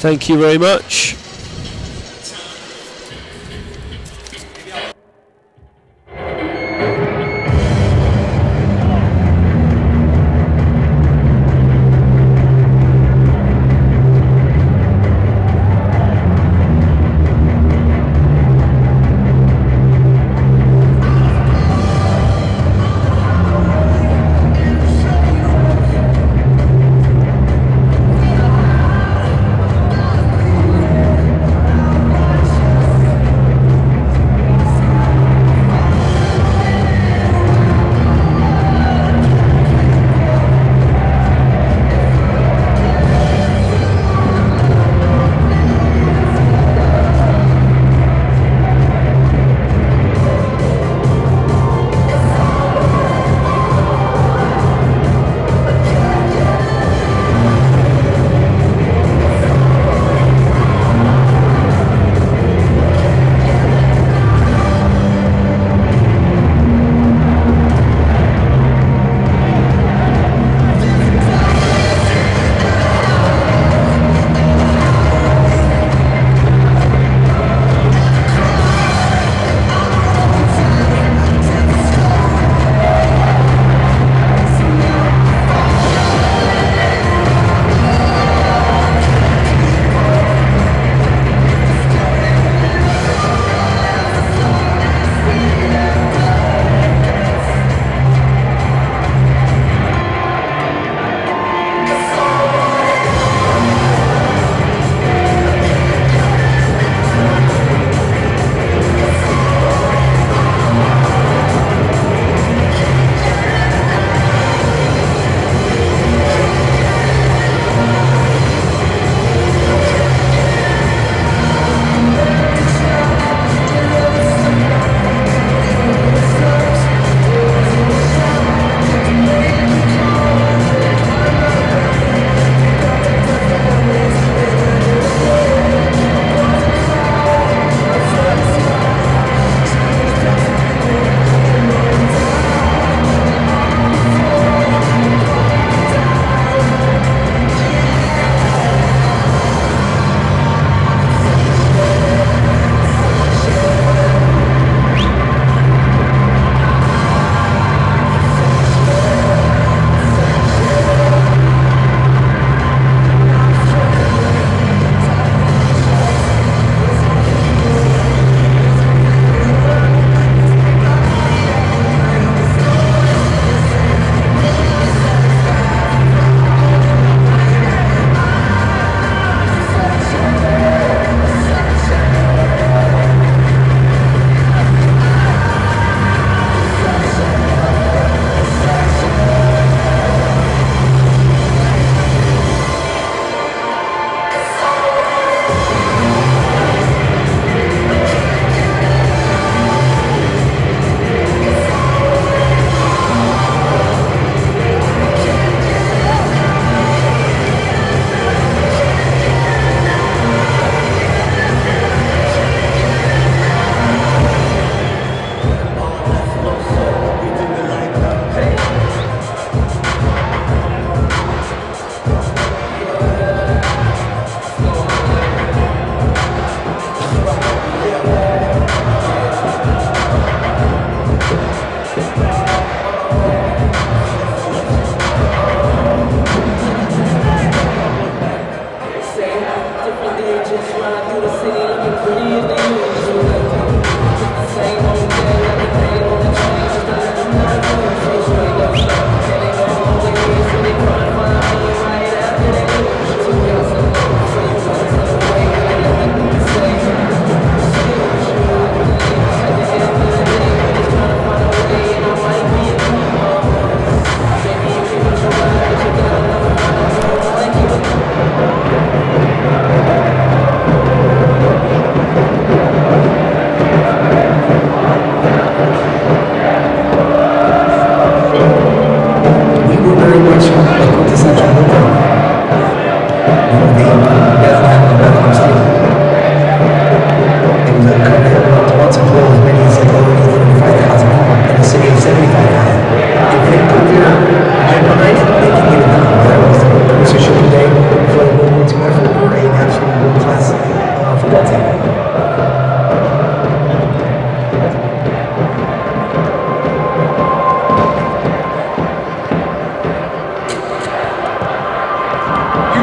Thank you very much.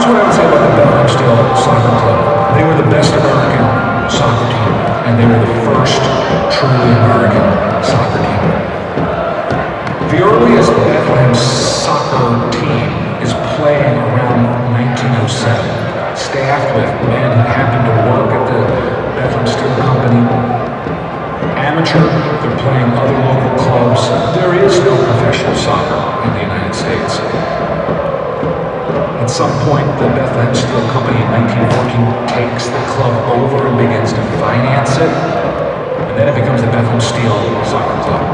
what I would say about the Bethlehem Steel Soccer Club. They were the best American soccer team, and they were the first truly American soccer team. The earliest Bethlehem soccer team is playing around 1907, staffed with men who happened to work at the Bethlehem Steel Company. Amateur, they're playing other local clubs. There is no professional soccer in the United States. At some point, the Bethlehem Steel Company in 1914 takes the club over and begins to finance it, and then it becomes the Bethlehem Steel Soccer Club.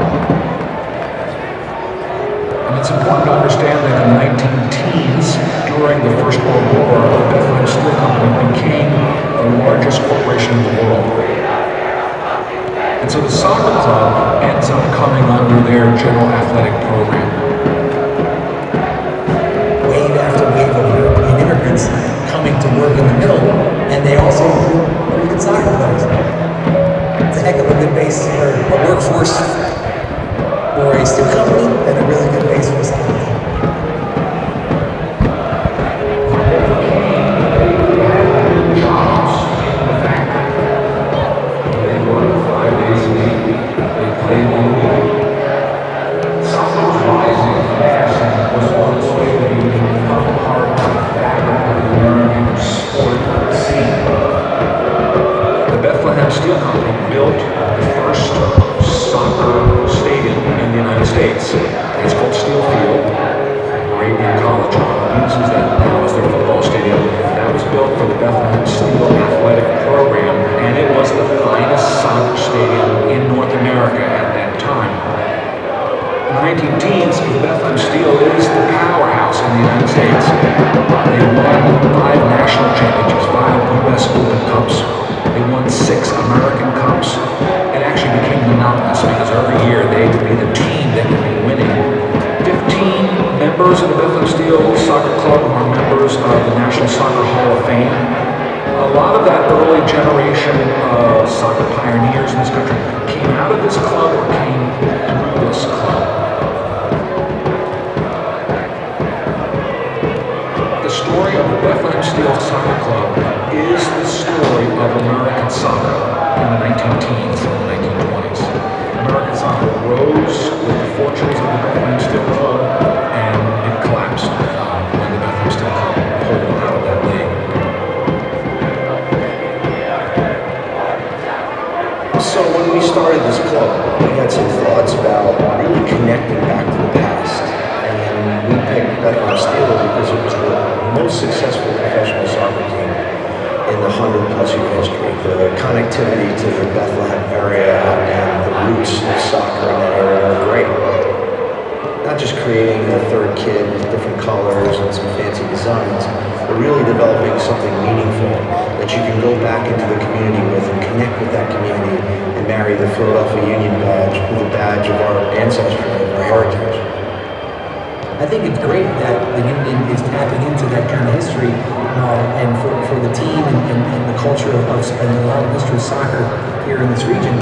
And it's important to understand that in the 19-teens, during the First World War, the Bethlehem Steel Company became the largest corporation in the world. And so the soccer club ends up coming under their general athletic program. Wave after wave of European immigrants coming to work in the middle, and they also include pretty good soccer players. It's a heck of a good base for a workforce for a steel company, and a really good base for a soccer team. Steel Company built the first soccer stadium in the United States. It's called Steel Field. Arabian College uses that now as their football stadium. That was built for the Bethlehem Steel athletic program, and it was the finest soccer stadium in North America at that time. In the 19-teens, the Bethlehem Steel is the powerhouse in the United States. They won 5 national championships, 5 U.S. Open Cups. They won 6 American Cups. It actually became monotonous because every year they would be the team that would be winning. 15 members of the Bethlehem Steel Soccer Club are members of the National Soccer Hall of Fame. A lot of that early generation of soccer pioneers in this country came out of this club or came through this club. The story of the Bethlehem Steel Soccer Club is the story of American soccer in the 19-teens and the 1920s. American soccer rose with the fortunes of the Bethlehem Steel Club, and it collapsed when the Bethlehem Steel Club pulled out of that league. So when we started this club, we had some thoughts about really connecting back to the past. And we picked Bethlehem Steel because it was the most successful professional soccer team in the 100-plus year history. The connectivity to the Bethlehem area and the roots of soccer in that area are great. Not just creating a third kid with different colors and some fancy designs, but really developing something meaningful that you can go back into the community with and connect with that community and marry the Philadelphia Union badge with a badge of our ancestry, of our heritage. I think it's great that the union is tapping into that kind of history, and for the team and the culture of and the long history of soccer here in this region.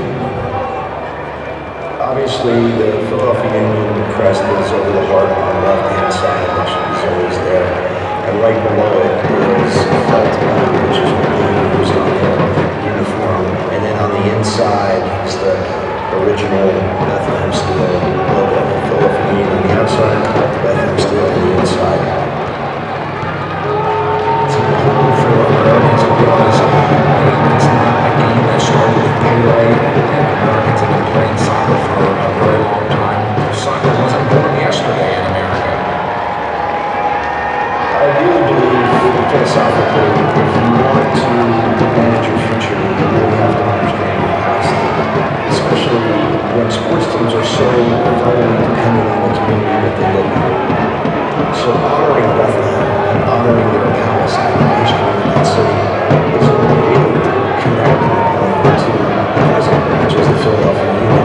Obviously, the Philadelphia Union crest is over the heart on the left-hand side, which is always there. And right below it is felt blue, which is what we use on their uniform. And then on the inside is the original Bethlehem Steel logo, Philadelphia Union on the outside, Bethlehem Steel on the inside. It's important for Americans to realize that it's not a game that started with Pele, and Americans have been playing soccer for a very long time. Soccer wasn't born yesterday in America. I really believe philosophically, if you want to manage your future, you really have to understand your past. Especially when sports teams are so heavily dependent on the community that they live in. So honoring Bethlehem and honoring their past and the history of that city is really connecting to the present, which is the Philadelphia Union.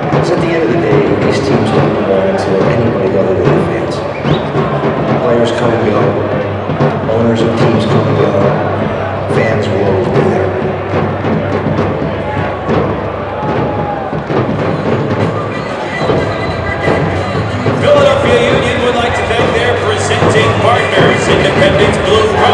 Because at the end of the day, these teams don't belong to anybody other than the fans. Players come and go, owners of teams come and go, fans will always be there. Philadelphia Union would like to thank their presenting partners, Independence Blue Cross.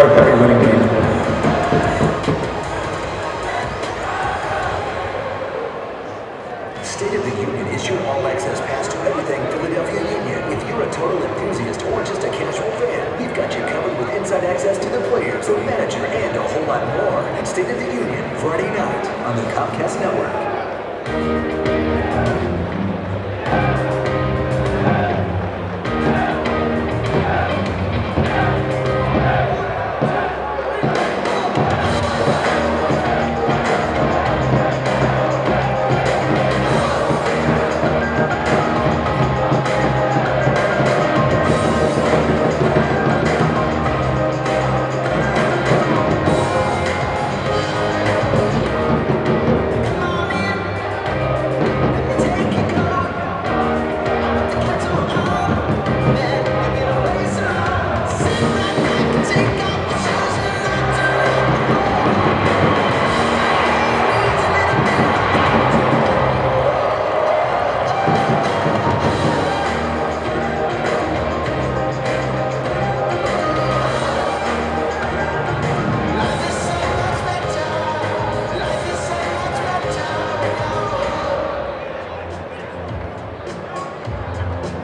What a great winning game. State of the Union is your all-access pass to everything Philadelphia Union. If you're a total enthusiast or just a casual fan, we've got you covered with inside access to the players, the manager, and a whole lot more. State of the Union, Friday night on the Comcast Network.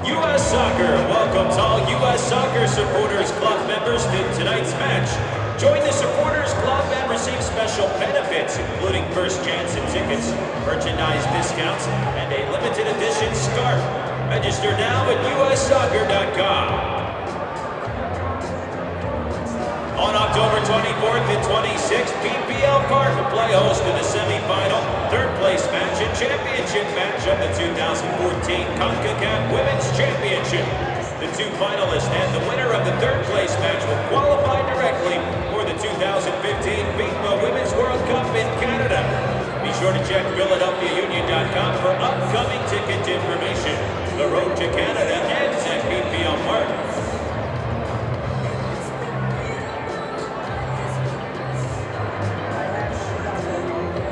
U.S. Soccer welcomes all U.S. Soccer Supporters Club members to tonight's match. Join the Supporters Club and receive special benefits, including first chance at tickets, merchandise discounts, and a limited edition scarf. Register now at ussoccer.com. On October 24th and 26th, PPL Park will play host to the semifinal, third place match and championship match of the 2014 CONCACAF Women's Championship. The two finalists and the winner of the third place match will qualify directly for the 2015 FIFA Women's World Cup in Canada. Be sure to check PhiladelphiaUnion.com for upcoming ticket information. The road to Canada ends at PPL Park.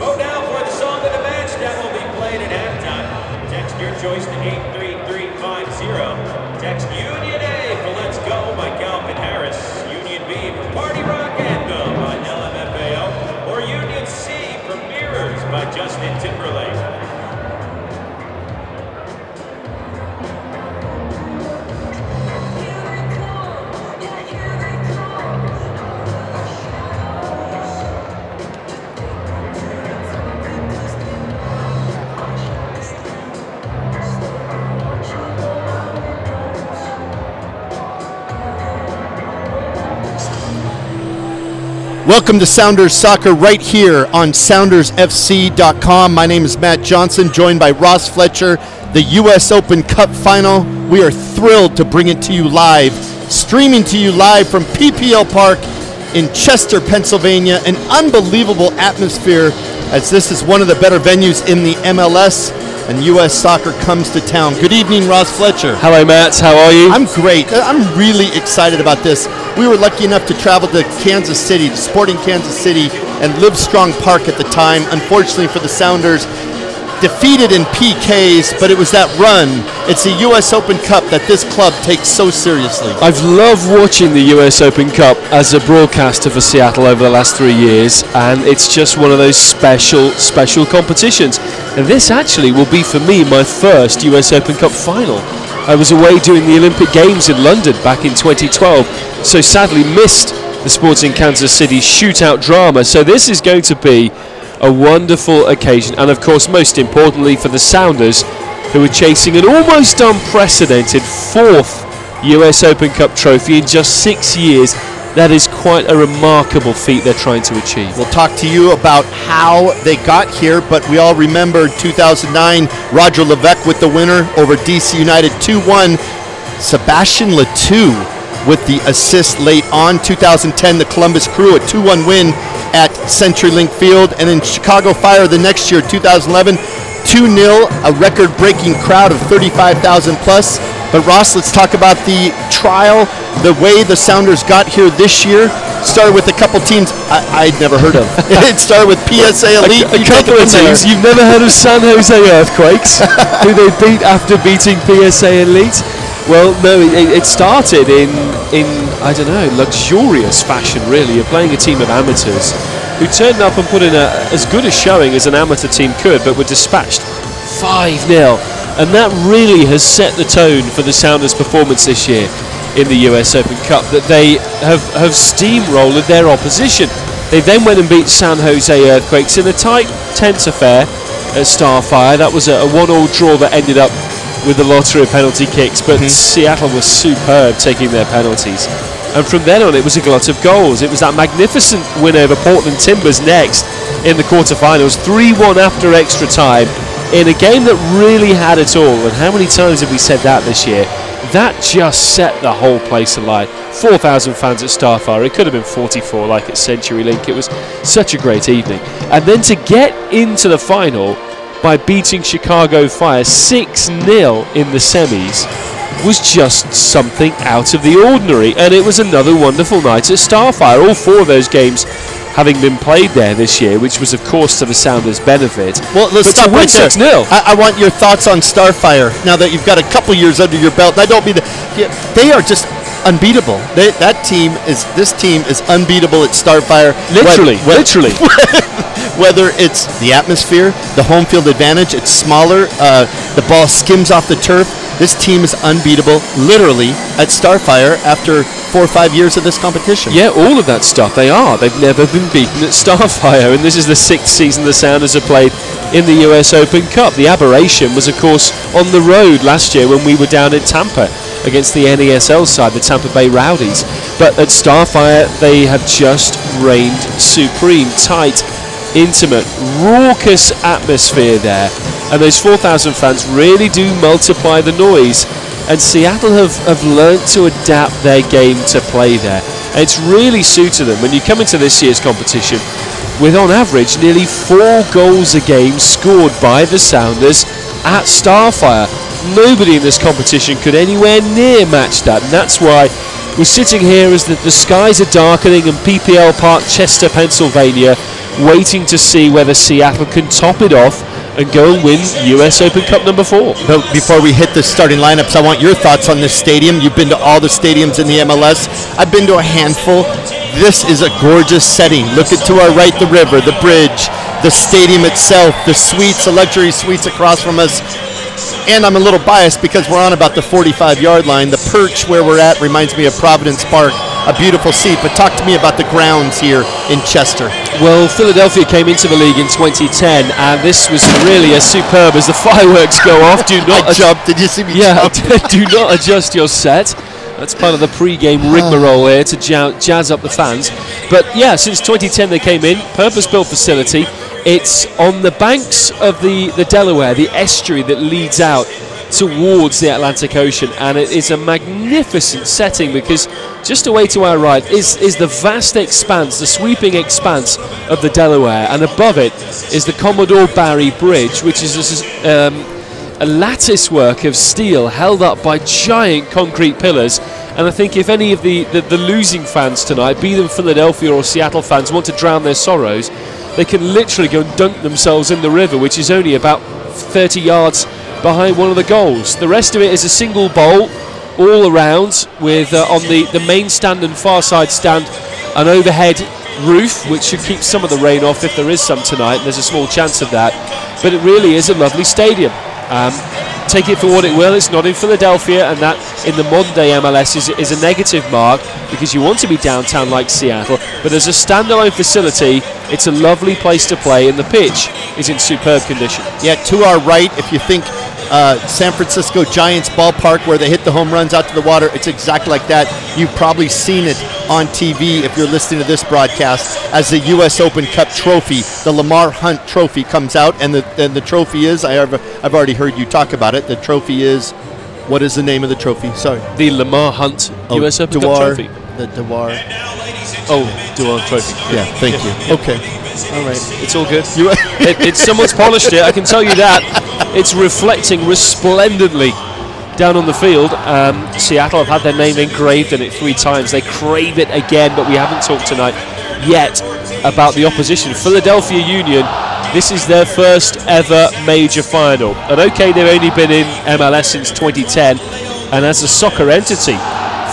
Vote now for the song of the match that will be played at halftime. Text your choice to 83350. Text Union A for Let's Go by Calvin Harris. Union B for Party Rock Anthem by LMFAO. Or Union C for Mirrors by Justin Timberlake. Welcome to Sounders Soccer right here on SoundersFC.com. My name is Matt Johnson, joined by Ross Fletcher, the U.S. Open Cup Final. We are thrilled to bring it to you live, streaming to you live from PPL Park in Chester, Pennsylvania. An unbelievable atmosphere, as this is one of the better venues in the MLS, and U.S. Soccer comes to town. Good evening, Ross Fletcher. Hello, Matt. How are you? I'm great. I'm really excited about this. We were lucky enough to travel to Kansas City, to Sporting Kansas City, and Livestrong Park at the time. Unfortunately for the Sounders, defeated in PKs, but it was that run. It's the U.S. Open Cup that this club takes so seriously. I've loved watching the U.S. Open Cup as a broadcaster for Seattle over the last 3 years, and it's just one of those special competitions. And this actually will be, for me, my first U.S. Open Cup final. I was away doing the Olympic Games in London back in 2012, so sadly missed the Sporting Kansas City shootout drama. So this is going to be a wonderful occasion, and of course, most importantly for the Sounders, who are chasing an almost unprecedented fourth US Open Cup trophy in just 6 years. That is quite a remarkable feat they're trying to achieve. We'll talk to you about how they got here, but we all remember 2009, Roger Levesque with the winner over DC United 2-1. Sebastian Letou with the assist late on. 2010, the Columbus Crew, a 2-1 win at CenturyLink Field. And then Chicago Fire the next year, 2011, 2-0, a record-breaking crowd of 35,000 plus. But Ross, let's talk about the trial, the way the Sounders got here this year. Started with a couple teams I'd never heard of. It started with PSA Elite. A couple of teams. You've never heard of San Jose Earthquakes, who they beat after beating PSA Elite? Well, no, it started in I don't know, luxurious fashion, really. You're playing a team of amateurs who turned up and put in as good a showing as an amateur team could, but were dispatched 5-0. And that really has set the tone for the Sounders' performance this year in the US Open Cup, that they have steamrolled their opposition. They then went and beat San Jose Earthquakes in a tight, tense affair at Starfire. That was a 1-1 draw that ended up with the lottery of penalty kicks, but Seattle was superb taking their penalties. And from then on, it was a glut of goals. It was that magnificent win over Portland Timbers next in the quarterfinals, 3-1 after extra time, in a game that really had it all. And how many times have we said that this year? That just set the whole place alight. 4,000 fans at Starfire. It could have been 44 like at CenturyLink. It was such a great evening. And then to get into the final by beating Chicago Fire 6-0 in the semis was just something out of the ordinary. And it was another wonderful night at Starfire. All 4 of those games having been played there this year, which was of course to the Sounders' benefit. Well, let's stop right there. 6-0. I want your thoughts on Starfire now that you've got a couple years under your belt. I don't mean that. They are just unbeatable. This team is unbeatable at Starfire. Literally. Whether it's the atmosphere, the home field advantage, it's smaller, the ball skims off the turf. This team is unbeatable, literally, at Starfire after 4 or 5 years of this competition. Yeah, all of that stuff. They've never been beaten at Starfire, and this is the 6th season the Sounders have played in the US Open Cup. The aberration was, of course, on the road last year when we were down in Tampa against the NESL side, the Tampa Bay Rowdies. But at Starfire, they have just reigned supreme. Tight, intimate, raucous atmosphere there, and those 4,000 fans really do multiply the noise. And Seattle have learnt to adapt their game to play there, and it's really suited them when you come into this year's competition with on average nearly 4 goals a game scored by the Sounders at Starfire. Nobody in this competition could anywhere near match that, and that's why we're sitting here as the skies are darkening in PPL Park, Chester, Pennsylvania, waiting to see whether Seattle can top it off and go and win US Open Cup number 4. But before we hit the starting lineups, I want your thoughts on this stadium. You've been to all the stadiums in the MLS. I've been to a handful. This is a gorgeous setting. Look at to our right, the river, the bridge, the stadium itself, the suites, the luxury suites across from us. And I'm a little biased because we're on about the 45-yard line. The perch where we're at reminds me of Providence Park, a beautiful seat. But talk to me about the grounds here in Chester. Well, Philadelphia came into the league in 2010, and this was really as superb as the fireworks go off. Do not I jumped. Did you see me jump? jump? Do not adjust your set. That's part of the pre-game rigmarole here to jazz up the fans. But yeah, since 2010 they came in, purpose-built facility. It's on the banks of the Delaware, the estuary that leads out towards the Atlantic Ocean, and it is a magnificent setting because just away to our right is the vast expanse, the sweeping expanse of the Delaware, and above it is the Commodore Barry Bridge, which is a lattice work of steel held up by giant concrete pillars. And I think if any of the losing fans tonight, be them Philadelphia or Seattle fans, want to drown their sorrows, they can literally go and dunk themselves in the river, which is only about 30 yards behind one of the goals. The rest of it is a single bowl all around with on the main stand and far side stand an overhead roof which should keep some of the rain off if there is some tonight, and there's a small chance of that. But it really is a lovely stadium. Take it for what it will, it's not in Philadelphia, and that in the modern day MLS is a negative mark because you want to be downtown like Seattle, but as a standalone facility it's a lovely place to play, and the pitch is in superb condition. Yeah, to our right, if you think San Francisco Giants ballpark where they hit the home runs out to the water, it's exactly like that. You've probably seen it on TV if you're listening to this broadcast as the US Open Cup trophy, the Lamar Hunt trophy comes out, and the trophy is, I've already heard you talk about it, the trophy is, what is the name of the trophy? Sorry. The Lamar Hunt US Open Cup trophy. The Dewar. Dewar trophy. Yeah, thank you. Okay. All right, it's all good. Someone's polished it, I can tell you that. It's reflecting resplendently down on the field. Seattle have had their name engraved in it 3 times. They crave it again, but we haven't talked tonight yet about the opposition. Philadelphia Union, this is their first ever major final. And okay, they've only been in MLS since 2010, and as a soccer entity,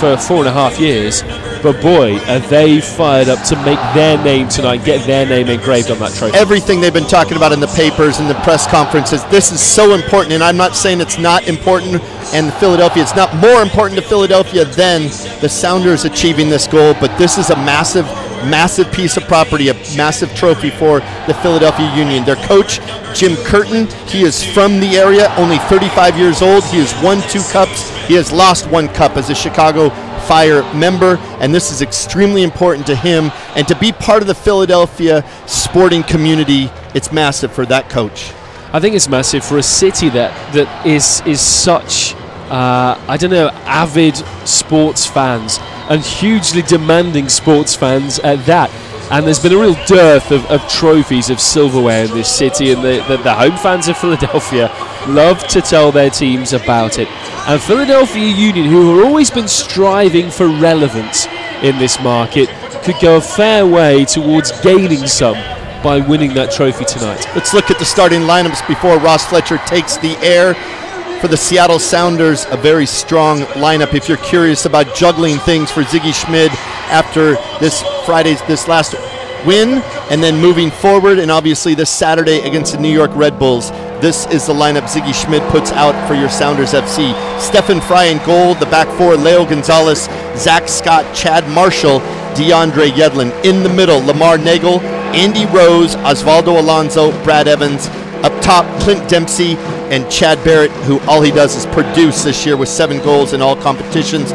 for 4.5 years. But boy, are they fired up to make their name tonight, get their name engraved on that trophy. Everything they've been talking about in the papers and the press conferences, this is so important, and I'm not saying it's not important, and Philadelphia, it's not more important to Philadelphia than the Sounders achieving this goal, but this is a massive, massive piece of property, a massive trophy for the Philadelphia Union. Their coach, Jim Curtin, he is from the area, only 35 years old. He has won 2 cups. He has lost 1 cup as a Chicago Fire member, and this is extremely important to him. And to be part of the Philadelphia sporting community, it's massive for that coach. I think it's massive for a city that is such, I don't know, avid sports fans and hugely demanding sports fans at that. And there's been a real dearth of trophies of silverware in this city, and the home fans of Philadelphia love to tell their teams about it. And Philadelphia Union, who have always been striving for relevance in this market, could go a fair way towards gaining some by winning that trophy tonight. Let's look at the starting lineups before Ross Fletcher takes the air. For the Seattle Sounders, a very strong lineup. If you're curious about juggling things for Ziggy Schmid after this last win, and then moving forward, and obviously this Saturday against the New York Red Bulls, this is the lineup Ziggy Schmid puts out for your Sounders FC. Stephen Fry in goal, the back four, Leo Gonzalez, Zach Scott, Chad Marshall, DeAndre Yedlin. In the middle, Lamar Nagel, Andy Rose, Osvaldo Alonso, Brad Evans. Up top, Clint Dempsey and Chad Barrett, who all he does is produce this year with 7 goals in all competitions.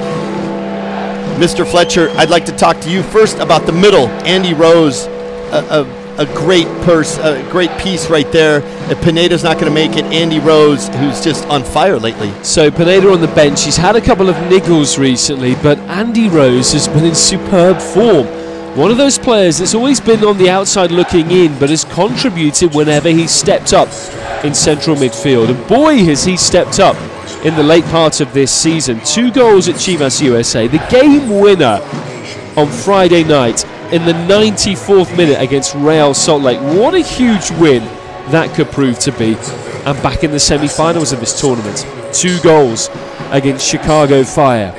Mr. Fletcher, I'd like to talk to you first about the middle. Andy Rose, a great piece right there. If Pineda's not going to make it, Andy Rose, who's just on fire lately. So Pineda on the bench, he's had a couple of niggles recently, but Andy Rose has been in superb form. One of those players that's always been on the outside looking in, but has contributed whenever he's stepped up in central midfield. And boy, has he stepped up in the late part of this season. 2 goals at Chivas USA. The game winner on Friday night in the 94th minute against Real Salt Lake. What a huge win that could prove to be. And back in the semi-finals of this tournament. 2 goals against Chicago Fire.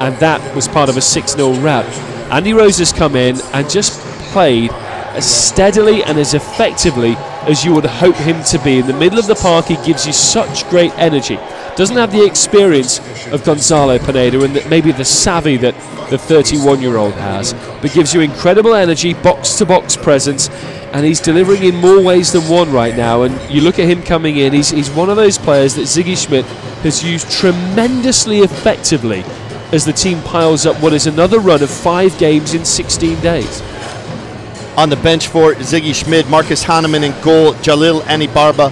And that was part of a 6-0 rout. Andy Rose has come in and just played as steadily and as effectively as you would hope him to be. In the middle of the park, he gives you such great energy. Doesn't have the experience of Gonzalo Pineda and maybe the savvy that the 31-year-old has, but gives you incredible energy, box-to-box presence, and he's delivering in more ways than one right now. And you look at him coming in, he's one of those players that Ziggy Schmid has used tremendously effectively as the team piles up what is another run of 5 games in 16 days. On the bench for Ziggy Schmid, Marcus Hahnemann in goal, Jalil Anibarba,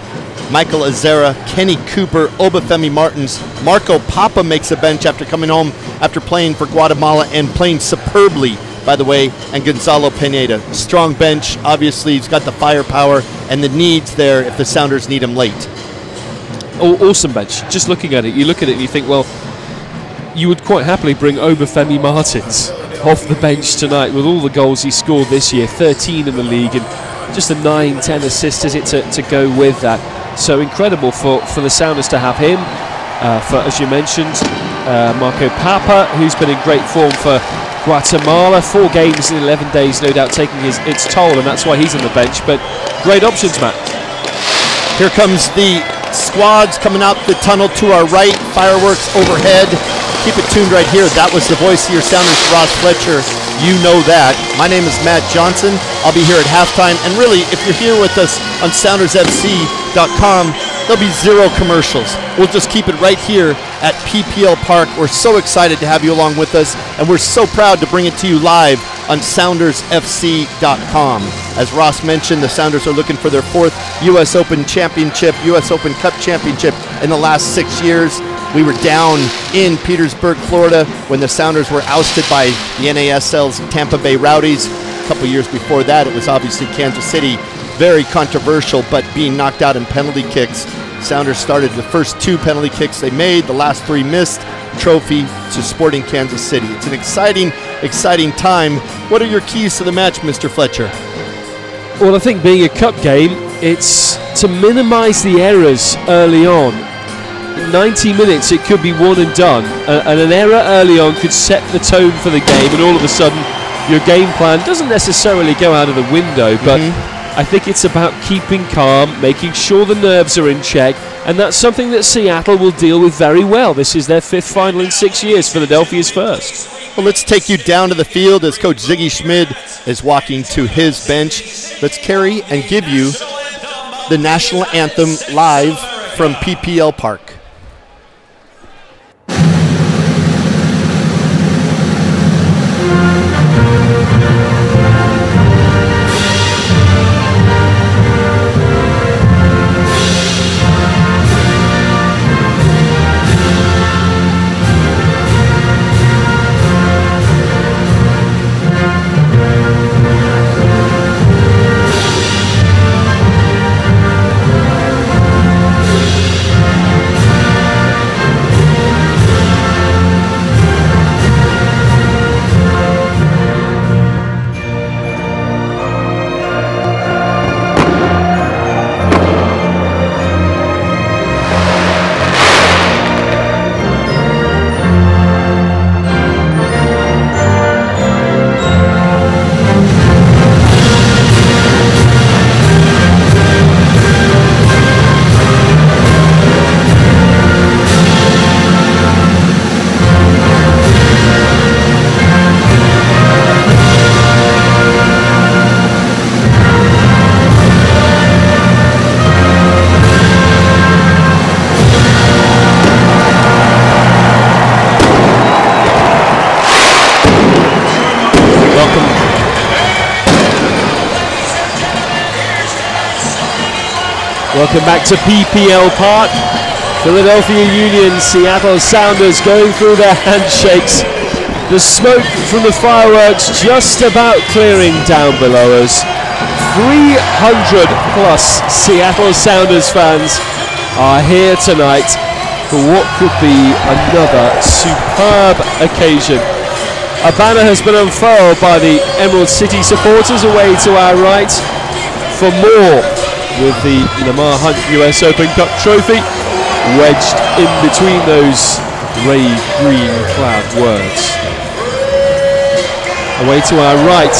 Michael Azera, Kenny Cooper, Obafemi Martins. Marco Papa makes a bench after coming home after playing for Guatemala and playing superbly, by the way, and Gonzalo Pineda. Strong bench, obviously he's got the firepower and the needs there if the Sounders need him late. Awesome bench. Just looking at it, you look at it and you think, well, you would quite happily bring Obafemi Martins off the bench tonight with all the goals he scored this year, 13 in the league, and just a 9-10 assists is it to go with that. So incredible for the Sounders to have him. For, as you mentioned, Marco Papa, who's been in great form for Guatemala. 4 games in 11 days, no doubt taking its toll, and that's why he's on the bench. But great options, Matt. Here comes the squads coming out the tunnel to our right. Fireworks overhead. Keep it tuned right here. That was the voice of your Sounders, Ross Fletcher. You know that. My name is Matt Johnson. I'll be here at halftime. And really, if you're here with us on SoundersFC.com, there'll be 0 commercials. We'll just keep it right here at PPL Park. We're so excited to have you along with us, and we're so proud to bring it to you live on SoundersFC.com. As Ross mentioned, the Sounders are looking for their 4th U.S. Open Championship, U.S. Open Cup Championship in the last 6 years. We were down in Petersburg, Florida, when the Sounders were ousted by the NASL's Tampa Bay Rowdies. A couple years before that, it was obviously Kansas City. Very controversial, but being knocked out in penalty kicks. Sounders started the first 2 penalty kicks they made, the last 3 missed. Trophy to Sporting Kansas City. It's an exciting time. What are your keys to the match, Mr. Fletcher? Well, I think being a cup game, it's to minimize the errors early on. 90 minutes it could be one and done, and an error early on could set the tone for the game, and all of a sudden your game plan doesn't necessarily go out of the window, but I think it's about keeping calm, making sure the nerves are in check, and that's something that Seattle will deal with very well. This is their 5th final in 6 years, Philadelphia's first. Well, let's take you down to the field as Coach Ziggy Schmid is walking to his bench. Let's carry and give you the national anthem live from PPL Park. Welcome back to PPL Park. Philadelphia Union, Seattle Sounders going through their handshakes. The smoke from the fireworks just about clearing down below us. 300 plus Seattle Sounders fans are here tonight for what could be another superb occasion. A banner has been unfurled by the Emerald City supporters away to our right for more, with the Lamar Hunt US Open Cup trophy wedged in between those grey-green cloud words. Away to our right,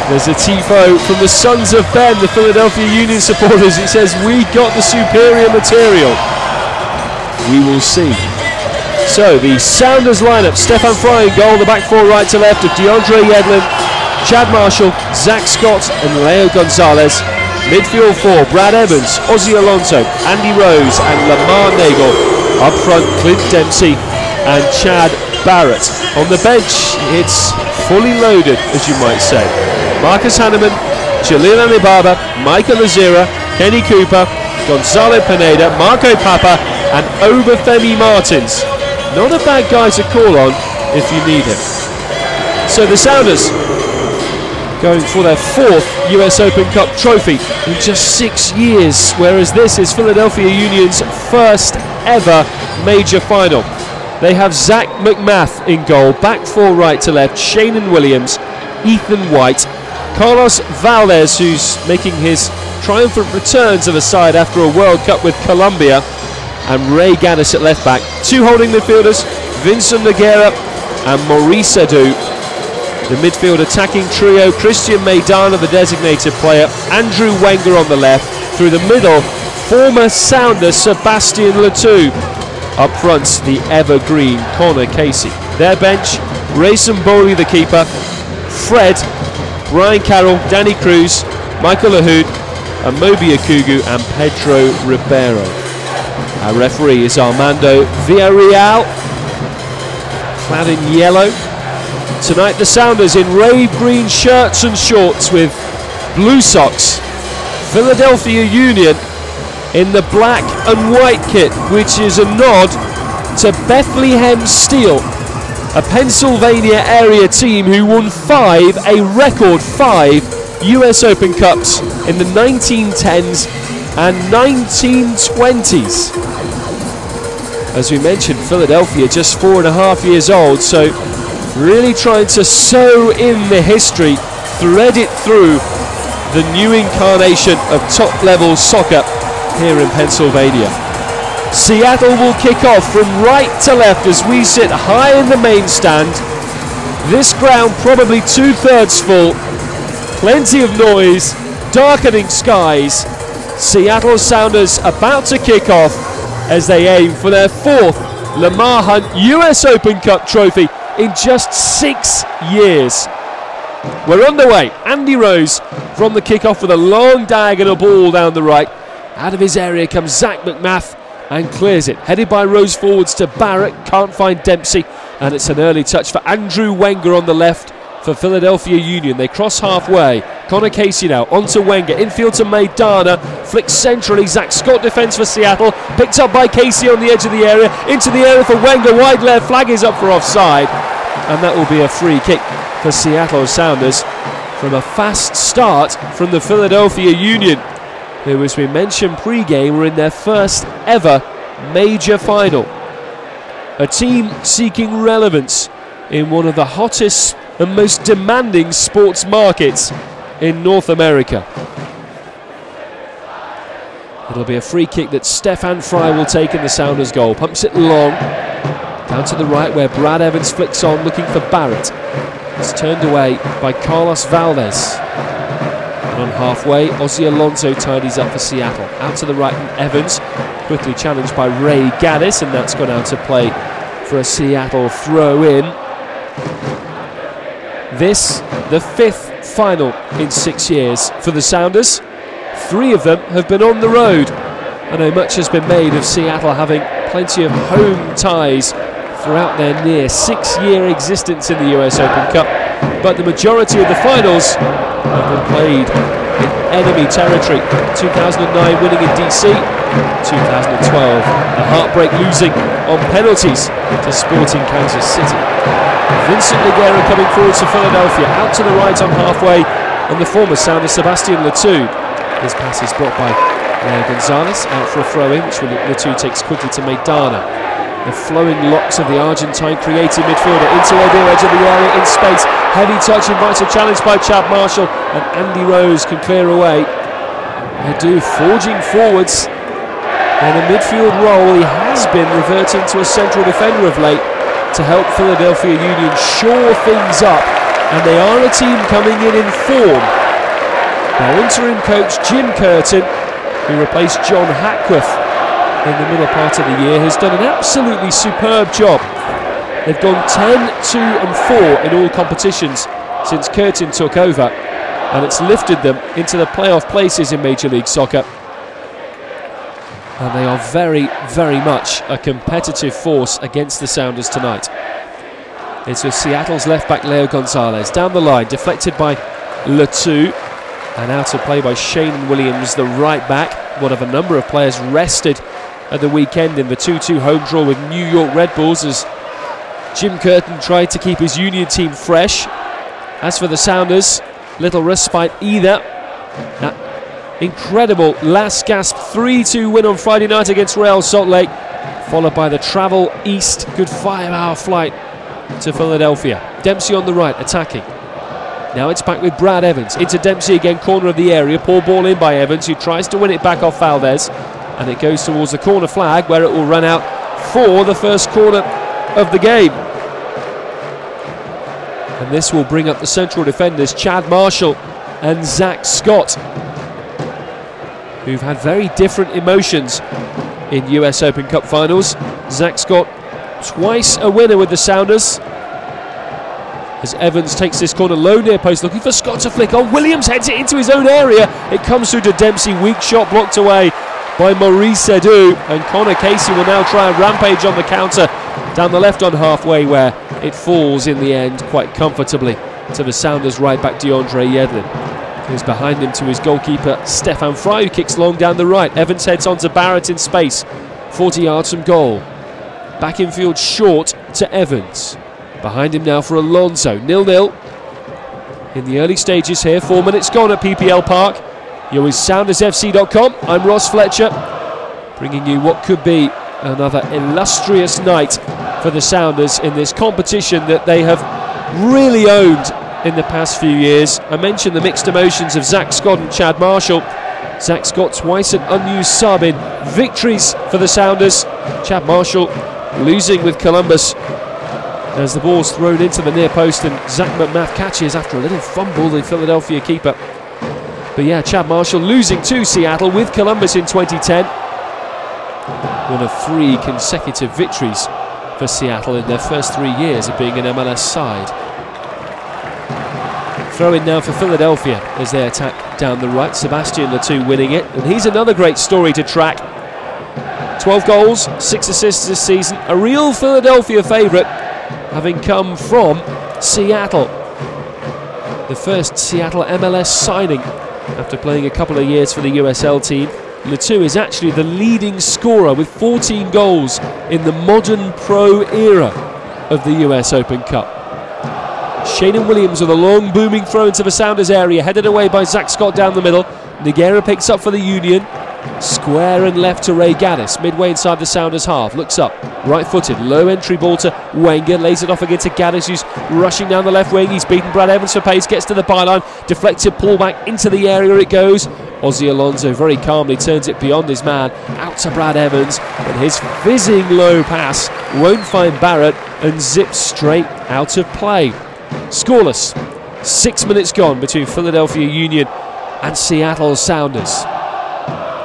there's a tifo from the Sons of Ben, the Philadelphia Union supporters. It says, "We got the superior material." We will see. So the Sounders lineup: Stefan Fry in goal, the back four right to left of DeAndre Yedlin, Chad Marshall, Zach Scott and Leo Gonzalez. Midfield four: Brad Evans, Ozzie Alonso, Andy Rose and Lamar Nagel. Up front, Clint Dempsey and Chad Barrett. On the bench, it's fully loaded, as you might say. Marcus Hanneman, Jalil Amibaba, Michael Azira, Kenny Cooper, Gonzalo Pineda, Marco Papa and Obafemi Martins. Not a bad guy to call on if you need him. So the Sounders going for their 4th US Open Cup trophy in just 6 years, whereas this is Philadelphia Union's first ever major final. They have Zach McMath in goal, back four right to left, Shanan Williams, Ethan White, Carlos Valdez, who's making his triumphant return to the side after a World Cup with Colombia, and Ray Gaddis at left back. Two holding midfielders, Vincent Nogueira and Maurice Edu. The midfield attacking trio: Christian Maidana, the designated player, Andrew Wenger on the left. Through the middle, former Sounder Sebastian Letou. Up front, the evergreen Connor Casey. Their bench: Rayson Bowley, the keeper, Fred, Brian Carroll, Danny Cruz, Michael Lahoud, Amobi Okugu and Pedro Ribeiro. Our referee is Armando Villarreal, clad in yellow. Tonight the Sounders in rave green shirts and shorts with blue socks. Philadelphia Union in the black and white kit, which is a nod to Bethlehem Steel, a Pennsylvania area team who won a record five US Open Cups in the 1910s and 1920s. As we mentioned, Philadelphia just 4.5 years old, so really trying to sew in the history, thread it through the new incarnation of top-level soccer here in Pennsylvania. Seattle will kick off from right to left as we sit high in the main stand. This ground probably 2/3 full. Plenty of noise, darkening skies. Seattle Sounders about to kick off as they aim for their 4th Lamar Hunt US Open Cup trophy in just 6 years. We're underway. Andy Rose from the kickoff with a long diagonal ball down the right. Out of his area comes Zach McMath and clears it. Headed by Rose forwards to Barrett. Can't find Dempsey. And it's an early touch for Andrew Wenger on the left for Philadelphia Union. They cross halfway. Connor Casey now onto Wenger. Infield to Maidana. Flicks centrally. Zach Scott defence for Seattle. Picked up by Casey on the edge of the area. Into the area for Wenger. Wide left. Flag is up for offside. And that will be a free kick for Seattle Sounders from a fast start from the Philadelphia Union, who, as we mentioned pre-game, were in their first ever major final. A team seeking relevance in one of the hottest and most demanding sports markets in North America. It'll be a free kick that Stefan Fry will take in the Sounders goal. Pumps it long, down to the right where Brad Evans flicks on looking for Barrett. It's turned away by Carlos Valdez. And on halfway, Ozzy Alonso tidies up for Seattle. Out to the right, and Evans quickly challenged by Ray Gaddis, and that's gone out to play for a Seattle throw-in. This, the 5th final in 6 years for the Sounders. 3 of them have been on the road. I know much has been made of Seattle having plenty of home ties throughout their near 6-year existence in the US Open Cup, but the majority of the finals have been played in enemy territory. 2009 winning in DC, 2012 a heartbreak losing on penalties to Sporting Kansas City. Vincent Liguera coming forward to Philadelphia, out to the right on halfway, and the former Sounder Sebastian Letou. His pass is blocked by Leo Gonzalez, out for a throw-in, which Letou takes quickly to Maidana. The flowing locks of the Argentine creative midfielder into the edge of the area in space. Heavy touch invites a challenge by Chad Marshall, and Andy Rose can clear away. Ledoux forging forwards in a midfield role. He has been reverting to a central defender of late to help Philadelphia Union shore things up, and they are a team coming in form. Now interim coach Jim Curtin, who replaced John Hackworth in the middle part of the year, has done an absolutely superb job. They've gone 10-2-4 in all competitions since Curtin took over, and it's lifted them into the playoff places in Major League Soccer. And they are very, very much a competitive force against the Sounders tonight. It's with Seattle's left-back Leo Gonzalez down the line, deflected by Letou, and out of play by Shane Williams, the right-back, one of a number of players rested at the weekend in the 2-2 home draw with New York Red Bulls, as Jim Curtin tried to keep his Union team fresh. As for the Sounders, little respite either. That incredible last gasp 3-2 win on Friday night against Real Salt Lake, followed by the travel east, good 5-hour flight to Philadelphia. Dempsey on the right, attacking. Now it's back with Brad Evans, into Dempsey again, corner of the area, poor ball in by Evans, who tries to win it back off Valdez, and it goes towards the corner flag, where it will run out for the first corner of the game. And this will bring up the central defenders, Chad Marshall and Zach Scott, who've had very different emotions in US Open Cup finals. Zach Scott, twice a winner with the Sounders, as Evans takes this corner low near post, looking for Scott to flick on. Williams heads it into his own area. It comes through to Dempsey, weak shot blocked away by Maurice Ledoux, and Connor Casey will now try and rampage on the counter down the left on halfway, where it falls in the end quite comfortably to the Sounders right back DeAndre Yedlin, who's behind him to his goalkeeper Stefan Fry, who kicks long down the right. Evans heads on to Barrett in space, 40 yards from goal. Back infield short to Evans. Behind him now for Alonso, 0-0 in the early stages here. 4 minutes gone at PPL Park. You're with SoundersFC.com. I'm Ross Fletcher, bringing you what could be another illustrious night for the Sounders in this competition that they have really owned in the past few years. I mentioned the mixed emotions of Zach Scott and Chad Marshall. Zach Scott twice an unused sub in victories for the Sounders. Chad Marshall losing with Columbus as the ball's thrown into the near post, and Zach McMath catches after a little fumble, the Philadelphia keeper. But yeah, Chad Marshall losing to Seattle with Columbus in 2010. One of 3 consecutive victories for Seattle in their first 3 years of being an MLS side. Throw in now for Philadelphia as they attack down the right. Sebastian Le winning it, and he's another great story to track. 12 goals, 6 assists this season, a real Philadelphia favourite, having come from Seattle. The first Seattle MLS signing after playing a couple of years for the USL team. Le is actually the leading scorer with 14 goals in the modern pro era of the US Open Cup. Shayden Williams with a long booming throw into the Sounders area, headed away by Zach Scott down the middle. Nogueira picks up for the Union. Square and left to Ray Gaddis, midway inside the Sounders half, looks up, right-footed, low entry ball to Wenger, lays it off again to Gaddis, who's rushing down the left wing. He's beaten Brad Evans for pace, gets to the byline, deflected, pull back into the area it goes. Ozzy Alonso very calmly turns it beyond his man, out to Brad Evans, and his fizzing low pass won't find Barrett and zips straight out of play. Scoreless, 6 minutes gone between Philadelphia Union and Seattle Sounders.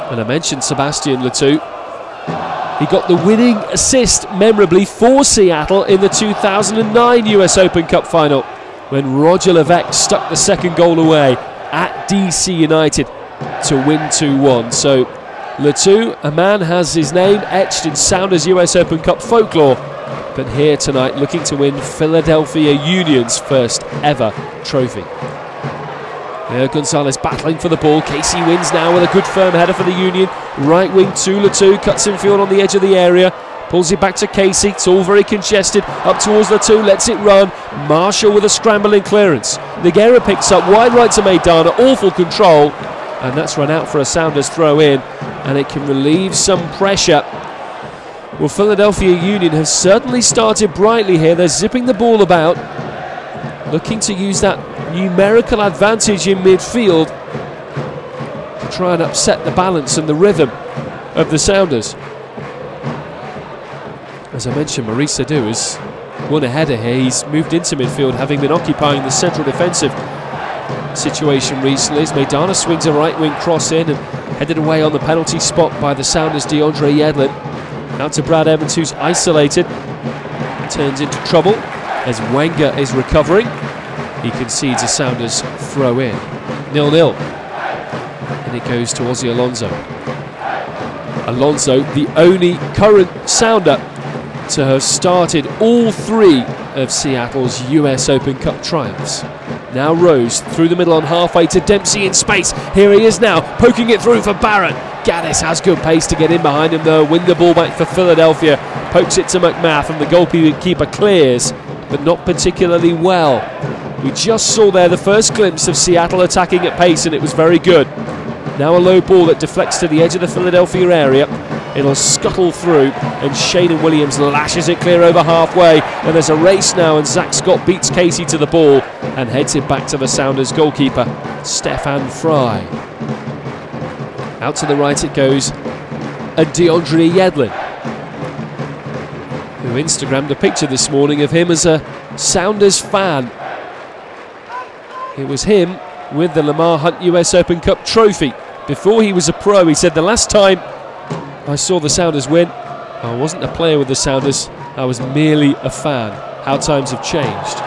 And I mentioned Sebastian Le. He got the winning assist memorably for Seattle in the 2009 US Open Cup final when Roger Levesque stuck the second goal away at DC United to win 2-1. So Le, a man has his name etched in Sounders US Open Cup folklore, but here tonight looking to win Philadelphia Union's first ever trophy. Leo Gonzalez battling for the ball. Casey wins now with a good firm header for the Union. Right wing to Le, cuts in field on the edge of the area, pulls it back to Casey. It's all very congested. Up towards Le, lets it run. Marshall with a scrambling clearance. Nogueira picks up wide right to Maidana. Awful control, and that's run out for a Sounders throw in, and it can relieve some pressure. Well, Philadelphia Union have certainly started brightly here. They're zipping the ball about, looking to use that numerical advantage in midfield to try and upset the balance and the rhythm of the Sounders. As I mentioned, Maurice Sadu has won a header here. He's moved into midfield, having been occupying the central defensive situation recently, as Maidana swings a right wing cross in and headed away on the penalty spot by the Sounders' DeAndre Yedlin. Out to Brad Evans, who's isolated, turns into trouble as Wenger is recovering. He concedes a Sounders throw in. 0-0. And it goes to Ozzy Alonso. Alonso, the only current Sounder to have started all 3 of Seattle's US Open Cup triumphs. Now Rose through the middle on halfway to Dempsey in space. Here he is now, poking it through for Barrett. Gaddis has good pace to get in behind him though. Win the ball back for Philadelphia. Pokes it to McMath, and the goalkeeper clears, but not particularly well. We just saw there the first glimpse of Seattle attacking at pace, and it was very good. Now a low ball that deflects to the edge of the Philadelphia area. It'll scuttle through, and Shayden Williams lashes it clear over halfway. And there's a race now, and Zach Scott beats Casey to the ball and heads it back to the Sounders goalkeeper, Stefan Fry. Out to the right it goes, and DeAndre Yedlin, who Instagrammed a picture this morning of him as a Sounders fan. It was him with the Lamar Hunt US Open Cup trophy. Before he was a pro, he said, the last time I saw the Sounders win, I wasn't a player with the Sounders, I was merely a fan. How times have changed.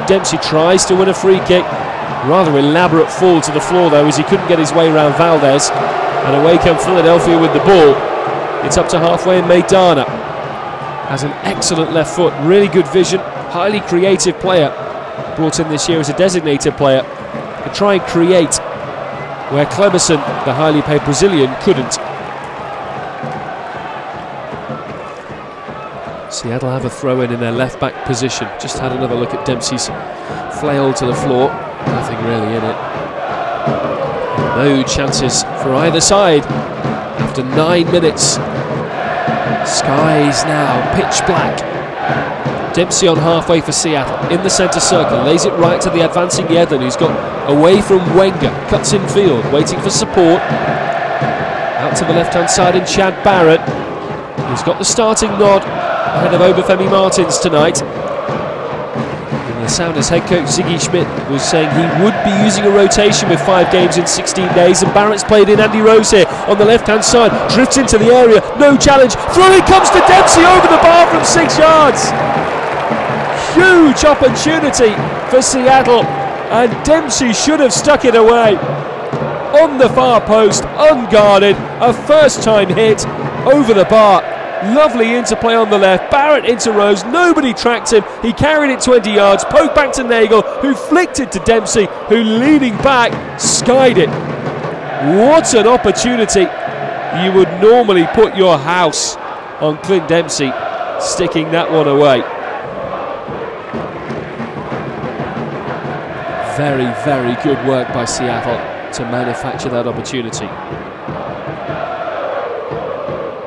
Dempsey tries to win a free kick. Rather elaborate fall to the floor though, as he couldn't get his way around Valdez. And away come Philadelphia with the ball. It's up to halfway, and Maidana has an excellent left foot, really good vision, highly creative player. Brought in this year as a designated player to try and create where Cleberson, the highly paid Brazilian, couldn't. Seattle have a throw in their left back position. Just had another look at Dempsey's flail to the floor. Nothing really in it. No chances for either side after 9 minutes. Skies now pitch black Dempsey on halfway for Seattle, in the centre circle, lays it right to the advancing Yedlin, who's got away from Wenger, cuts in field, waiting for support. Out to the left-hand side in Chad Barrett, who's got the starting nod ahead of Obafemi Martins tonight. And the Sounders head coach Ziggy Schmidt was saying he would be using a rotation with 5 games in 16 days, and Barrett's played in Andy Rose here on the left-hand side, drifts into the area, no challenge, through it comes to Dempsey over the bar from 6 yards. Huge opportunity for Seattle, and Dempsey should have stuck it away. On the far post, unguarded, a first-time hit over the bar. Lovely interplay on the left, Barrett into Rose, nobody tracked him, he carried it 20 yards, poked back to Nagel, who flicked it to Dempsey, who leaning back, skied it. What an opportunity. You would normally put your house on Clint Dempsey, sticking that one away. Very, very good work by Seattle to manufacture that opportunity.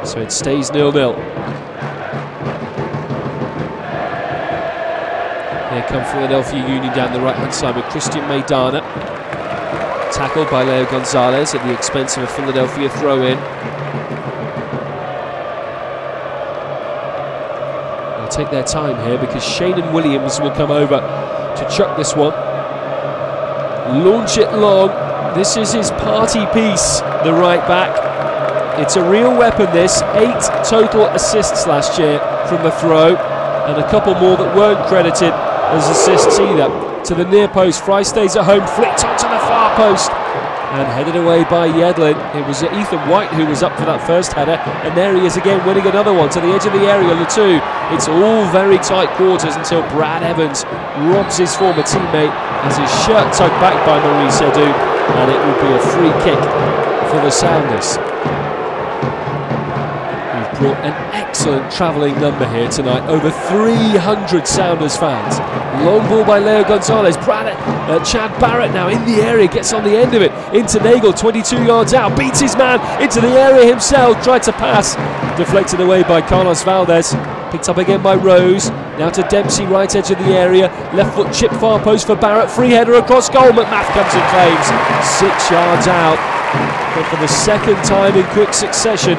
So it stays 0-0. Here come Philadelphia Union down the right-hand side with Christian Maidana. Tackled by Leo Gonzalez at the expense of a Philadelphia throw-in. They'll take their time here because Shanan Williams will come over to chuck this one. Launch it long. This is his party piece, the right back. It's a real weapon, this. 8 total assists last year from the throw, and a couple more that weren't credited as assists either. To the near post, Fry stays at home, flicked onto the far post, and headed away by Yedlin. It was Ethan White who was up for that first header, and there he is again winning another one to the edge of the area, Letou. It's all very tight quarters until Brad Evans robs his former teammate as his shirt tugged back by Maurice Edu, and it will be a free kick for the Sounders. We've brought an excellent travelling number here tonight, over 300 Sounders fans. Long ball by Leo Gonzalez, Chad Barrett now in the area, gets on the end of it, into Nagel, 22 yards out, beats his man into the area himself, tried to pass, deflected away by Carlos Valdez, picked up again by Rose, now to Dempsey, right edge of the area, left foot chip far post for Barrett, free header across goal, McMath comes and claims, 6 yards out, but for the second time in quick succession,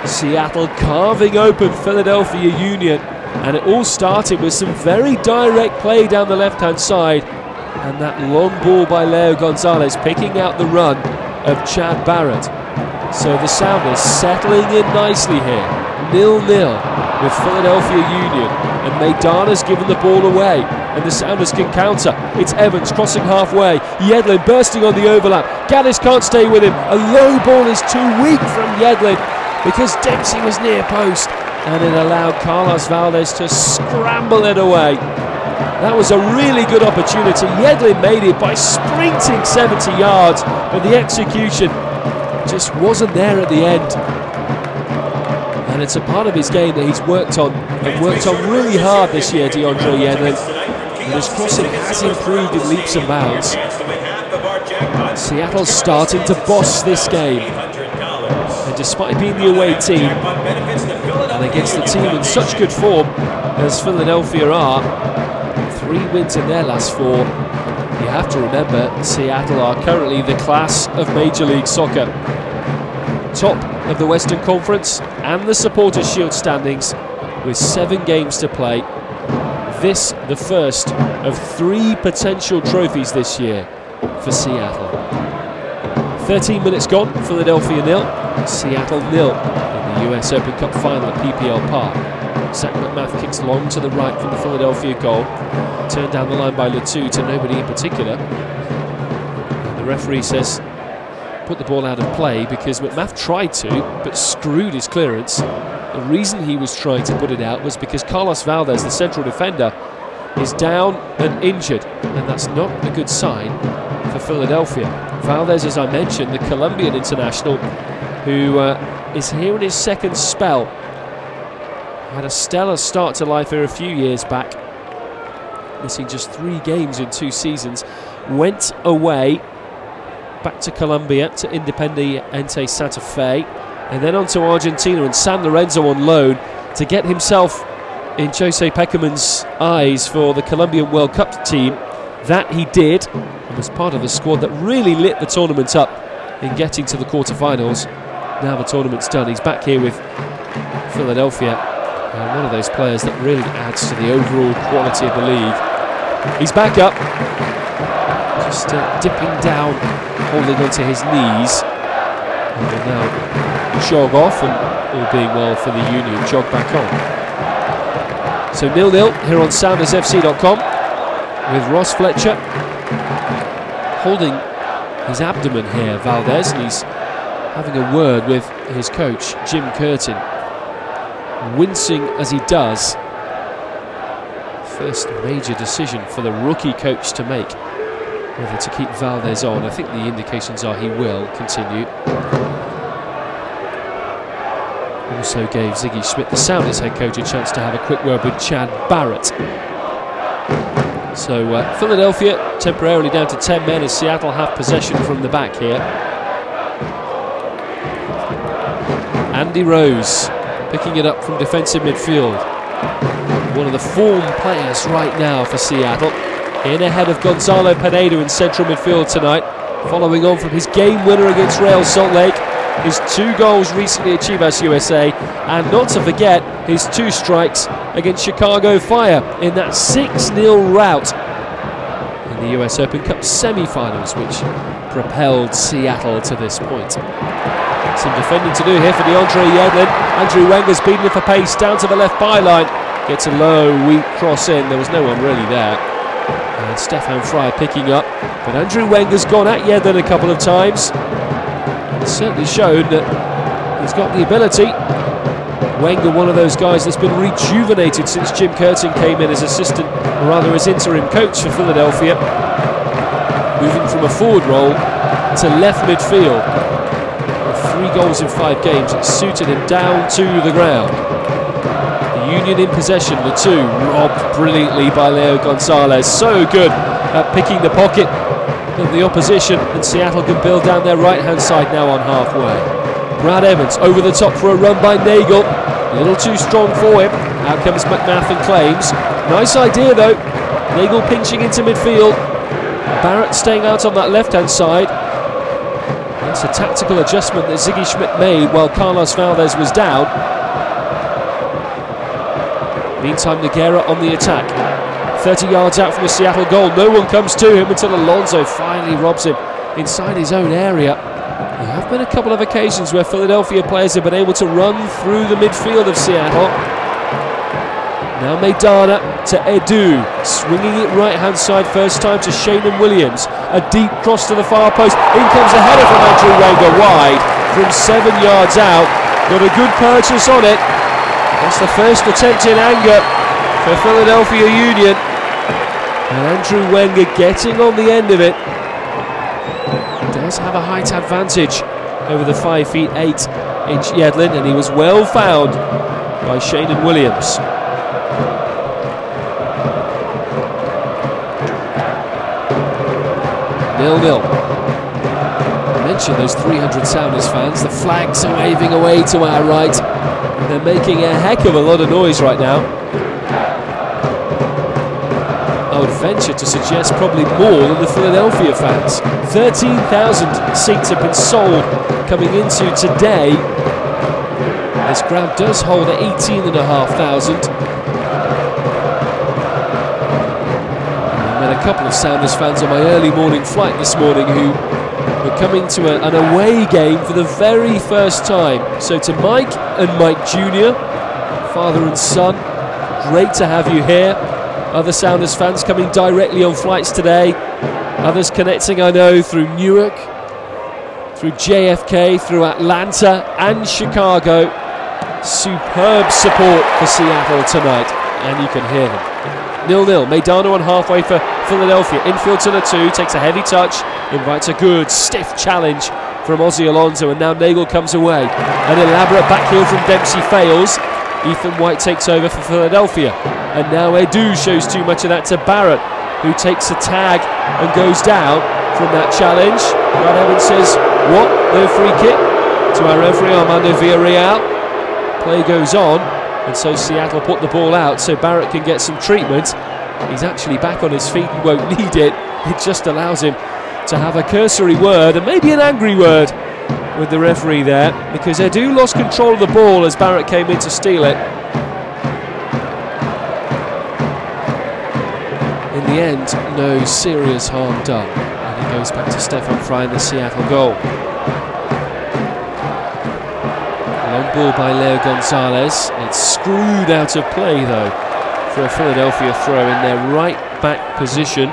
Seattle carving open Philadelphia Union. And it all started with some very direct play down the left-hand side, and that long ball by Leo Gonzalez picking out the run of Chad Barrett. So the Sounders settling in nicely here, 0-0 with Philadelphia Union, and Maidana's given the ball away, and the Sounders can counter. It's Evans crossing halfway, Yedlin bursting on the overlap, Gaddis can't stay with him, a low ball is too weak from Yedlin because Dempsey was near post, and it allowed Carlos Valdez to scramble it away. That was a really good opportunity. Yedlin made it by sprinting 70 yards, but the execution just wasn't there at the end. And it's a part of his game that he's worked on, and worked on really hard this year, DeAndre Yedlin. And his crossing has improved in leaps and bounds. Seattle's starting to boss this game. And despite being the away team, and against a team in such good form as Philadelphia are, 3 wins in their last 4, you have to remember Seattle are currently the class of Major League Soccer. Top of the Western Conference and the Supporters' Shield standings with 7 games to play. This the first of 3 potential trophies this year for Seattle. 13 minutes gone, Philadelphia 0, Seattle 0 in the US Open Cup final at PPL Park. Zach McMath kicks long to the right from the Philadelphia goal, turned down the line by Letou to nobody in particular. And the referee says put the ball out of play because McMath tried to but screwed his clearance. The reason he was trying to put it out was because Carlos Valdez, the central defender, is down and injured, and that's not a good sign for Philadelphia. Valdez, as I mentioned, the Colombian international who is here in his second spell. Had a stellar start to life here a few years back, missing just 3 games in 2 seasons. Went away back to Colombia, to Independiente Santa Fe, and then on to Argentina and San Lorenzo on loan to get himself in Jose Peckerman's eyes for the Colombian World Cup team. That he did, and was part of the squad that really lit the tournament up in getting to the quarterfinals. Now the tournament's done, he's back here with Philadelphia, and one of those players that really adds to the overall quality of the league. He's back up, just dipping down, holding onto his knees, and will now jog off, and all being well for the Union, jog back on. So 0-0 here on SoundersFC.com with Ross Fletcher holding his abdomen here, Valdez, and he's having a word with his coach, Jim Curtin, wincing as he does. First major decision for the rookie coach to make, whether to keep Valdez on. I think the indications are he will continue. Also gave Ziggy Schmidt, the Sounders head coach, a chance to have a quick word with Chad Barrett. So Philadelphia temporarily down to 10 men as Seattle have possession from the back here. Andy Rose picking it up from defensive midfield. One of the form players right now for Seattle. In ahead of Gonzalo Pineda in central midfield tonight, following on from his game winner against Real Salt Lake, his 2 goals recently at Chivas USA, and not to forget his 2 strikes against Chicago Fire in that 6-0 rout in the US Open Cup semi-finals, which propelled Seattle to this point. Some defending to do here for DeAndre Yedlin. Andrew Wenger's beating it for pace down to the left byline. Gets a low, weak cross in. There was no one really there. And Stefan Frey picking up. But Andrew Wenger's gone at Yedlin a couple of times. It's certainly shown that he's got the ability. Wenger, one of those guys that's been rejuvenated since Jim Curtin came in as assistant, or rather as interim coach for Philadelphia. Moving from a forward role to left midfield. 3 goals in 5 games, it suited him down to the ground. The Union in possession, the 2 robbed brilliantly by Leo Gonzalez. So good at picking the pocket of the opposition, and Seattle can build down their right hand side now on halfway. Brad Evans over the top for a run by Nagel, a little too strong for him. Out comes McMath and claims. Nice idea though, Nagel pinching into midfield, Barrett staying out on that left hand side. That's a tactical adjustment that Ziggy Schmidt made while Carlos Valdez was down. Meantime, Nogueira on the attack. 30 yards out from the Seattle goal. No one comes to him until Alonso finally robs him inside his own area. There have been a couple of occasions where Philadelphia players have been able to run through the midfield of Seattle. Now Maidana to Edu, swinging it right-hand side first time to Shane Williams. A deep cross to the far post. In comes a header from Andrew Wenger wide from 7 yards out. Got a good purchase on it. That's the first attempt in anger for Philadelphia Union. And Andrew Wenger getting on the end of it. Does have a height advantage over the 5'8" Yedlin, and he was well found by Shane Williams. Nil-nil. I mentioned those 300 Sounders fans. The flags are waving away to our right. They're making a heck of a lot of noise right now. I would venture to suggest probably more than the Philadelphia fans. 13,000 seats have been sold coming into today. This ground does hold at 18,500. I met a couple of Sounders fans on my early morning flight this morning who were coming to an away game for the very first time. So to Mike and Mike Jr., father and son, great to have you here. Other Sounders fans coming directly on flights today. Others connecting, I know, through Newark, through JFK, through Atlanta and Chicago. Superb support for Seattle tonight, and you can hear them. 0-0, Maidana on halfway for Philadelphia. Infield to the 2, takes a heavy touch, invites a good stiff challenge from Ozzy Alonso, and now Nagel comes away. An elaborate back heel from Dempsey fails. Ethan White takes over for Philadelphia, and now Edu shows too much of that to Barrett, who takes a tag and goes down from that challenge. Brad Evans says, what? No free kick? To our referee Armando Villarreal. Play goes on. and so Seattle put the ball out so Barrett can get some treatment. He's actually back on his feet and won't need it. It just allows him to have a cursory word, and maybe an angry word, with the referee there, because Edu lost control of the ball as Barrett came in to steal it. In the end, no serious harm done, and it goes back to Stefan Frei in the Seattle goal. Long ball by Leo Gonzalez. It's screwed out of play though for a Philadelphia throw in their right back position.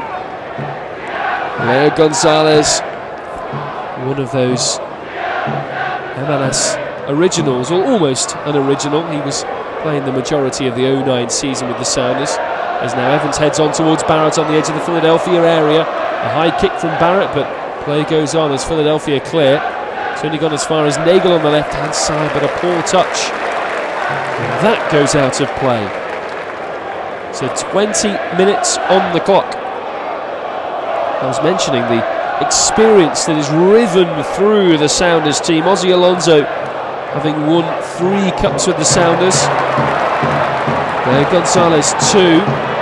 Leo Gonzalez, one of those MLS originals, or almost an original. He was playing the majority of the 09 season with the Sounders. As now Evans heads on towards Barrett on the edge of the Philadelphia area. A high kick from Barrett, but play goes on as Philadelphia clear. It's only gone as far as Nagel on the left-hand side, but a poor touch. That goes out of play. So 20 minutes on the clock. I was mentioning the experience that is riven through the Sounders team. Ozzy Alonso having won 3 cups with the Sounders. Gonzalez 2.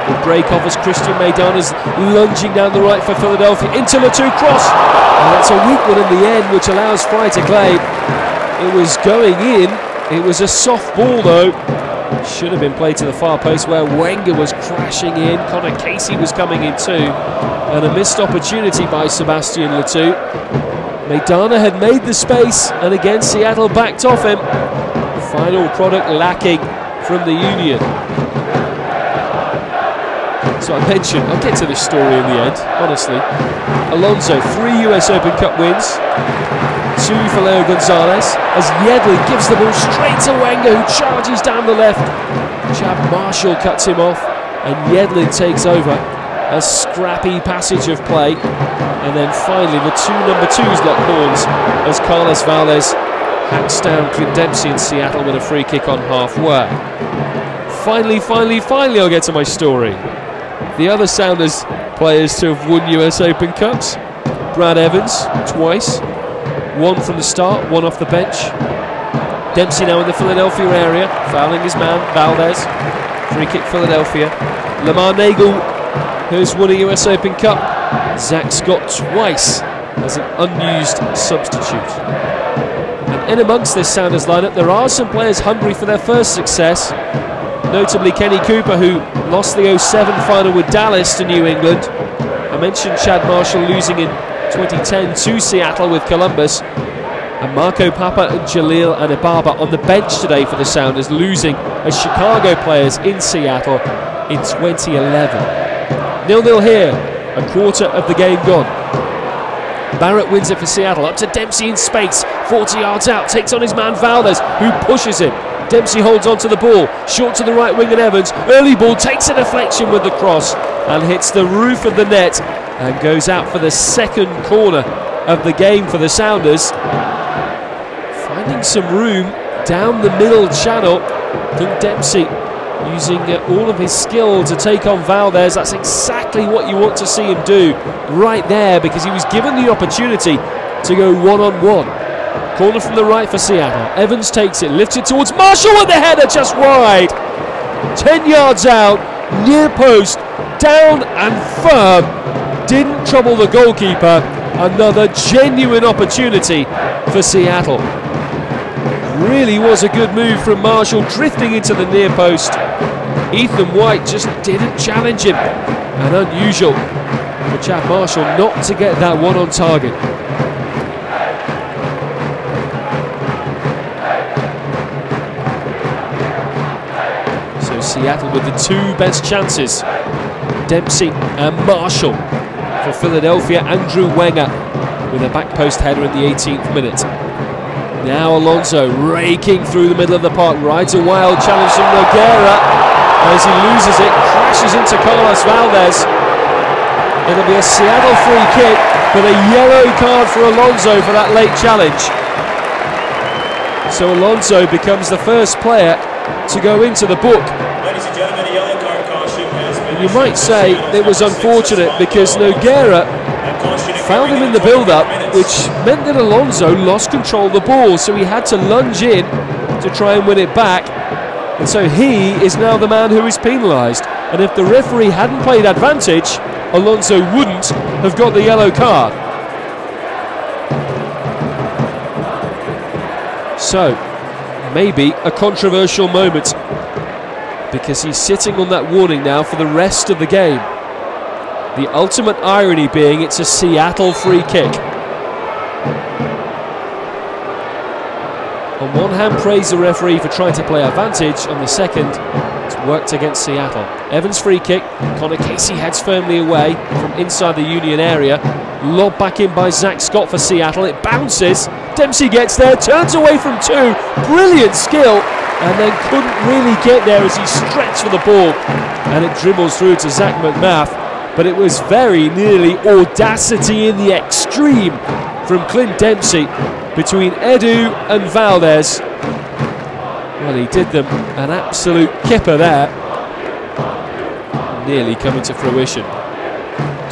The break off as Christian Maidana is lunging down the right for Philadelphia into the 2 cross. And that's a weak one in the end, which allows Frei to claim. It was going in. It was a soft ball though. Should have been played to the far post where Wenger was crashing in. Connor Casey was coming in too. And a missed opportunity by Sebastian Letou. Maidana had made the space, and again Seattle backed off him. Final product lacking from the Union. So I mentioned, I'll get to this story in the end, honestly. Alonso, 3 US Open Cup wins, 2 for Leo Gonzalez, as Yedlin gives the ball straight to Wenger, who charges down the left. Chad Marshall cuts him off, and Yedlin takes over. A scrappy passage of play, and then finally the 2 number 2s lock horns as Carlos Valdez hacks down Clint Dempsey in Seattle with a free kick on halfway. Finally, I'll get to my story. The other Sounders players to have won US Open Cups: Brad Evans twice, 1 from the start, 1 off the bench. Dempsey now in the Philadelphia area, fouling his man Valdez. Free kick Philadelphia. Lamar Nagel, who's won a US Open Cup. Zach Scott twice as an unused substitute. And in amongst this Sounders lineup, there are some players hungry for their first success. Notably Kenny Cooper, who lost the 07 final with Dallas to New England. I mentioned Chad Marshall losing in 2010 to Seattle with Columbus. And Marco Papa and Jalil Anibaba on the bench today for the Sounders, losing as Chicago players in Seattle in 2011. 0-0 here, a quarter of the game gone. Barrett wins it for Seattle, up to Dempsey in space, 40 yards out, takes on his man Valdez, who pushes him. Dempsey holds on to the ball, short to the right wing and Evans, early ball, takes a deflection with the cross and hits the roof of the net and goes out for the second corner of the game for the Sounders. Finding some room down the middle channel, Clint Dempsey using all of his skill to take on Valdez. That's exactly what you want to see him do right there, because he was given the opportunity to go one-on-one. Corner from the right for Seattle. Evans takes it, lifts it towards Marshall with the header just wide. 10 yards out, near post, down and firm. Didn't trouble the goalkeeper. Another genuine opportunity for Seattle. Really was a good move from Marshall, drifting into the near post. Ethan White just didn't challenge him. And unusual for Chad Marshall not to get that one on target. So Seattle with the 2 best chances. Dempsey and Marshall. For Philadelphia, Andrew Wenger with a back post header in the 18th minute. Now Alonso raking through the middle of the park, rides a wild challenge from Nogueira. As he loses it, crashes into Carlos Valdez. It'll be a Seattle free kick, but a yellow card for Alonso for that late challenge. So Alonso becomes the first player to go into the book. Ladies and gentlemen, a yellow card caution has been. And you might say it was unfortunate because Nogueira found him in the build-up, which meant that Alonso lost control of the ball, so he had to lunge in to try and win it back. And so he is now the man who is penalised. And if the referee hadn't played advantage, Alonso wouldn't have got the yellow card. So, maybe a controversial moment, because he's sitting on that warning now for the rest of the game. The ultimate irony being it's a Seattle free kick. On one hand, praise the referee for trying to play advantage. On the second, it's worked against Seattle. Evans free kick. Connor Casey heads firmly away from inside the Union area. Lobbed back in by Zach Scott for Seattle. It bounces. Dempsey gets there, turns away from two. Brilliant skill. And then couldn't really get there as he stretched for the ball. And it dribbles through to Zach McMath. But it was very nearly audacity in the extreme from Clint Dempsey between Edu and Valdez. Well, he did them an absolute kipper there. Nearly coming to fruition.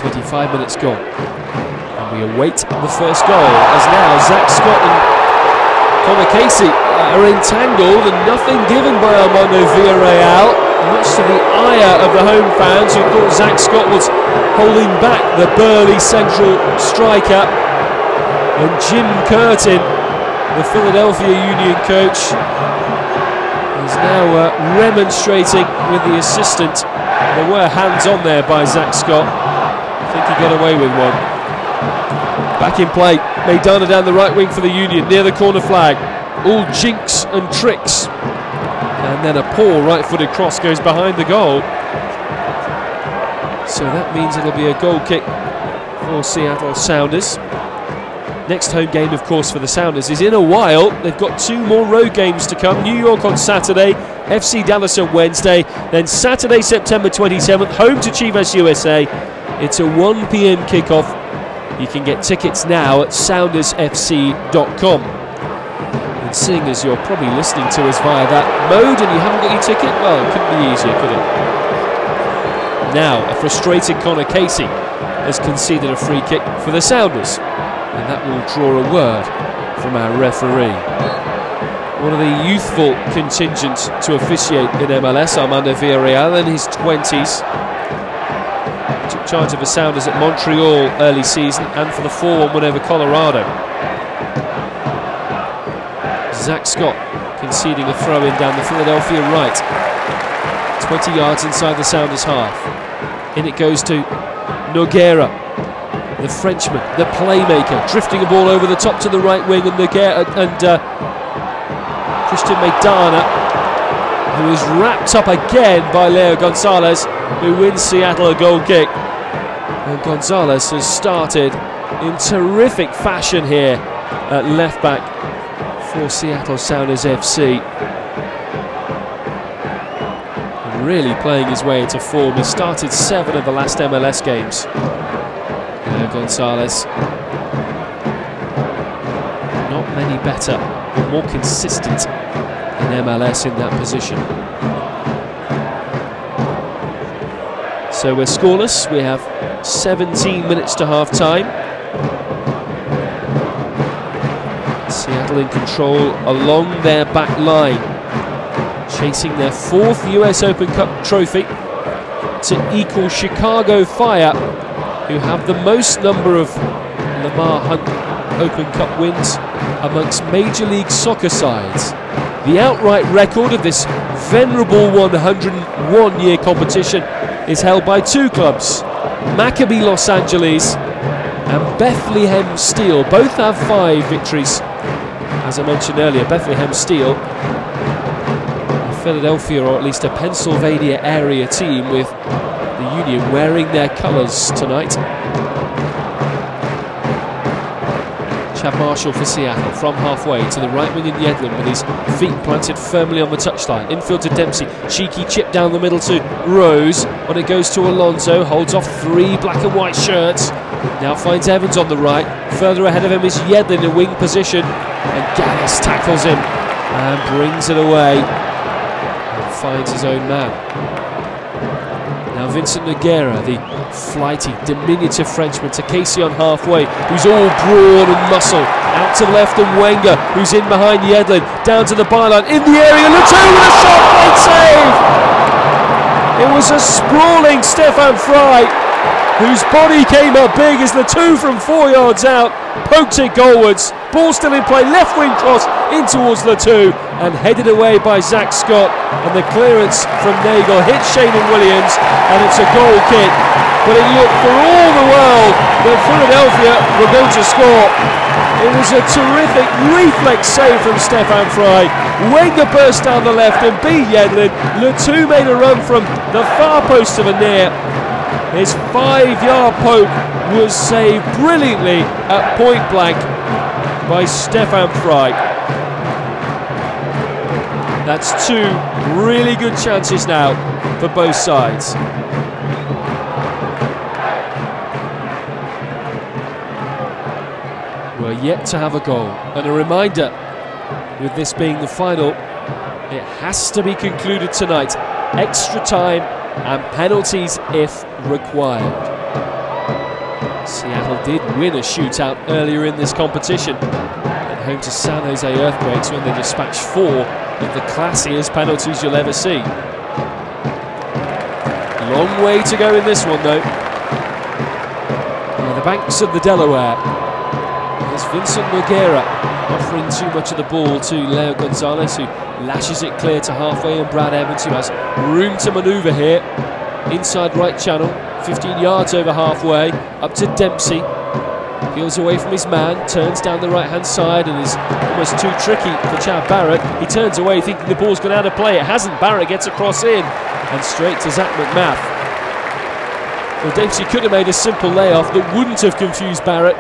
25 minutes gone. And we await the first goal, as now Zach Scott and Connor Casey are entangled and nothing given by Armando Villarreal, much to the ire of the home fans who thought Zach Scott was holding back the burly central striker. And Jim Curtin, the Philadelphia Union coach, is now remonstrating with the assistant. There were hands on there by Zach Scott. I think he got away with one. Back in play, Maidana down the right wing for the Union, near the corner flag. All jinks and tricks. And then a poor right-footed cross goes behind the goal. So that means it'll be a goal kick for Seattle Sounders. Next home game, of course, for the Sounders is in a while. They've got two more road games to come. New York on Saturday, FC Dallas on Wednesday. Then Saturday, September 27th, home to Chivas USA. It's a 1 p.m. kickoff. You can get tickets now at soundersfc.com. And seeing as you're probably listening to us via that mode and you haven't got your ticket, well, it couldn't be easier, could it? Now, a frustrated Connor Casey has conceded a free kick for the Sounders. And that will draw a word from our referee. One of the youthful contingent to officiate in MLS, Armando Villarreal, in his 20s. Took charge of the Sounders at Montreal early season and for the 4-1 win over Colorado. Zach Scott conceding a throw-in down the Philadelphia right. 20 yards inside the Sounders half. In it goes to Nogueira. The Frenchman, the playmaker, drifting a ball over the top to the right wing, and Nogueira and Christian Maidana, who is wrapped up again by Leo Gonzalez, who wins Seattle a goal kick. And Gonzalez has started in terrific fashion here at left back for Seattle Sounders FC. And really playing his way into form. He started 7 of the last MLS games. Gonzalez, not many better or more consistent in MLS in that position. So we're scoreless. We have 17 minutes to half time. Seattle in control along their back line, chasing their 4th US Open Cup trophy to equal Chicago Fire, who have the most number of Lamar Hunt Open Cup wins amongst Major League Soccer sides. The outright record of this venerable 101-year competition is held by 2 clubs, Maccabi Los Angeles and Bethlehem Steel. Both have 5 victories. As I mentioned earlier, Bethlehem Steel, Philadelphia, or at least a Pennsylvania area team, with the Union wearing their colours tonight. Chad Marshall for Seattle from halfway to the right wing in Yedlin with his feet planted firmly on the touchline. Infield to Dempsey, cheeky chip down the middle to Rose. When it goes to Alonso, holds off 3 black and white shirts. Now finds Evans on the right. Further ahead of him is Yedlin in wing position, and Gallis tackles him and brings it away and finds his own man. Now Vincent Nogueira, the flighty, diminutive Frenchman, to Casey on halfway, who's all brawn and muscle. Out to the left, and Wenger, who's in behind Yedlin, down to the byline, in the area, Letou with a shot, great save! It was a sprawling Stefan Frey, whose body came up big as Letou from 4 yards out poked it goalwards. Ball still in play, left wing cross in towards Letou, and headed away by Zach Scott, and the clearance from Nagel hit Shanan Williams, and it's a goal kick. But it looked for all the world that Philadelphia were going to score. It was a terrific reflex save from Stefan Frey. Wenger burst down the left and beat Yedlin. Letou made a run from the far post of a near. His 5-yard poke was saved brilliantly at point blank by Stefan Frey. That's 2 really good chances now for both sides. We're yet to have a goal, and a reminder, with this being the final, it has to be concluded tonight. Extra time and penalties if required. Seattle did win a shootout earlier in this competition at home to San Jose Earthquakes when they dispatched 4 of the classiest penalties you'll ever see. Long way to go in this one though. Now the banks of the Delaware. There's Vincent Nogueira offering too much of the ball to Leo Gonzalez, who lashes it clear to halfway, and Brad Evans, who has room to manoeuvre here. Inside right channel, 15 yards over halfway, up to Dempsey. Peels away from his man, turns down the right-hand side, and is almost too tricky for Chad Barrett. He turns away thinking the ball's gone out of play. It hasn't. Barrett gets across in, and straight to Zach McMath. Well, Dempsey could have made a simple layoff that wouldn't have confused Barrett.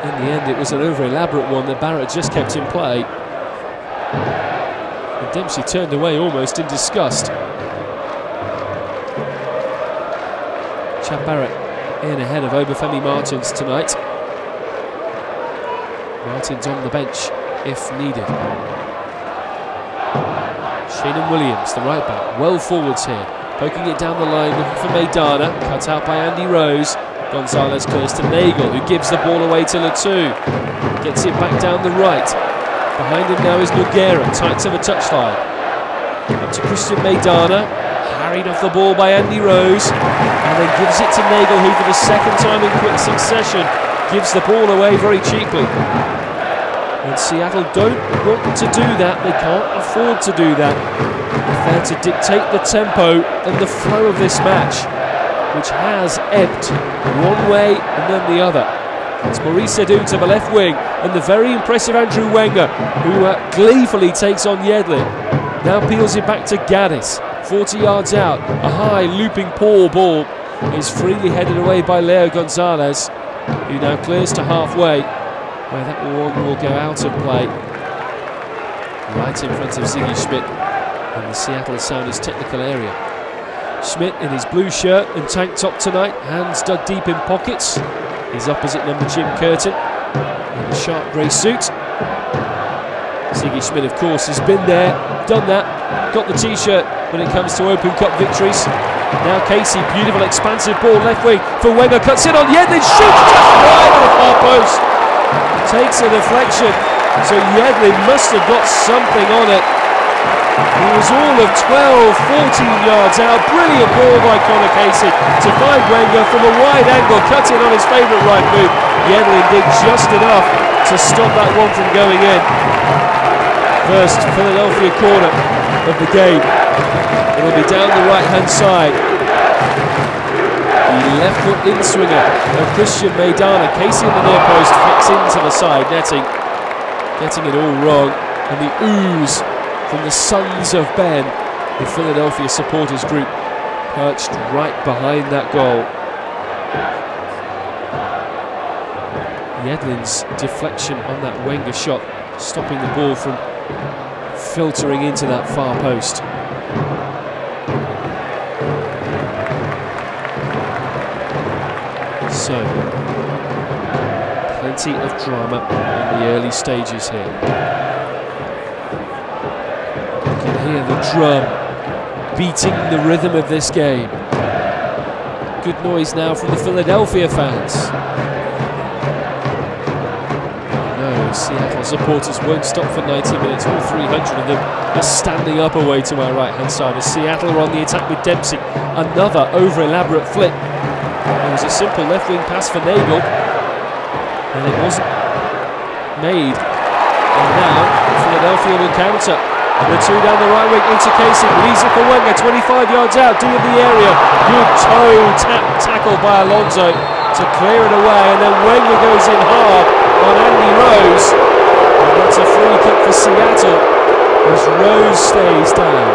In the end, it was an over-elaborate one that Barrett just kept in play. And Dempsey turned away almost in disgust. Chad Barrett in ahead of Obafemi Martins tonight. Martins on the bench if needed. Shanan Williams, the right back, well forwards here. Poking it down the line, looking for Maidana. Cut out by Andy Rose. Gonzalez clears to Nagel, who gives the ball away to Letou. Gets it back down the right. Behind him now is Nogueira, tight to the touchline. Up to Christian Maidana. Harried off the ball by Andy Rose, and then gives it to Nagel, who for the second time in quick succession gives the ball away very cheaply. And Seattle don't want to do that. They can't afford to do that if they're to dictate the tempo and the flow of this match, which has ebbed one way and then the other. It's Maurice Edu to the left wing, and the very impressive Andrew Wenger, who gleefully takes on Yedlin. Now peels it back to Gaddis, 40 yards out. A high looping Paul ball is freely headed away by Leo Gonzalez, who now clears to halfway, where that one will go out of play. Right in front of Ziggy Schmidt in the Seattle Sounders technical area. Schmidt in his blue shirt and tank top tonight, hands dug deep in pockets. His opposite number Jim Curtin in a sharp grey suit. Ziggy Schmidt, of course, has been there, done that, got the t-shirt when it comes to Open Cup victories. Now Casey, beautiful expansive ball left wing for Wenger, cuts in on Yedlin, shoots just wide of the far post. Takes a deflection, so Yedlin must have got something on it. He was all of 12, 14 yards out. Brilliant ball by Connor Casey to find Wenger from a wide angle, cut in on his favourite right boot. Yedlin did just enough to stop that one from going in. First Philadelphia corner of the game. It'll be down the right-hand side. The left foot in-swinger of Christian Maidana. Casey in the near post, flicks into the side netting. Getting it all wrong. And the ooze from the Sons of Ben, the Philadelphia supporters group, perched right behind that goal. Yedlin's deflection on that Wenger shot, stopping the ball from filtering into that far post. So, plenty of drama in the early stages here. You can hear the drum beating the rhythm of this game. Good noise now from the Philadelphia fans. No, Seattle supporters won't stop for 90 minutes. All 300 of them are standing up away to our right-hand side as Seattle are on the attack with Dempsey. Another over-elaborate flick. It was a simple left-wing pass for Nagel, and it wasn't made. And now Philadelphia will counter. The two down the right wing into Casey, leaves it for Wenger, 25 yards out, deep in the area. Good toe tap tackle by Alonso to clear it away, and then Wenger goes in hard on Andy Rose. And that's a free kick for Seattle as Rose stays down.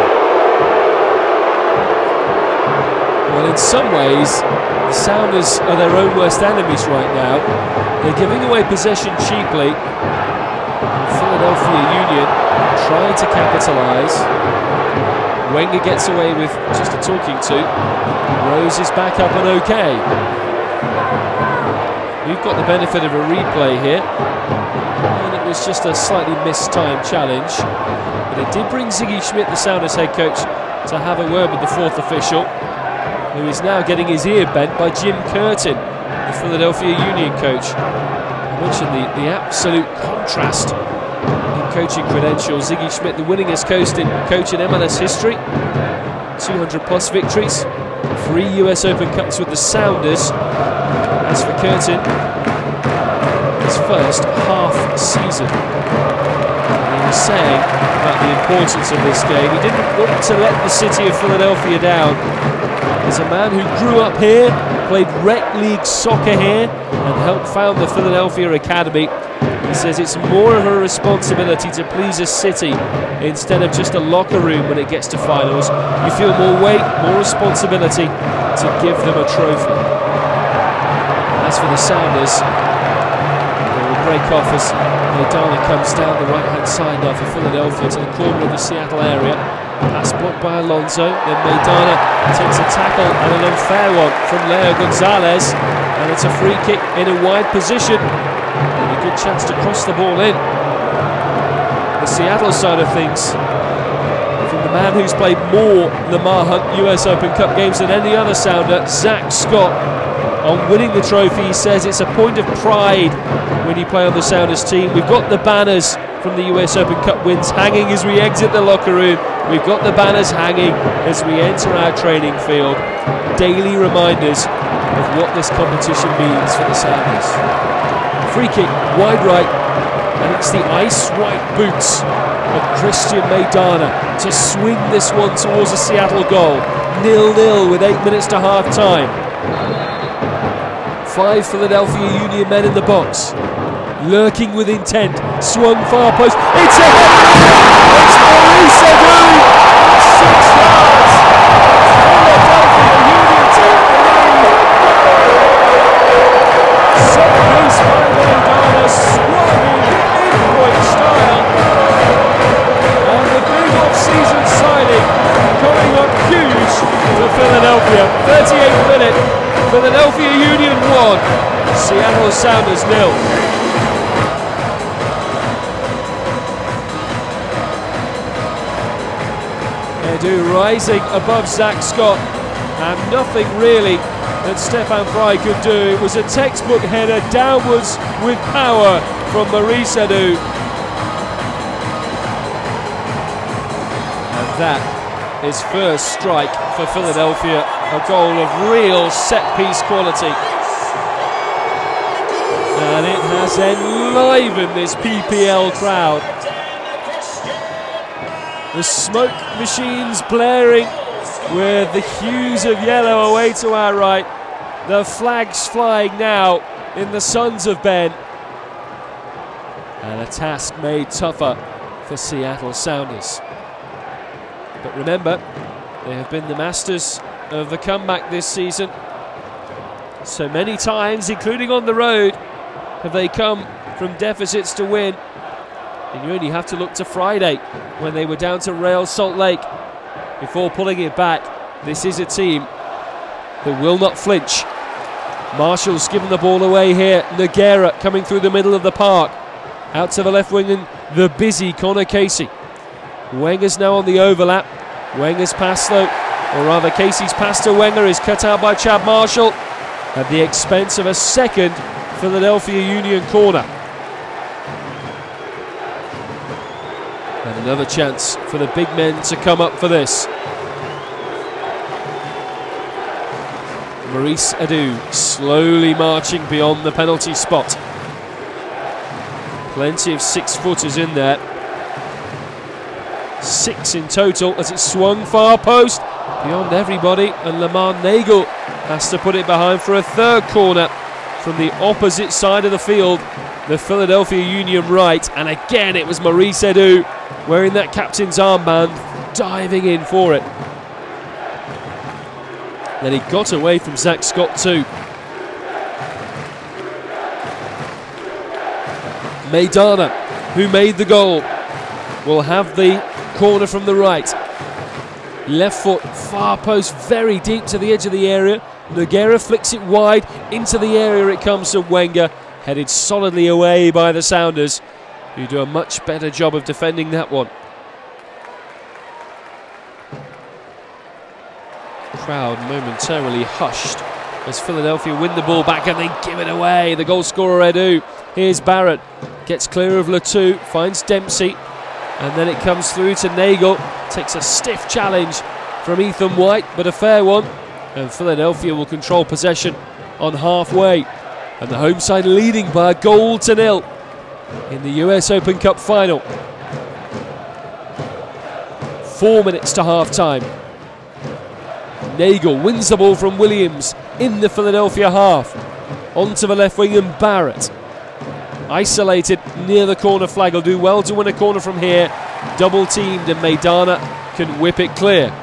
Well, in some ways, the Sounders are their own worst enemies right now. They're giving away possession cheaply. Philadelphia Union trying to capitalise. Wenger gets away with just a talking to. Rose is back up and okay. We've got the benefit of a replay here, and it was just a slightly mistimed challenge. But it did bring Ziggy Schmidt, the Sounders head coach, to have a word with the fourth official, who is now getting his ear bent by Jim Curtin, the Philadelphia Union coach. I mentioned the absolute contrast coaching credentials. Ziggy Schmidt, the winningest coach in MLS history, 200 plus victories, 3 US Open Cups with the Sounders. As for Curtin, his first half season, and he was saying about the importance of this game. He didn't want to let the city of Philadelphia down. He's a man who grew up here, played rec league soccer here, and helped found the Philadelphia Academy. He says it's more of a responsibility to please a city instead of just a locker room when it gets to finals. You feel more weight, more responsibility to give them a trophy. As for the Sounders, they will break off as Maidana comes down the right-hand side now for Philadelphia to the corner of the Seattle area. Pass blocked by Alonso, then Maidana takes a tackle and an unfair one from Leo Gonzalez, and it's a free kick in a wide position. And a good chance to cross the ball in. The Seattle side of things, from the man who's played more Lamar Hunt US Open Cup games than any other Sounder, Zach Scott, on winning the trophy. He says it's a point of pride when you play on the Sounders team. We've got the banners from the US Open Cup wins hanging as we exit the locker room. We've got the banners hanging as we enter our training field. Daily reminders of what this competition means for the Sounders. Free kick, wide right, and it's the ice-white boots of Christian Maidana to swing this one towards a Seattle goal. 0-0 with 8 minutes to half-time. 5 Philadelphia Union men in the box, lurking with intent, swung far post, it's a header! It's Maurice Edu! 6 yards! Philadelphia Union take the lead! Set piece by Maidana, swarming in point style, and the big off-season signing coming up huge for Philadelphia. 38th minute, Philadelphia Union 1, Seattle Sounders 0. Edu rising above Zach Scott, and nothing really that Stefan Fry could do. It was a textbook header downwards with power from Maurice Edu. And that is first strike for Philadelphia, a goal of real set-piece quality. And it has enlivened this PPL crowd. The smoke machines blaring with the hues of yellow away to our right. The flags flying now in the Sons of Ben. And a task made tougher for Seattle Sounders. But remember, they have been the masters of the comeback this season. So many times, including on the road, have they come from deficits to win. And you only have to look to Friday when they were down to Real Salt Lake before pulling it back. This is a team that will not flinch. Marshall's given the ball away here. Nogueira coming through the middle of the park. Out to the left wing and the busy Connor Casey. Wenger's now on the overlap. Wenger's pass though, or rather Casey's pass to Wenger is cut out by Chad Marshall at the expense of a second Philadelphia Union corner. And another chance for the big men to come up for this. Maurice Edu slowly marching beyond the penalty spot. Plenty of 6-footers in there. 6 in total as it swung far post beyond everybody, and Lamar Nagel has to put it behind for a third corner from the opposite side of the field, the Philadelphia Union right, and again it was Maurice Edu wearing that captain's armband diving in for it. Then he got away from Zach Scott too. Maidana, who made the goal, will have the corner from the right. Left foot, far post, very deep to the edge of the area. Nogueira flicks it wide, into the area it comes to Wenger, headed solidly away by the Sounders, who do a much better job of defending that one. Crowd momentarily hushed as Philadelphia win the ball back and they give it away. The goal scorer Edu. Here's Barrett, gets clear of Latu, finds Dempsey, and then it comes through to Nagel. Takes a stiff challenge from Ethan White, but a fair one, and Philadelphia will control possession on halfway, and the home side leading by a goal to nil in the US Open Cup final. 4 minutes to half time. Nagel wins the ball from Williams in the Philadelphia half. Onto the left wing, and Barrett, isolated near the corner flag, will do well to win a corner from here. Double teamed, and Maidana can whip it clear.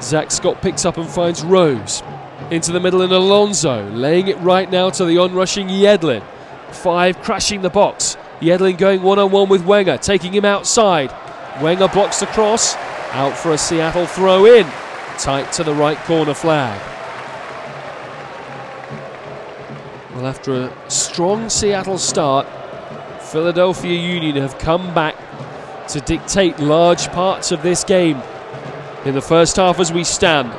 Zach Scott picks up and finds Rose. Into the middle, and Alonso laying it right now to the onrushing Yedlin. 5 crashing the box. Yedlin going one-on-one with Wenger, taking him outside. Wenger blocks the cross, out for a Seattle throw in. Tight to the right corner flag. Well, after a strong Seattle start, Philadelphia Union have come back to dictate large parts of this game in the first half as we stand.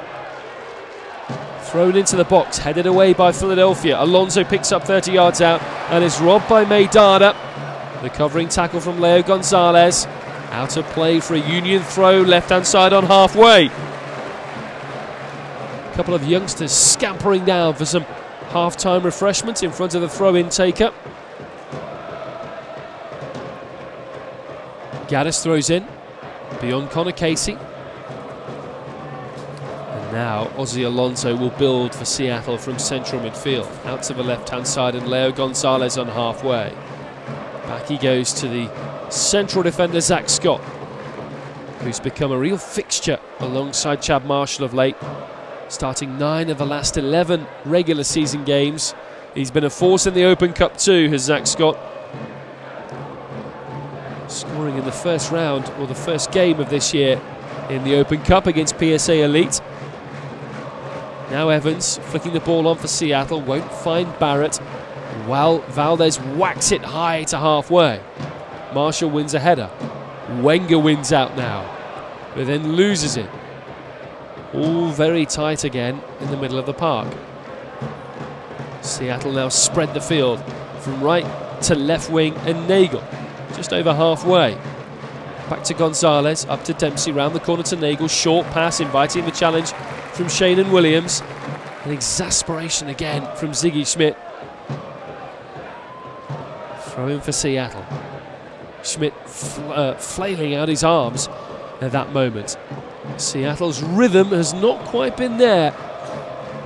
Thrown into the box, headed away by Philadelphia. Alonso picks up 30 yards out and is robbed by Maidana. The covering tackle from Leo Gonzalez. Out of play for a Union throw, left-hand side on halfway. A couple of youngsters scampering down for some half-time refreshment in front of the throw-in taker. Gaddis throws in beyond Connor Casey. And now Ozzy Alonso will build for Seattle from central midfield. Out to the left-hand side, and Leo Gonzalez on halfway. Back he goes to the central defender Zach Scott, who's become a real fixture alongside Chad Marshall of late. Starting 9 of the last 11 regular season games. He's been a force in the Open Cup too, has Zach Scott. Scoring in the first round, or the first game of this year in the Open Cup against PSA Elite. Now Evans flicking the ball on for Seattle, won't find Barrett, while Valdez whacks it high to halfway. Marshall wins a header. Wenger wins out now, but then loses it. All very tight again in the middle of the park. Seattle now spread the field from right to left wing, and Nagel just over halfway. Back to Gonzalez, up to Dempsey, round the corner to Nagel. Short pass inviting the challenge from Shane and Williams. An exasperation again from Ziggy Schmidt. Throw in for Seattle. Schmidt flailing out his arms at that moment. Seattle's rhythm has not quite been there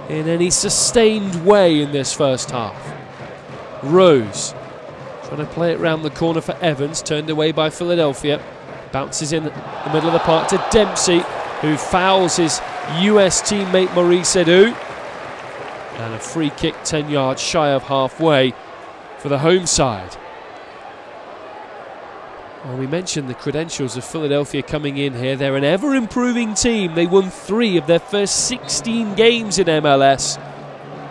in any sustained way in this first half. Rose trying to play it round the corner for Evans, turned away by Philadelphia. Bounces in the middle of the park to Dempsey, who fouls his US teammate Maurice Edu. And a free kick 10 yards shy of halfway for the home side. Well, we mentioned the credentials of Philadelphia coming in here. They're an ever-improving team. They won 3 of their first 16 games in MLS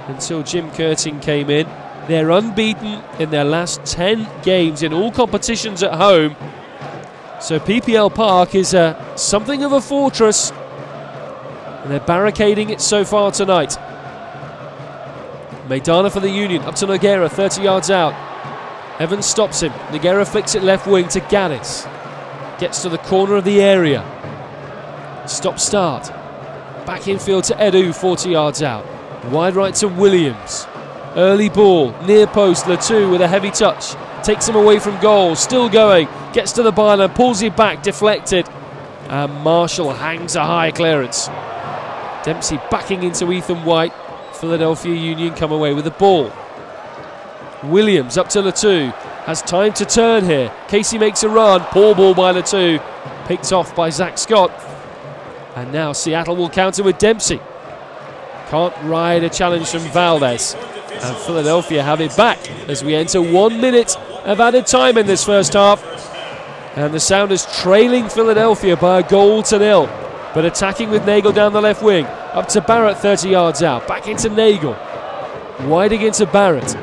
until Jim Curtin came in. They're unbeaten in their last 10 games in all competitions at home. So PPL Park is something of a fortress, and they're barricading it so far tonight. Maidana for the Union, up to Nogueira, 30 yards out. Evans stops him. Nogueira flicks it left wing to Gaddis. Gets to the corner of the area. Stop start. Back infield to Edu, 40 yards out. Wide right to Williams. Early ball, near post, Latu with a heavy touch. Takes him away from goal, still going. Gets to the byline, pulls it back, deflected. And Marshall hangs a high clearance. Dempsey backing into Ethan White. Philadelphia Union come away with the ball. Williams up to Latu. Has time to turn here. Casey makes a run. Poor ball by Latu. Picked off by Zach Scott. And now Seattle will counter with Dempsey. Can't ride a challenge from Valdez. And Philadelphia have it back as we enter 1 minute of added time in this first half. And the Sounders trailing Philadelphia by 1-0. But attacking with Nagel down the left wing. Up to Barrett, 30 yards out. Back into Nagel. Wide into Barrett.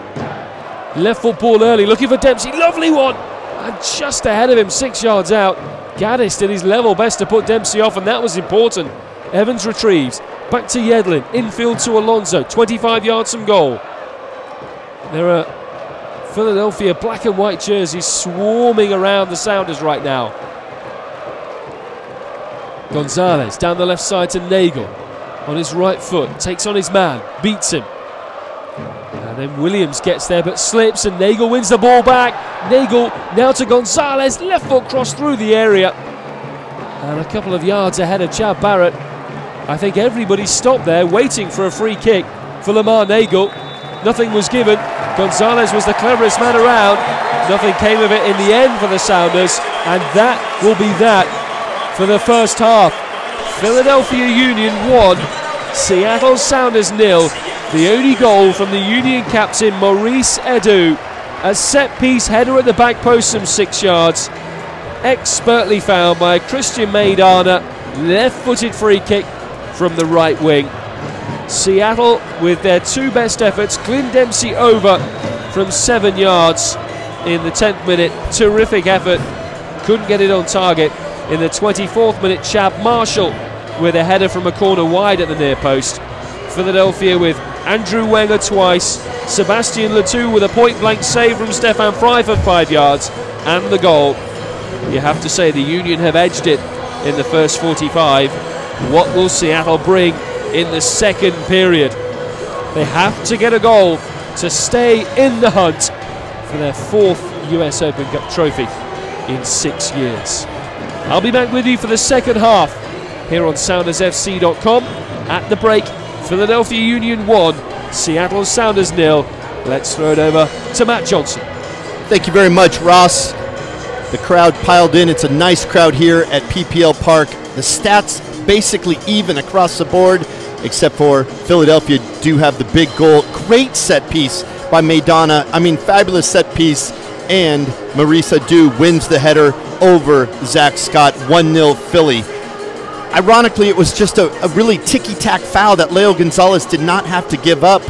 Left foot ball early, looking for Dempsey. Lovely one! And just ahead of him, 6 yards out. Gaddis did his level best to put Dempsey off, and that was important. Evans retrieves. Back to Yedlin. Infield to Alonso. 25 yards from goal. There are Philadelphia black and white jerseys swarming around the Sounders right now. Gonzalez down the left side to Nagel. On his right foot. Takes on his man. Beats him. And then Williams gets there but slips, and Nagel wins the ball back. Nagel now to Gonzalez. Left foot cross through the area. And a couple of yards ahead of Chad Barrett. I think everybody stopped there waiting for a free kick for Lamar Nagel. Nothing was given. Gonzalez was the cleverest man around. Nothing came of it in the end for the Sounders. And that will be that for the first half. Philadelphia Union 1, Seattle Sounders 0. The only goal from the Union captain Maurice Edu. A set-piece header at the back post from 6 yards. Expertly found by Christian Maidana. Left-footed free kick from the right wing. Seattle with their two best efforts. Clint Dempsey over from 7 yards in the 10th minute. Terrific effort. Couldn't get it on target. In the 24th minute, Chad Marshall with a header from a corner wide at the near post. Philadelphia with Andrew Wenger twice. Sebastian Latu with a point-blank save from Stefan Fry for 5 yards. And the goal. You have to say the Union have edged it in the first 45. What will Seattle bring in the second period? They have to get a goal to stay in the hunt for their 4th US Open Cup trophy in 6 years. I'll be back with you for the second half here on SoundersFC.com. At the break, Philadelphia Union 1, Seattle Sounders 0. Let's throw it over to Matt Johnson. Thank you very much, Ross. The crowd piled in. It's a nice crowd here at PPL Park. The stats basically even across the board, except for Philadelphia do have the big goal. Great set piece by Maidana. I mean, fabulous set piece. And Maurice Edu wins the header over Zach Scott. 1-0 Philly. Ironically, it was just a really ticky-tack foul that Leo Gonzalez did not have to give up.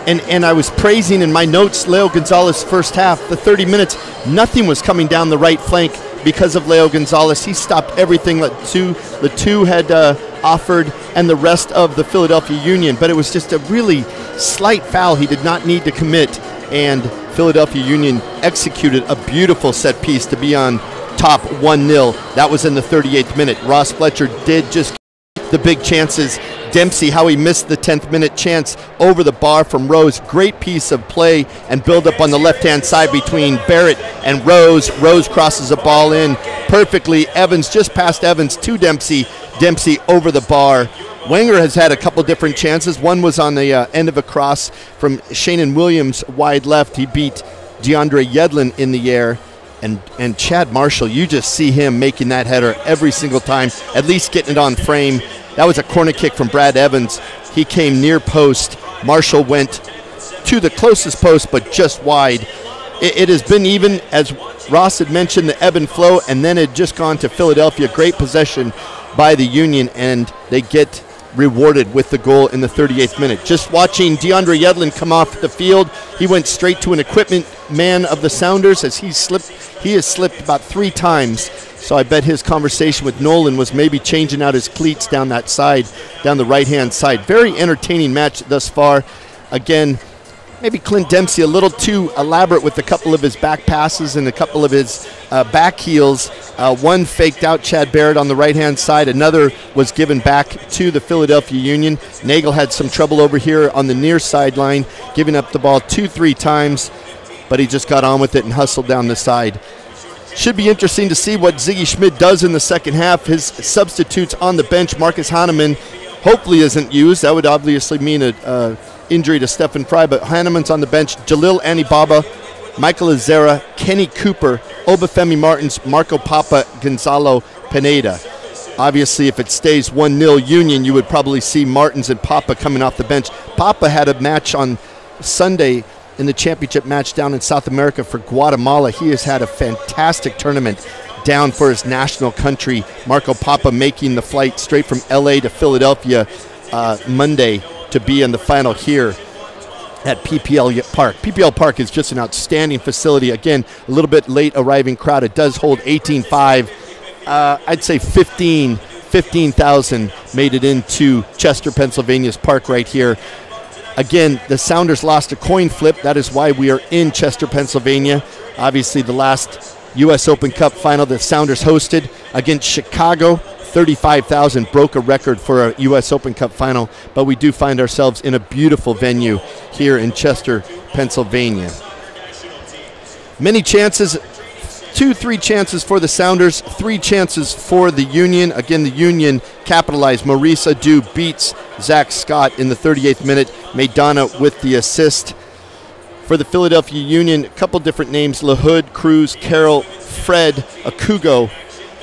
And I was praising in my notes Leo Gonzalez first half. The 30 minutes, nothing was coming down the right flank because of Leo Gonzalez. He stopped everything that the two had offered and the rest of the Philadelphia Union. But it was just a really slight foul he did not need to commit. And Philadelphia Union executed a beautiful set piece to be on top 1-0. That was in the 38th minute. Ross Fletcher did just the big chances. Dempsey, how he missed the 10th minute chance over the bar from Rose. Great piece of play and build up on the left-hand side between Barrett and Rose. Rose crosses a ball in perfectly. Evans, just past Evans to Dempsey. Dempsey over the bar. Wenger has had a couple different chances. One was on the end of a cross from Shannon Williams wide left. He beat DeAndre Yedlin in the air. And Chad Marshall, you just see him making that header every single time, at least getting it on frame. That was a corner kick from Brad Evans. He came near post. Marshall went to the closest post, but just wide. It has been even, as Ross had mentioned, the ebb and flow, and then it just gone to Philadelphia. Great possession by the Union, and they get rewarded with the goal in the 38th minute. Just watching DeAndre Yedlin come off the field, he went straight to an equipment man of the Sounders, as he has slipped about 3 times. So I bet his conversation with Nolan was maybe changing out his cleats down that side, down the right-hand side. Very entertaining match thus far. Again, maybe Clint Dempsey a little too elaborate with a couple of his back passes and a couple of his back heels. One faked out Chad Barrett on the right-hand side. Another was given back to the Philadelphia Union. Nagel had some trouble over here on the near sideline, giving up the ball 2-3 times, but he just got on with it and hustled down the side. Should be interesting to see what Ziggy Schmidt does in the second half. His substitutes on the bench, Marcus Hahnemann, hopefully isn't used. That would obviously mean an injury to Stephen Fry, but Hahnemann's on the bench. Jalil Anibaba, Michael Azera, Kenny Cooper, Obafemi Martins, Marco Papa, Gonzalo Pineda. Obviously, if it stays 1-0 Union, you would probably see Martins and Papa coming off the bench. Papa had a match on Sunday in the championship match down in South America for Guatemala. He has had a fantastic tournament down for his national country. Marco Papa making the flight straight from LA to Philadelphia Monday to be in the final here at PPL Park. PPL Park is just an outstanding facility. Again, a little bit late arriving crowd. It does hold 18,500. I'd say 15,000 made it into Chester, Pennsylvania's park right here. Again, the Sounders lost a coin flip. That is why we are in Chester, Pennsylvania. Obviously, the last U.S. Open Cup final the Sounders hosted against Chicago, 35,000 broke a record for a U.S. Open Cup final. But we do find ourselves in a beautiful venue here in Chester, Pennsylvania. Many chances. 2-3 chances for the Sounders, 3 chances for the Union. Again, the Union capitalized. Maurice Adu beats Zach Scott in the 38th minute. Maidana with the assist. For the Philadelphia Union, a couple different names: LaHood, Cruz, Carroll, Fred, Akugo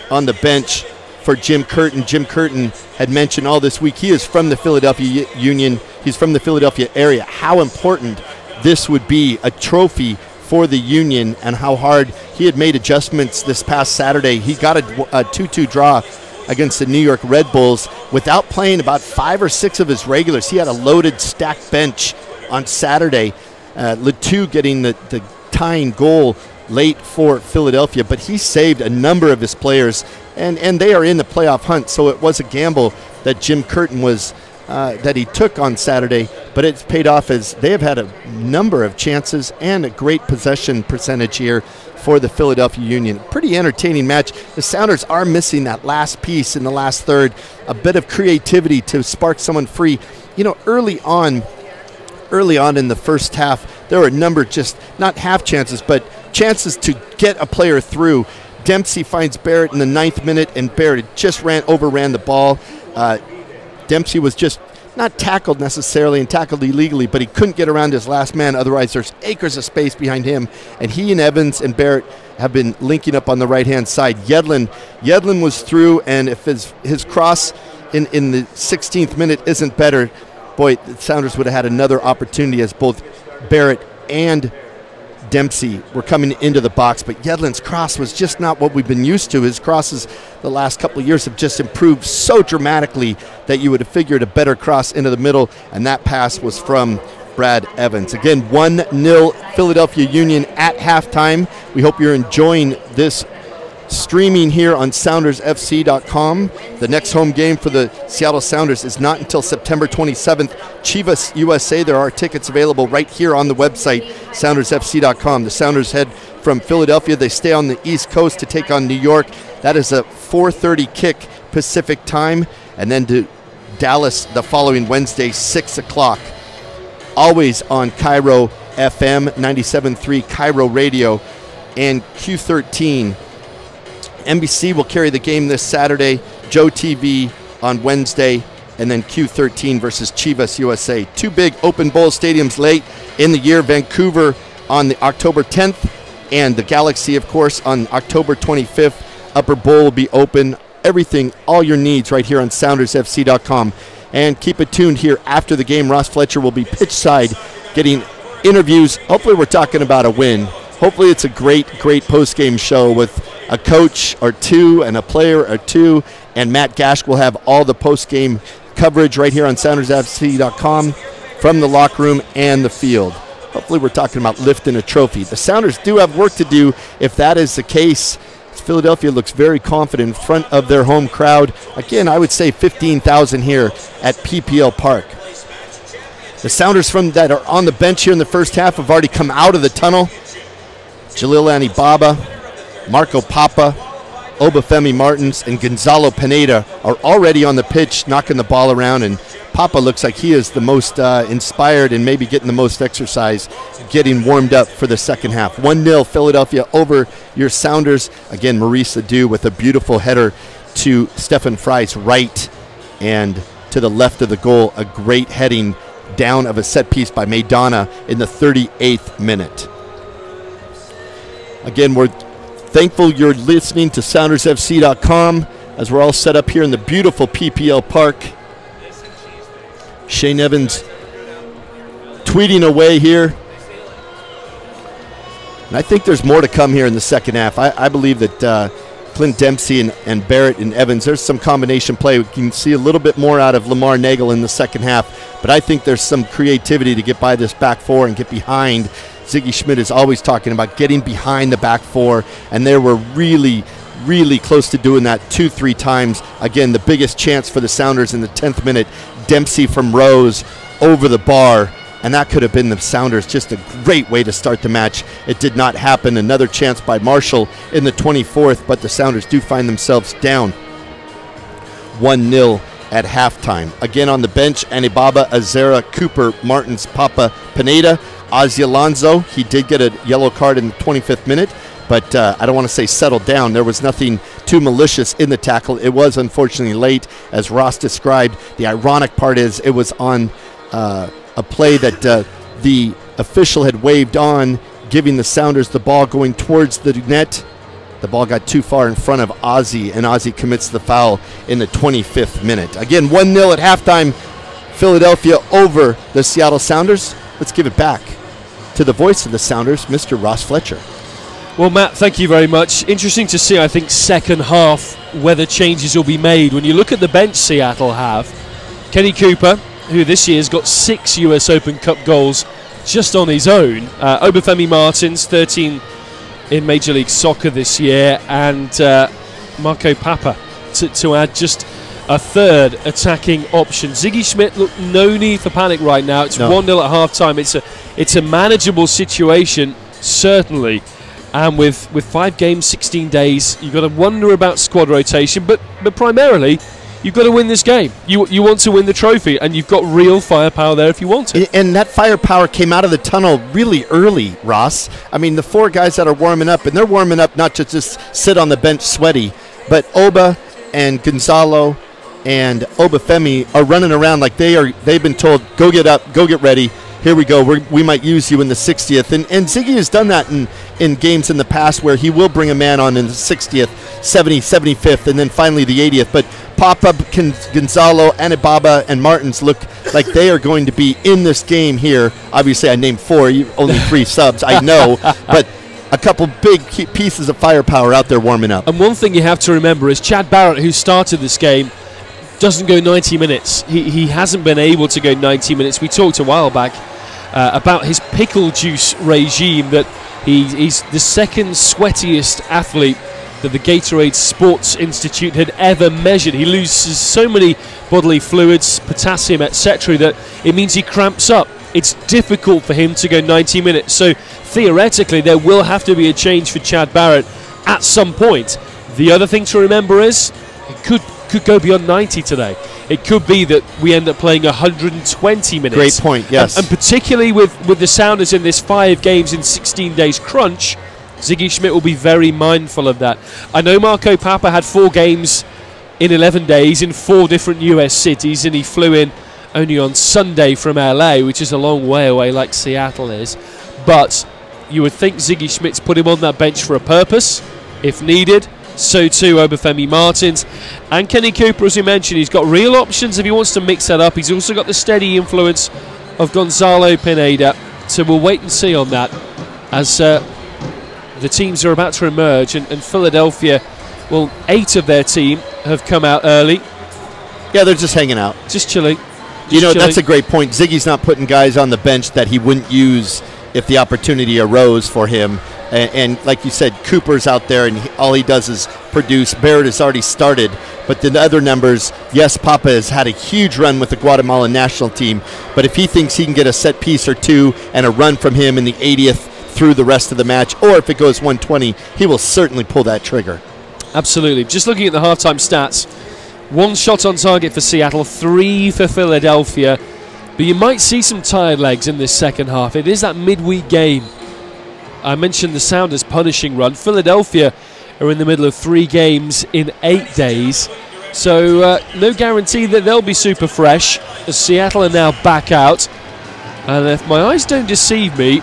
on the bench for Jim Curtin. Jim Curtin had mentioned all this week he is from the Philadelphia Union. He's from the Philadelphia area. How important this would be, a trophy for the Union, and how hard he had made adjustments this past Saturday. He got a 2-2 draw against the New York Red Bulls without playing about 5 or 6 of his regulars. He had a loaded, stacked bench on Saturday. Letou getting the tying goal late for Philadelphia, but he saved a number of his players, and they are in the playoff hunt, so it was a gamble that Jim Curtin was that he took on Saturday, but it's paid off as they have had a number of chances and a great possession percentage here for the Philadelphia Union. Pretty entertaining match. The Sounders are missing that last piece in the last third, a bit of creativity to spark someone free. You know, early on in the first half, there were a number, just not half chances, but chances to get a player through. Dempsey finds Barrett in the 9th minute, and Barrett just overran the ball. Dempsey was just not tackled necessarily and tackled illegally, but he couldn't get around his last man. Otherwise, there's acres of space behind him. And he and Evans and Barrett have been linking up on the right-hand side. Yedlin was through, and if his cross in the 16th minute isn't better, boy, the Sounders would have had another opportunity as both Barrett and Dempsey were coming into the box, but Yedlin's cross was just not what we've been used to. His crosses the last couple of years have just improved so dramatically that you would have figured a better cross into the middle, and that pass was from Brad Evans. Again, 1-0 Philadelphia Union at halftime. We hope you're enjoying this streaming here on SoundersFC.com. The next home game for the Seattle Sounders is not until September 27th. Chivas USA. There are tickets available right here on the website, SoundersFC.com. The Sounders head from Philadelphia. They stay on the East Coast to take on New York. That is a 4:30 kick Pacific time, and then to Dallas the following Wednesday, 6 o'clock. Always on Cairo FM, 97.3 Cairo Radio, and Q13. NBC will carry the game this Saturday, Joe TV on Wednesday, and then Q13 versus Chivas USA. 2 big open bowl stadiums late in the year, Vancouver on the October 10th, and the Galaxy, of course, on October 25th. Upper Bowl will be open. Everything, all your needs right here on SoundersFC.com. And keep it tuned here after the game. Ross Fletcher will be pitch side getting interviews. Hopefully we're talking about a win. Hopefully it's a great post-game show with a coach or two and a player or two, and Matt Gash will have all the post-game coverage right here on SoundersFC.com from the locker room and the field. hopefully we're talking about lifting a trophy. The Sounders do have work to do if that is the case. Philadelphia looks very confident in front of their home crowd. Again, I would say 15,000 here at PPL Park. The Sounders that are on the bench here in the first half have already come out of the tunnel. Jalil Anibaba, Marco Papa, Obafemi Martins, and Gonzalo Pineda are already on the pitch knocking the ball around, and Papa looks like he is the most inspired and maybe getting the most exercise, getting warmed up for the second half. 1-0 Philadelphia over your Sounders. Again, Maurice Adu with a beautiful header to Stefan Fry's right, and to the left of the goal, a great heading down of a set piece by Maidana in the 38th minute. Again, we're thankful you're listening to SoundersFC.com as we're all set up here in the beautiful PPL Park. Shane Evans tweeting away here. And I think there's more to come here in the second half. I believe that Clint Dempsey and Barrett and Evans, there's some combination play. We can see a little bit more out of Lamar Nagel in the second half. But I think there's some creativity to get by this back four and get behind. Ziggy Schmidt is always talking about getting behind the back four, and they were really, really close to doing that 2-3 times. Again, the biggest chance for the Sounders in the 10th minute, Dempsey from Rose over the bar, and that could have been the Sounders. Just a great way to start the match. It did not happen. Another chance by Marshall in the 24th, but the Sounders do find themselves down 1-0 at halftime. Again on the bench, Anibaba, Azera, Cooper, Martins, Papa, Pineda, Ozzy Alonso. He did get a yellow card in the 25th minute, but I don't want to say settled down. There was nothing too malicious in the tackle. It was unfortunately late, as Ross described. The ironic part is it was on a play that the official had waved on, giving the Sounders the ball going towards the net. The ball got too far in front of Ozzy, and Ozzy commits the foul in the 25th minute. Again, 1-0 at halftime, Philadelphia over the Seattle Sounders. Let's give it back to the voice of the Sounders, Mr. Ross Fletcher. Well, Matt, thank you very much. Interesting to see, I think, second half whether changes will be made. When you look at the bench Seattle have, Kenny Cooper, who this year has got 6 US Open Cup goals just on his own. Obafemi Martins, 13 in Major League Soccer this year, and Marco Papa to add just a third attacking option. Ziggy Schmidt, look, no need for panic right now. It's 1-0 at half-time. It's a manageable situation, certainly. And with 5 games, 16 days, you've got to wonder about squad rotation, but primarily, you've got to win this game. You want to win the trophy, and you've got real firepower there if you want it. And that firepower came out of the tunnel really early, Ross. I mean, the 4 guys that are warming up, and they're warming up not to just sit on the bench sweaty, but Oba and Gonzalo and Obafemi are running around like they've been told, go get up, go get ready. Here we go. We might use you in the 60th. And Ziggy has done that in games in the past where he will bring a man on in the 60th, 70th, 75th, and then finally the 80th. But Papa, Gonzalo, Anibaba, and Martins look like they are going to be in this game here. Obviously, I named 4, only 3 subs, I know. But a couple big pieces of firepower out there warming up. And one thing you have to remember is Chad Barrett, who started this game, doesn't go 90 minutes. He hasn't been able to go 90 minutes. We talked a while back about his pickle juice regime, that he's the second sweatiest athlete that the Gatorade Sports Institute had ever measured. He loses so many bodily fluids, potassium, etc., that it means he cramps up. It's difficult for him to go 90 minutes. So theoretically, there will have to be a change for Chad Barrett at some point. The other thing to remember is it could go beyond 90 today. It could be that we end up playing 120 minutes. Great point, yes. And particularly with the Sounders in this 5 games in 16 days crunch, Ziggy Schmidt will be very mindful of that. I know Marco Papa had 4 games in 11 days in 4 different US cities, and he flew in only on Sunday from LA, which is a long way away like Seattle is. But you would think Ziggy Schmidt's put him on that bench for a purpose, if needed. So too Obafemi Martins. And Kenny Cooper, as we mentioned, he's got real options if he wants to mix that up. He's also got the steady influence of Gonzalo Pineda. So we'll wait and see on that as the teams are about to emerge. And Philadelphia, well, 8 of their team have come out early. Yeah, they're just hanging out. Just chilling. That's a great point. Ziggy's not putting guys on the bench that he wouldn't use if the opportunity arose for him. And like you said, Cooper's out there, and all he does is produce. Barrett has already started, but the other numbers, yes, Papa has had a huge run with the Guatemalan national team, but if he thinks he can get a set piece or two and a run from him in the 80th through the rest of the match, or if it goes 120, he will certainly pull that trigger. Absolutely. Just looking at the halftime stats, 1 shot on target for Seattle, 3 for Philadelphia, but you might see some tired legs in this second half. It is that midweek game. I mentioned the Sounders' punishing run. Philadelphia are in the middle of 3 games in 8 days, so no guarantee that they'll be super fresh, as Seattle are now back out. And if my eyes don't deceive me,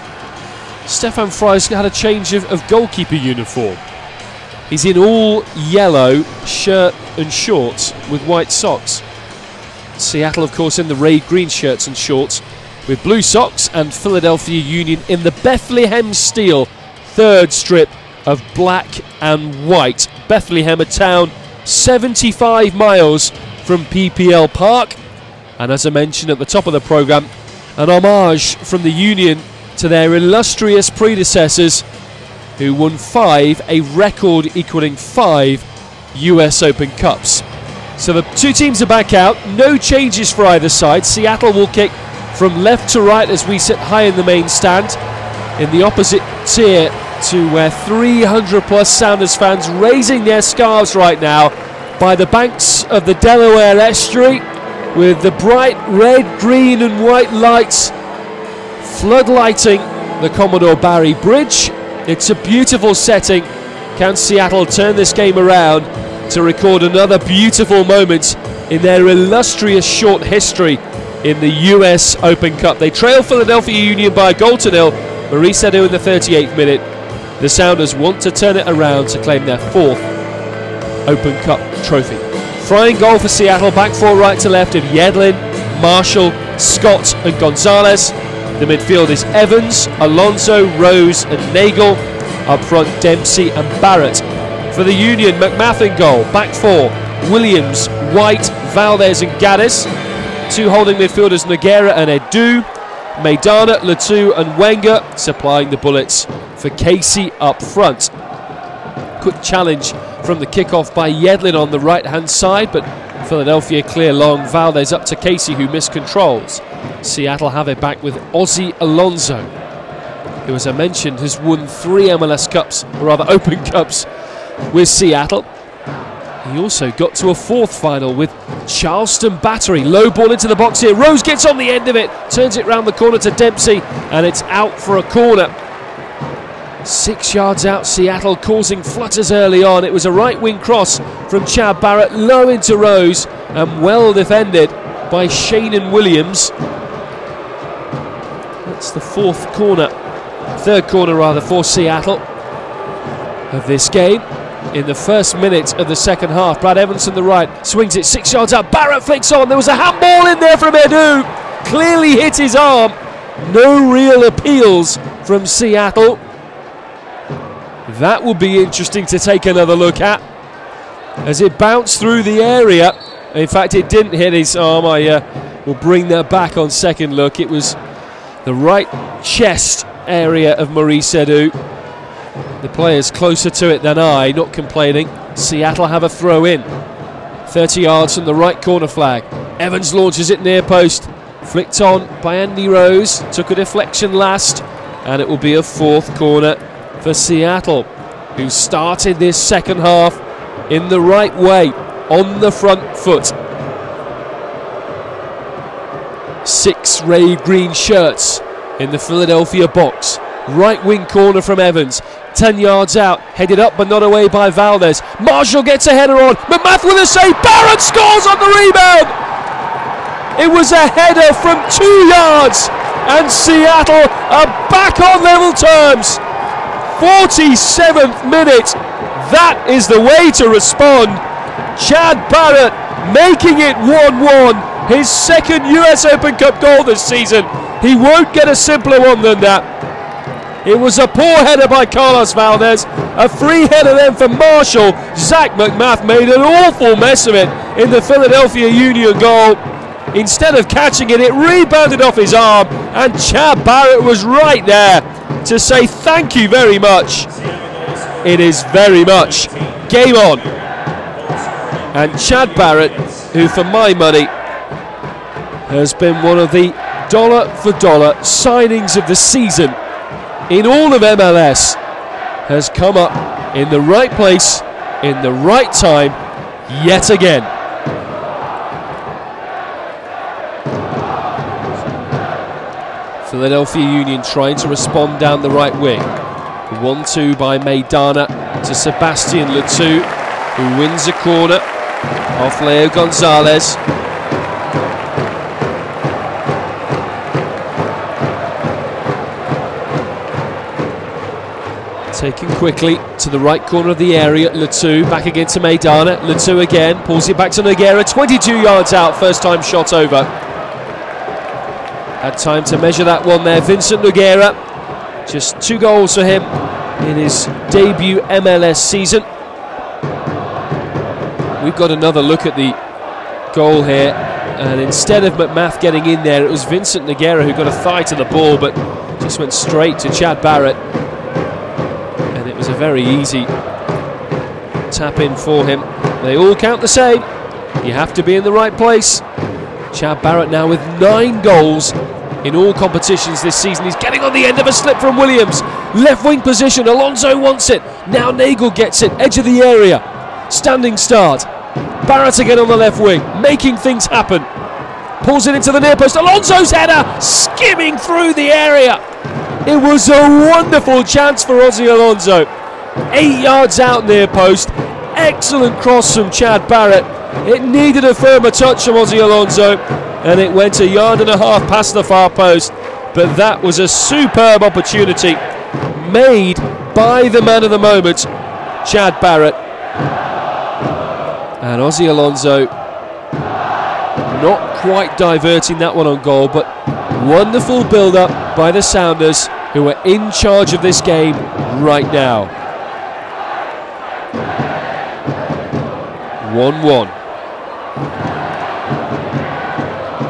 Stefan Frei's had a change of goalkeeper uniform. He's in all yellow shirt and shorts with white socks. Seattle, of course, in the raid green shirts and shorts with blue socks, and Philadelphia Union in the Bethlehem steel 3rd strip of black and white. Bethlehem, a town 75 miles from PPL Park, and as I mentioned at the top of the programme, an homage from the Union to their illustrious predecessors who won 5, a record equaling 5 US Open Cups. So the 2 teams are back out, no changes for either side. Seattle will kick from left to right as we sit high in the main stand, in the opposite tier to where 300 plus Sounders fans raising their scarves right now by the banks of the Delaware estuary, with the bright red, green and white lights floodlighting the Commodore Barry Bridge. It's a beautiful setting. Can Seattle turn this game around to record another beautiful moment in their illustrious short history in the US Open Cup? They trail Philadelphia Union by a 1-0. Maurice Edu in the 38th minute. The Sounders want to turn it around to claim their 4th Open Cup trophy. Frying goal for Seattle, back 4 right to left of Yedlin, Marshall, Scott and Gonzalez. The midfield is Evans, Alonso, Rose and Nagel. Up front, Dempsey and Barrett. For the Union, McMath in goal. Back 4, Williams, White, Valdez and Gaddis. 2 holding midfielders, Nogueira and Edu. Maidana, Latu and Wenger supplying the bullets for Casey up front. Quick challenge from the kickoff by Yedlin on the right hand side, but Philadelphia clear long. Valdez up to Casey, who miscontrols. Seattle have it back with Ozzy Alonso, who, as I mentioned, has won 3 MLS Cups, or rather Open Cups, with Seattle. He also got to a 4th final with Charleston Battery. Low ball into the box here. Rose gets on the end of it, turns it round the corner to Dempsey, and it's out for a corner. 6 yards out, Seattle causing flutters early on. It was a right wing cross from Chad Barrett, low into Rose, and well defended by Shanen Williams. That's the 3rd corner rather, for Seattle of this game. In the first minute of the second half, Brad Evans on the right swings it 6 yards out. Barrett flicks on. There was a handball in there from Edu. Clearly hit his arm. No real appeals from Seattle. That will be interesting to take another look at, as it bounced through the area. In fact, it didn't hit his arm. I will bring that back on second look. It was the right chest area of Maurice Edu. The player's closer to it than I, not complaining. Seattle have a throw in. 30 yards from the right corner flag. Evans launches it near post. Flicked on by Andy Rose. Took a deflection last. And it will be a 4th corner for Seattle, who started this second half in the right way, on the front foot. 6 raid green shirts in the Philadelphia box. Right wing corner from Evans. 10 yards out, headed up but not away by Valdez. Marshall gets a header on. McMath with a save. Barrett scores on the rebound. It was a header from 2 yards, and Seattle are back on level terms. 47th minute. That is the way to respond. Chad Barrett making it 1-1. His 2nd US Open Cup goal this season. He won't get a simpler one than that. It was a poor header by Carlos Valdez, a free header then for Marshall. Zach McMath made an awful mess of it in the Philadelphia Union goal. Instead of catching it, it rebounded off his arm, and Chad Barrett was right there to say thank you very much. It is very much game on. And Chad Barrett, who for my money has been one of the dollar-for-dollar signings of the season in all of MLS, has come up in the right place, in the right time, yet again. Philadelphia Union trying to respond down the right wing. 1-2 by Maidana to Sebastian Letou, who wins a corner off Leo Gonzalez. Taken quickly to the right corner of the area. Letou back again to Maidana. Letou again, pulls it back to Nogueira. 22 yards out, first time shot over. Had time to measure that one there. Vincent Nogueira, just 2 goals for him in his debut MLS season. We've got another look at the goal here, and instead of McMath getting in there, it was Vincent Nogueira who got a thigh to the ball, but just went straight to Chad Barrett. It was a very easy tap in for him. They all count the same. You have to be in the right place. Chad Barrett now with 9 goals in all competitions this season. He's getting on the end of a slip from Williams. Left wing position, Alonso wants it. Now Nagel gets it, edge of the area. Standing start. Barrett again on the left wing, making things happen. Pulls it into the near post. Alonso's header, skimming through the area. It was a wonderful chance for Ozzy Alonso. 8 yards out near post. Excellent cross from Chad Barrett. It needed a firmer touch from Ozzy Alonso, and it went 1.5 yards past the far post. But that was a superb opportunity made by the man of the moment, Chad Barrett. And Ozzy Alonso not quite diverting that one on goal, but wonderful build-up by the Sounders, who are in charge of this game right now. 1-1.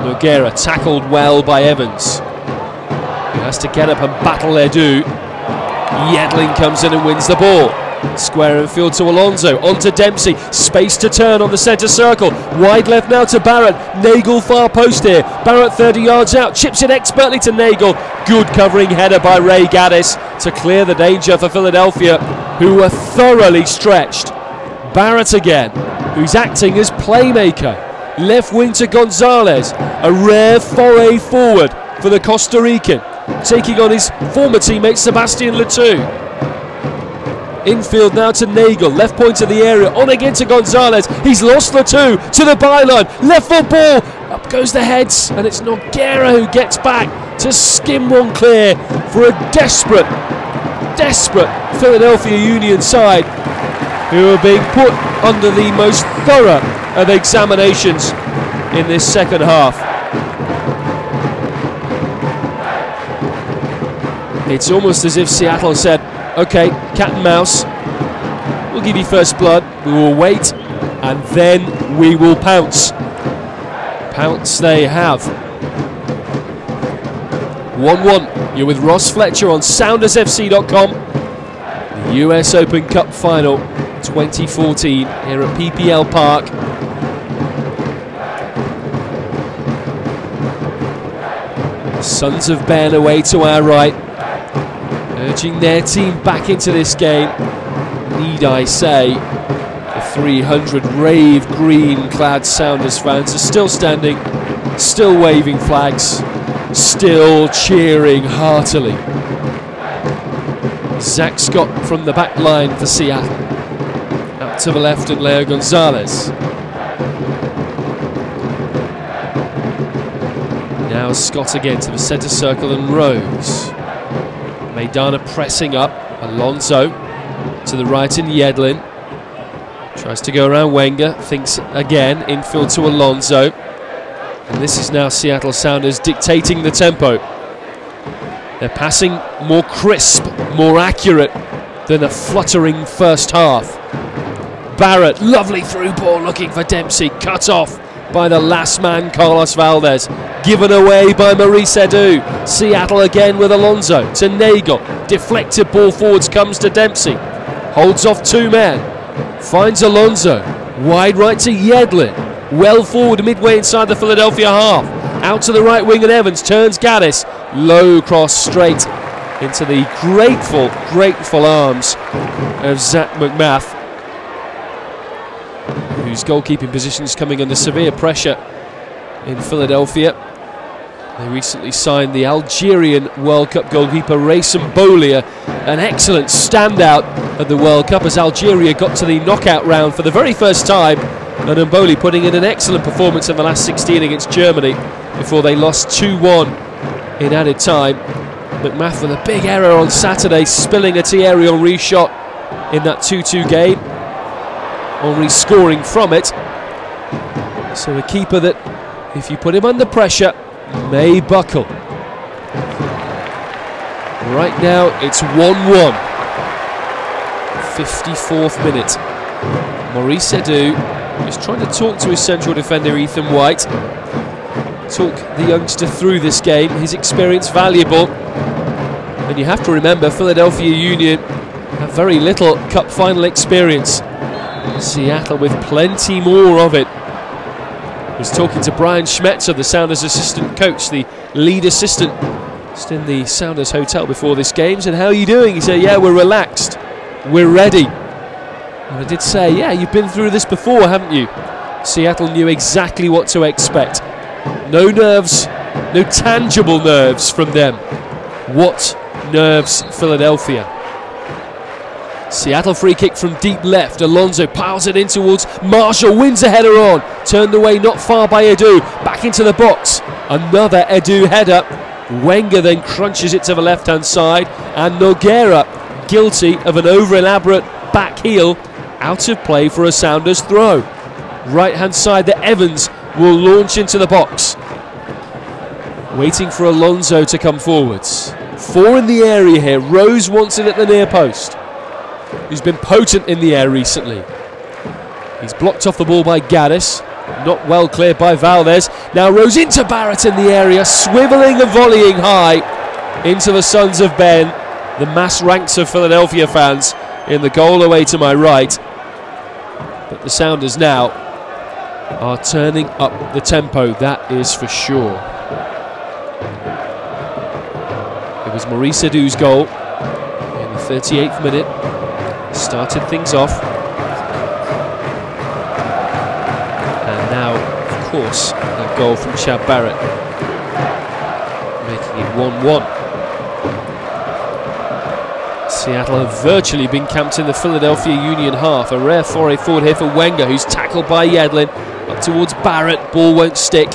Nogueira tackled well by Evans, who has to get up and battle their due. Yedlin comes in and wins the ball. Square in field to Alonso, on to Dempsey, space to turn on the centre circle, wide left now to Barrett, Nagel far post here, Barrett 30 yards out, chips it expertly to Nagel, good covering header by Ray Gaddis to clear the danger for Philadelphia, who were thoroughly stretched. Barrett again, who's acting as playmaker, left wing to Gonzalez, a rare foray forward for the Costa Rican, taking on his former teammate Sebastian Letou. Infield now to Nagel, left point of the area, on again to Gonzalez, he's lost Letou to the byline, left foot ball, up goes the heads, and it's Nogueira who gets back to skim one clear for a desperate Philadelphia Union side, who are being put under the most thorough of examinations in this second half. It's almost as if Seattle said, okay, cat and mouse, we'll give you first blood, we will wait, and then we will pounce. Pounce they have. 1-1, you're with Ross Fletcher on SoundersFC.com. The US Open Cup Final 2014 here at PPL Park. Sons of Ben away to our right, urging their team back into this game. Need I say, the 300 rave green clad Sounders fans are still standing, still waving flags, still cheering heartily. Zach Scott from the back line for Seattle. Out to the left and Leo Gonzalez. Now Scott again to the centre circle and Rose. Maidana pressing up, Alonso to the right in Yedlin. Tries to go around Wenger, thinks again, infield to Alonso. And this is now Seattle Sounders dictating the tempo. They're passing more crisp, more accurate than a fluttering first half. Barrett, lovely through ball looking for Dempsey, cut off by the last man, Carlos Valdez. Given away by Maurice Edu. Seattle again with Alonso to Nagel. Deflected ball forwards, comes to Dempsey. Holds off 2 men. Finds Alonso. Wide right to Yedlin. Well forward midway inside the Philadelphia half. Out to the right wing and Evans turns Gaddis. Low cross straight into the grateful arms of Zach McMath, whose goalkeeping position is coming under severe pressure in Philadelphia. They recently signed the Algerian World Cup goalkeeper Raysam Bolia, an excellent standout at the World Cup as Algeria got to the knockout round for the very first time, and Mboli putting in an excellent performance in the last 16 against Germany before they lost 2-1 in added time. McMath with a big error on Saturday, spilling a Thierry Henry shot in that 2-2 game. Henry scoring from it. So a keeper that, if you put him under pressure, may buckle. Right now it's 1-1. 54th minute. Maurice Edu is trying to talk to his central defender Ethan White. Talk the youngster through this game, his experience valuable. And you have to remember, Philadelphia Union have very little cup final experience. Seattle with plenty more of it. I was talking to Brian Schmetzer, the Sounders assistant coach, the lead assistant, just in the Sounders hotel before this game. Said, "How are you doing?" He said, "Yeah, we're relaxed, we're ready." And I did say, "Yeah, you've been through this before, haven't you?" Seattle knew exactly what to expect. No nerves, no tangible nerves from them. What nerves Philadelphia? Seattle free kick from deep left. Alonso piles it in towards Marshall, wins a header on. Turned away not far by Edu. Back into the box. Another Edu header. Wenger then crunches it to the left-hand side. And Nogueira, guilty of an over-elaborate back heel, out of play for a Sounders throw. Right-hand side that Evans will launch into the box. Waiting for Alonso to come forwards. 4 in the area here. Rose wants it at the near post. He's been potent in the air recently. He's blocked off the ball by Gaddis. Not well cleared by Valdez. Now Rose into Barrett in the area, swivelling and volleying high into the Sons of Ben. The mass ranks of Philadelphia fans in the goal away to my right. But the Sounders now are turning up the tempo, that is for sure. It was Maurice Edu's goal in the 38th minute. Started things off. And now, of course, that goal from Chad Barrett, making it 1-1. Seattle have virtually been camped in the Philadelphia Union half. A rare foray forward here for Wenger, who's tackled by Yedlin. Up towards Barrett, ball won't stick.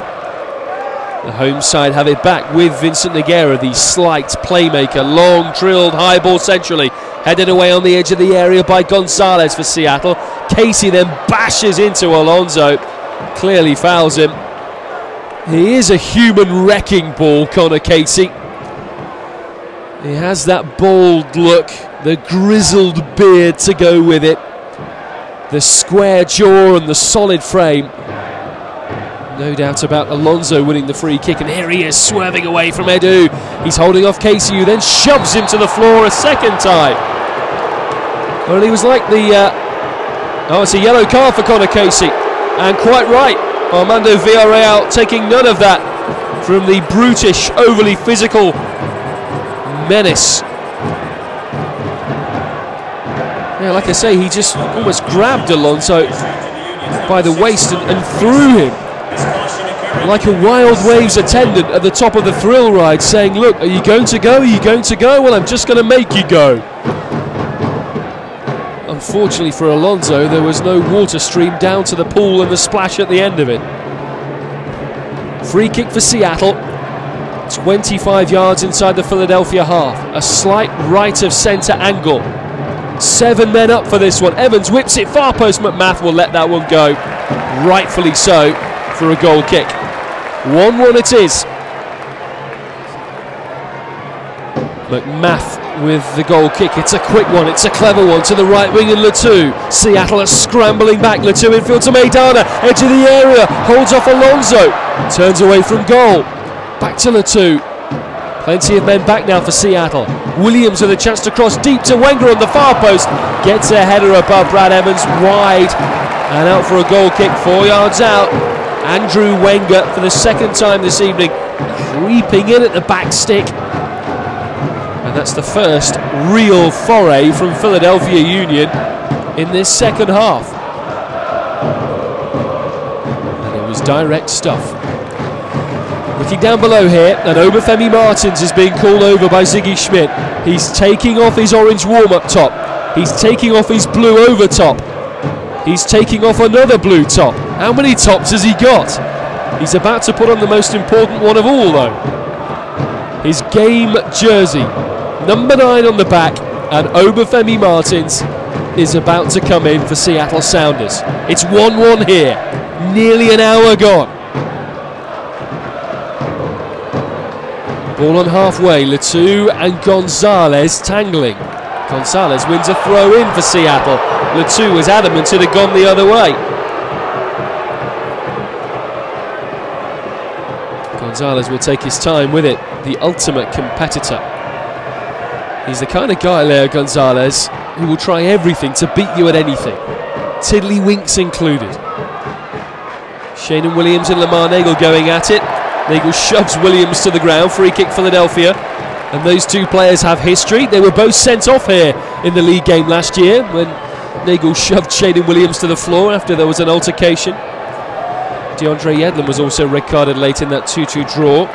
The home side have it back with Vincent Nogueira, the slight playmaker. Long drilled high ball centrally, headed away on the edge of the area by Gonzalez for Seattle. Casey then bashes into Alonso, clearly fouls him. He is a human wrecking ball, Connor Casey. He has that bold look, the grizzled beard to go with it, the square jaw and the solid frame. No doubt about Alonso winning the free kick, and here he is swerving away from Edu. He's holding off Casey, who then shoves him to the floor a second time. Well, he was like the... oh, it's a yellow card for Connor Casey, and quite right. Armando Villarreal taking none of that from the brutish, overly physical menace. Yeah, like I say, he just almost grabbed Alonso by the waist and threw him like a Wild Waves attendant at the top of the thrill ride, saying, "Look, are you going to go? Are you going to go? Well, I'm just going to make you go." Unfortunately for Alonso, there was no water stream down to the pool and the splash at the end of it. Free kick for Seattle. 25 yards inside the Philadelphia half. A slight right of centre angle. 7 men up for this one. Evans whips it far post. McMath will let that one go. Rightfully so for a goal kick. 1-1 it is. McMath with the goal kick. It's a quick one, it's a clever one to the right wing in Letou. Seattle are scrambling back. Letou infield to Maidana, edge of the area, holds off Alonso, turns away from goal. Back to Letou. Plenty of men back now for Seattle. Williams with a chance to cross deep to Wenger on the far post. Gets a header above Brad Evans, wide and out for a goal kick, 4 yards out. Andrew Wenger for the second time this evening, creeping in at the back stick. And that's the first real foray from Philadelphia Union in this second half. And it was direct stuff. Looking down below here, and Obafemi Martins is being called over by Ziggy Schmidt. He's taking off his orange warm-up top. He's taking off his blue over top. He's taking off another blue top. How many tops has he got? He's about to put on the most important one of all, though. His game jersey. Number 9 on the back, and Obafemi Martins is about to come in for Seattle Sounders. It's 1-1 here. Nearly an hour gone. Ball on halfway, Letou and Gonzalez tangling. Gonzalez wins a throw in for Seattle. Letou was adamant it had gone the other way. Gonzalez will take his time with it, the ultimate competitor. He's the kind of guy, Leo Gonzalez, who will try everything to beat you at anything, tiddlywinks included. Shane and Williams and Lamar Nagel going at it. Nagel shoves Williams to the ground, free kick Philadelphia. And those two players have history. They were both sent off here in the league game last year when Nagel shoved Shane Williams to the floor after there was an altercation. DeAndre Yedlin was also red carded late in that 2-2 draw.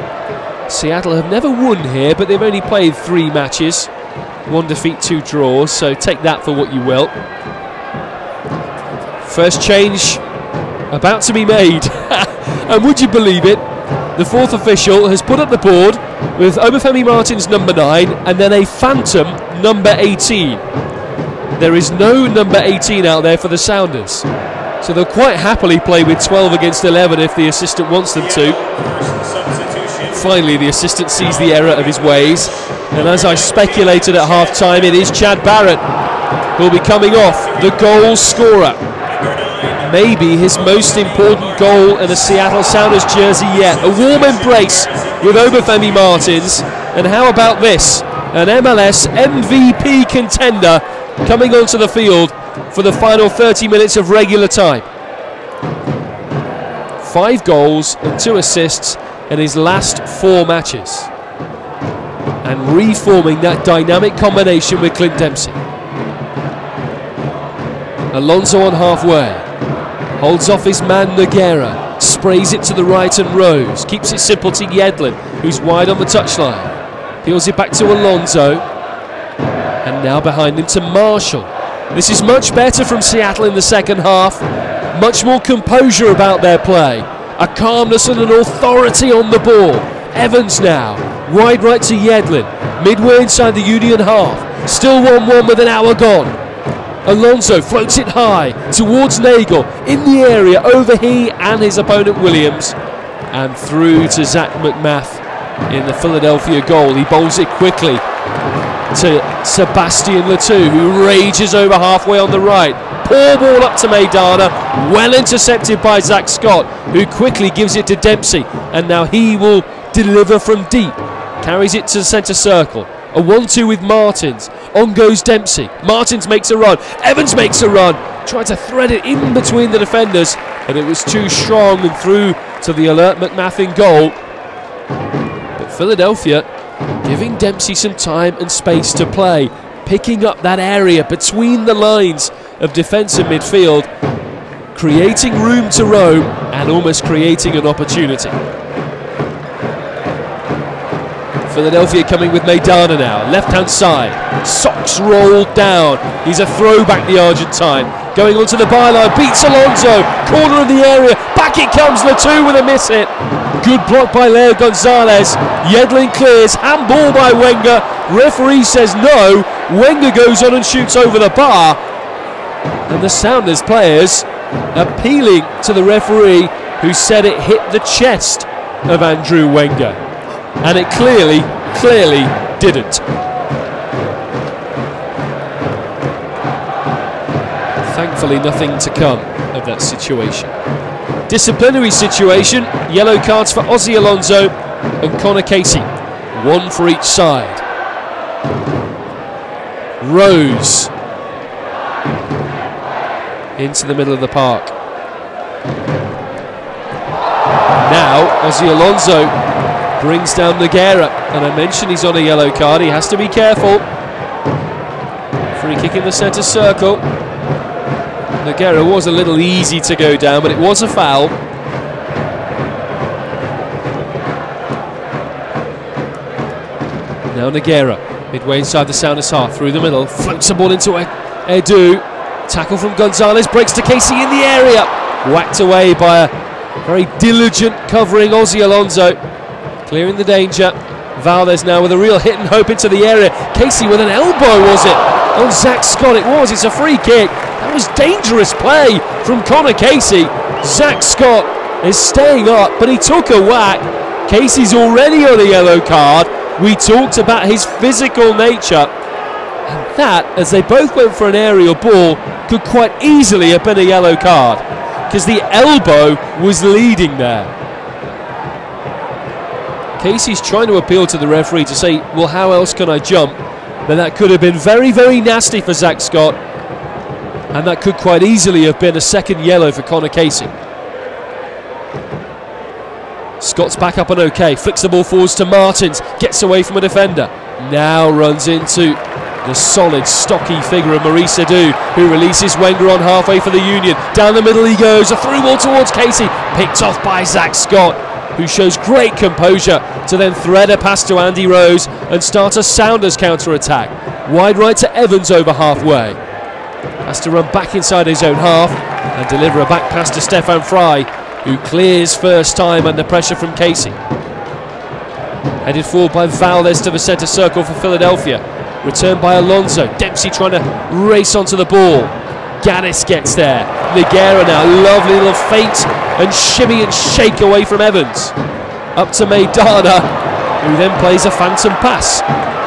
Seattle have never won here, but they've only played 3 matches. 1 defeat, 2 draws, so take that for what you will. First change about to be made. And would you believe it? The 4th official has put up the board with Obafemi Martins number 9 and then a phantom number 18. There is no number 18 out there for the Sounders, so they'll quite happily play with 12 against 11 if the assistant wants them to. Finally the assistant sees the error of his ways, and as I speculated at half time, it is Chad Barrett who'll be coming off, the goal scorer. Maybe his most important goal in a Seattle Sounders jersey yet. A warm embrace with Obafemi Martins. And how about this? An MLS MVP contender coming onto the field for the final 30 minutes of regular time. 5 goals and 2 assists in his last 4 matches. And reforming that dynamic combination with Clint Dempsey. Alonso on halfway. Holds off his man Nogueira, sprays it to the right and Rose, keeps it simple to Yedlin, who's wide on the touchline, peels it back to Alonso, and now behind him to Marshall. This is much better from Seattle in the second half, much more composure about their play, a calmness and an authority on the ball. Evans now, wide right to Yedlin, midway inside the Union half, still 1-1 with an hour gone. Alonso floats it high towards Nagel, in the area, over he and his opponent Williams, and through to Zach McMath in the Philadelphia goal. He bowls it quickly to Sebastian Letou, who rages over halfway on the right. Poor ball up to Maidana, well intercepted by Zach Scott, who quickly gives it to Dempsey, and now he will deliver from deep, carries it to the centre circle. A 1-2 with Martins. On goes Dempsey. Martins makes a run. Evans makes a run. Tried to thread it in between the defenders, but it was too strong and through to the alert McMath in goal. But Philadelphia giving Dempsey some time and space to play, picking up that area between the lines of defence and midfield, creating room to roam and almost creating an opportunity. Philadelphia coming with Maidana now, left-hand side. Socks rolled down. He's a throwback, the Argentine. Going onto the byline, beats Alonso. Corner of the area, back it comes. Letou with a miss hit. Good block by Leo Gonzalez. Yedlin clears, handball by Wenger. Referee says no. Wenger goes on and shoots over the bar. And the Sounders players appealing to the referee, who said it hit the chest of Andrew Wenger. And it clearly didn't. Thankfully, nothing to come of that situation. Disciplinary situation, yellow cards for Ozzy Alonso and Connor Casey, one for each side. Rose into the middle of the park. Now Ozzy Alonso brings down Nogueira, and I mentioned he's on a yellow card, he has to be careful. Free kick in the centre circle. Nogueira was a little easy to go down, but it was a foul. Now Nogueira, midway inside the Sounders half, through the middle, floats the ball into Edu. Tackle from Gonzalez, breaks to Casey in the area. Whacked away by a very diligent covering Ozzy Alonso. Clearing the danger. Valdez now with a real hit and hope into the area. Casey with an elbow, was it? On Zach Scott it was, it's a free kick. That was dangerous play from Connor Casey. Zach Scott is staying up, but he took a whack. Casey's already on a yellow card. We talked about his physical nature. And that, as they both went for an aerial ball, could quite easily have been a yellow card, because the elbow was leading there. Casey's trying to appeal to the referee to say, well, how else can I jump? But that could have been very, very nasty for Zach Scott, and that could quite easily have been a second yellow for Connor Casey. Scott's back up and okay, flicks the ball forwards to Martins, gets away from a defender, now runs into the solid, stocky figure of Maurice Edu, who releases Wenger on halfway for the Union. Down the middle he goes, a through ball towards Casey, picked off by Zach Scott, who shows great composure to then thread a pass to Andy Rose and start a Sounders counter-attack. Wide right to Evans over halfway. Has to run back inside his own half and deliver a back pass to Stefan Fry, who clears first time under pressure from Casey. Headed forward by Valdez to the centre circle for Philadelphia. Returned by Alonso. Dempsey trying to race onto the ball. Gaddis gets there. Nogueira now, lovely little feint and shimmy and shake away from Evans. Up to Maidana, who then plays a phantom pass.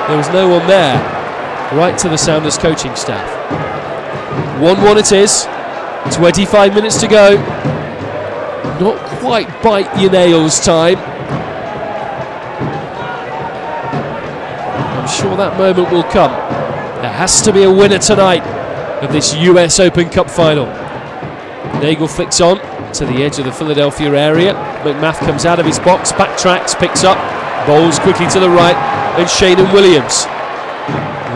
There was no one there. Right to the Sounders coaching staff. 1-1 it is. 25 minutes to go. Not quite bite your nails time. I'm sure that moment will come. There has to be a winner tonight of this US Open Cup final. Nagel flicks on to the edge of the Philadelphia area. McMath comes out of his box, backtracks, picks up, bowls quickly to the right, and Shaden Williams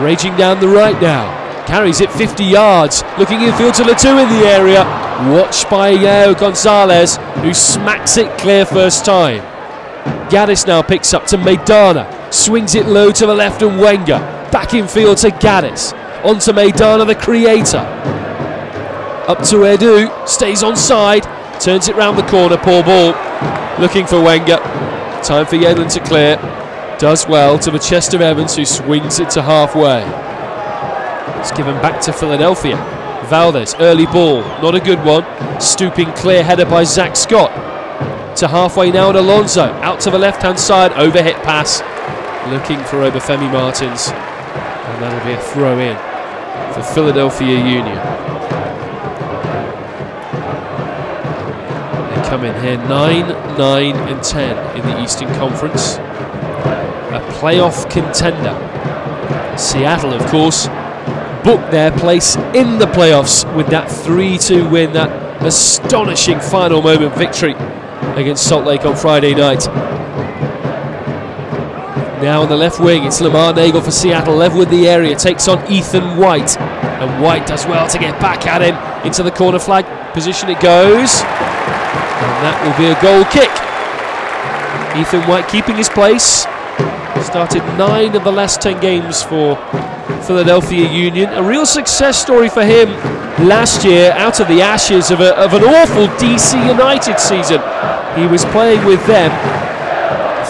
raging down the right now. Carries it 50 yards, looking infield to Latu in the area. Watched by Yao Gonzalez, who smacks it clear first time. Gaddis now picks up to Maidana, swings it low to the left and Wenger. Back infield to Gaddis, on to Maidana the creator. Up to Edu, stays onside, turns it round the corner, poor ball. Looking for Wenger, time for Yedlin to clear. Does well to the chest of Evans, who swings it to halfway. It's given back to Philadelphia. Valdez, early ball, not a good one. Stooping clear header by Zach Scott. To halfway now and Alonso, out to the left-hand side, overhit pass. Looking for Obafemi Martins. And that'll be a throw-in for Philadelphia Union. They come in here 9, 9 and 10 in the Eastern Conference. A playoff contender. Seattle, of course, booked their place in the playoffs with that 3-2 win, that astonishing final moment victory against Salt Lake on Friday night. Now on the left wing, it's Lamar Nagel for Seattle, level with the area, takes on Ethan White, and White does well to get back at him into the corner flag position. It goes, and that will be a goal kick. Ethan White keeping his place, started 9 of the last 10 games for Philadelphia Union. A real success story for him last year, out of the ashes of an awful DC United season. He was playing with them.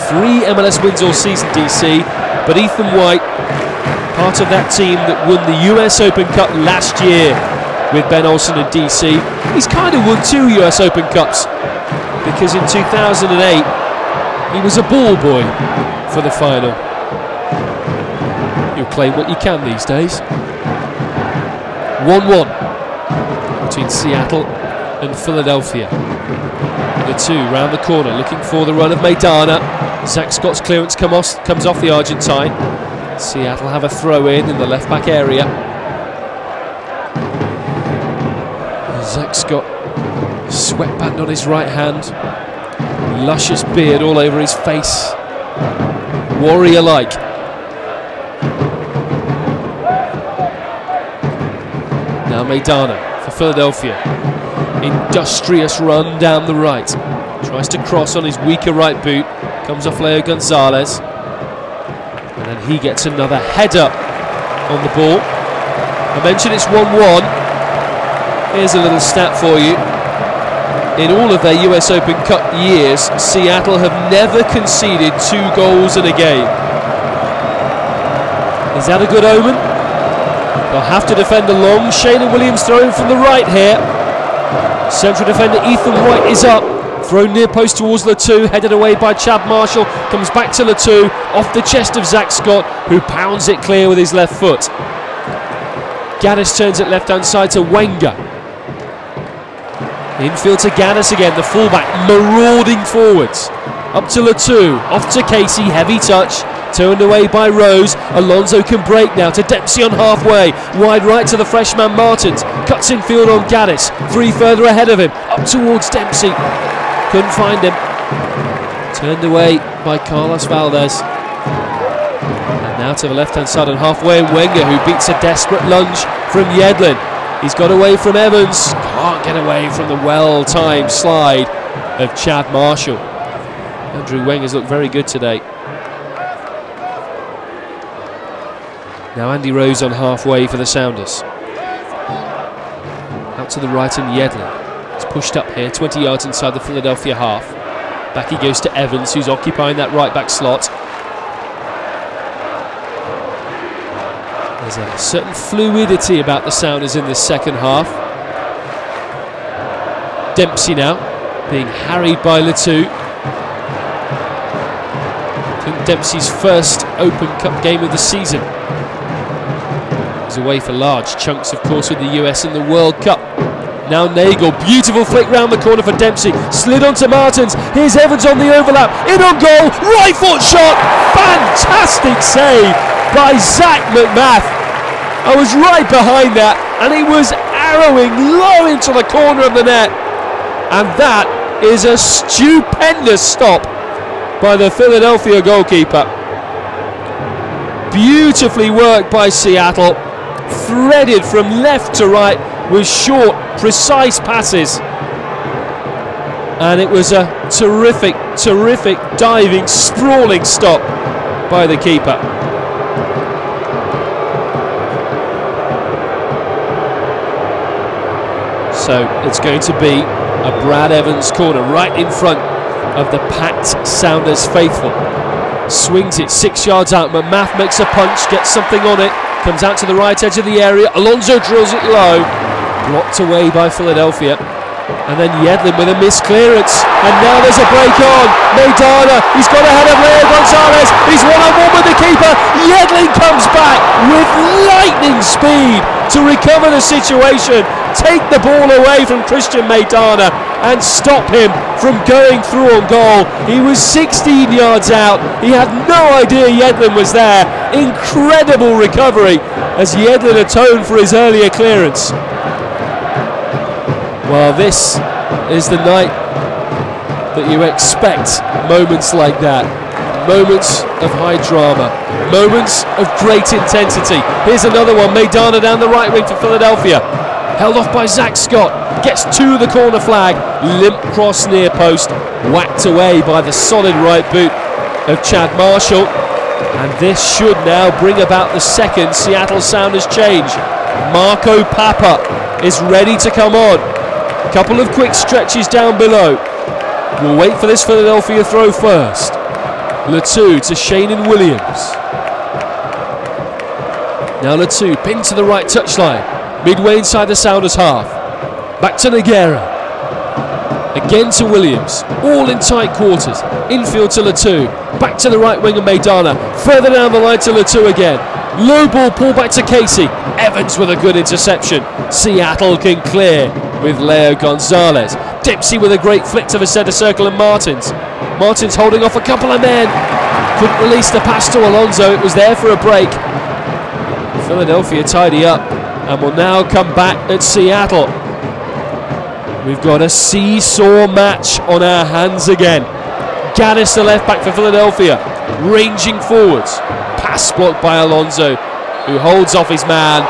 3 MLS wins all season, DC, but Ethan White, part of that team that won the US Open Cup last year with Ben Olsen and DC. He's kind of won 2 US Open Cups, because in 2008 he was a ball boy for the final. You'll claim what you can these days. 1-1. between Seattle and Philadelphia. The two round the corner, looking for the run of Maidana. Zach Scott's clearance comes off the Argentine. Seattle have a throw in the left back area. Zach Scott, sweatband on his right hand, luscious beard all over his face, warrior-like. Now Maidana for Philadelphia. Industrious run down the right. Tries to cross on his weaker right boot. Comes off Leo Gonzalez. And then he gets another header on the ball. I mentioned it's 1-1. Here's a little stat for you. In all of their US Open Cup years, Seattle have never conceded 2 goals in a game. Is that a good omen? They'll have to defend along. Shane Williams throwing from the right here. Central defender Ethan White is up. Thrown near post towards Latou, headed away by Chad Marshall. Comes back to Latou, off the chest of Zach Scott, who pounds it clear with his left foot. Gaddis turns it left-hand side to Wenger. Infield to Gaddis again, the fullback, marauding forwards. Up to Latou, off to Casey, heavy touch. Turned away by Rose. Alonso can break now to Dempsey on halfway. Wide right to the freshman Martins. Cuts infield on Gaddis. 3 further ahead of him. Up towards Dempsey. Couldn't find him. Turned away by Carlos Valdez. And now to the left-hand side and halfway Wenger, who beats a desperate lunge from Yedlin. He's got away from Evans. Can't get away from the well-timed slide of Chad Marshall. Andrew Wenger's looked very good today. Now Andy Rose on halfway for the Sounders. Out to the right and Yedlin. He's pushed up here, 20 yards inside the Philadelphia half. Back he goes to Evans, who's occupying that right back slot. There's a certain fluidity about the Sounders in this second half. Dempsey now being harried by Latou. I think Dempsey's first Open Cup game of the season. He's away for large chunks, of course, with the US in the World Cup. Now Nagel, beautiful flick round the corner for Dempsey. Slid onto Martins. Here's Evans on the overlap. In on goal. Right foot shot. Fantastic save by Zach McMath. I was right behind that, and he was arrowing low into the corner of the net. And that is a stupendous stop by the Philadelphia goalkeeper. Beautifully worked by Seattle. Threaded from left to right with short, precise passes. And it was a terrific, terrific diving, sprawling stop by the keeper. So it's going to be a Brad Evans corner right in front of the packed Sounders faithful. Swings it 6 yards out. McMath makes a punch, gets something on it. Comes out to the right edge of the area. Alonso drills it low. Blocked away by Philadelphia. And then Yedlin with a missed clearance. And now there's a break on. Maidana, he's got ahead of Leo Gonzalez. He's one-on-one with the keeper. Yedlin comes back with lightning speed to recover the situation, take the ball away from Christian Maidana and stop him from going through on goal. He was 16 yards out. He had no idea Yedlin was there. Incredible recovery as Yedlin atoned for his earlier clearance. Well, this is the night that you expect moments like that. Moments of high drama, moments of great intensity. Here's another one, Maidana down the right wing for Philadelphia. Held off by Zach Scott, gets to the corner flag, limp cross near post, whacked away by the solid right boot of Chad Marshall. And this should now bring about the second Seattle Sounders change. Marco Papa is ready to come on. A couple of quick stretches down below. We'll wait for this Philadelphia throw first. Latou to Shane Williams. Now Latou pinned to the right touchline. Midway inside the Sounders half. Back to Nogueira. Again to Williams. All in tight quarters. Infield to Latou. Back to the right wing of Maidana. Further down the line to Latou again. Low ball pull back to Casey. Evans with a good interception. Seattle can clear with Leo Gonzalez. Dempsey with a great flick to the centre circle, and Martins holding off a couple of men. Couldn't release the pass to Alonso. It was there for a break. Philadelphia tidy up and will now come back at Seattle. We've got a seesaw match on our hands again. Gaddis, the left back for Philadelphia, ranging forwards. Pass blocked by Alonso, who holds off his man,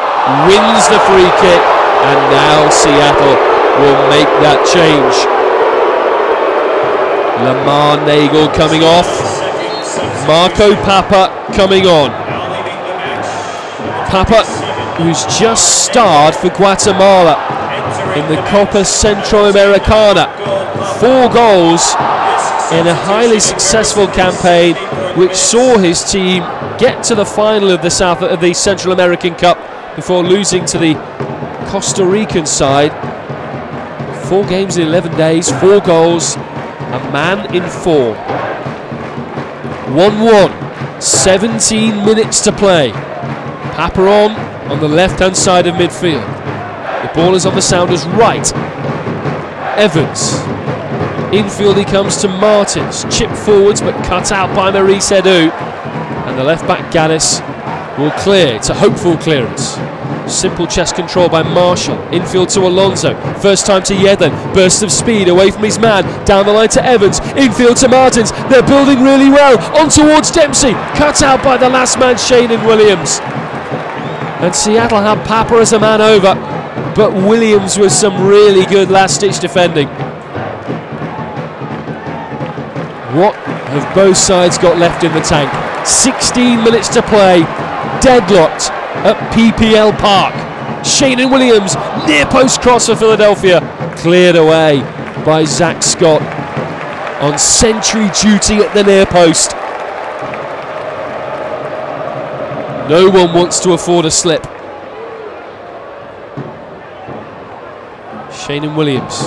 wins the free kick, and now Seattle will make that change. Lamar Nagel coming off. Marco Papa coming on. Papa, who's just starred for Guatemala in the Copa Centroamericana. 4 goals in a highly successful campaign which saw his team get to the final of the Central American Cup before losing to the Costa Rican side. 4 games in 11 days, 4 goals, a man in form. 1-1, 17 minutes to play. Papa on the left-hand side of midfield. The ball is on the Sounders' right. Evans. Infield he comes to Martins. Chip forwards but cut out by Maurice Edu. And the left-back Gaddis will clear. It's a hopeful clearance. Simple chest control by Marshall. Infield to Alonso. First time to Yedlin. Burst of speed away from his man. Down the line to Evans. Infield to Martins. They're building really well. On towards Dempsey. Cut out by the last man, Shane Williams. And Seattle had Papa as a man over. But Williams with some really good last-ditch defending. What have both sides got left in the tank? 16 minutes to play. Deadlocked at PPL Park. Shane Williams, near post cross for Philadelphia, cleared away by Zach Scott on sentry duty at the near post. No one wants to afford a slip. Shane Williams,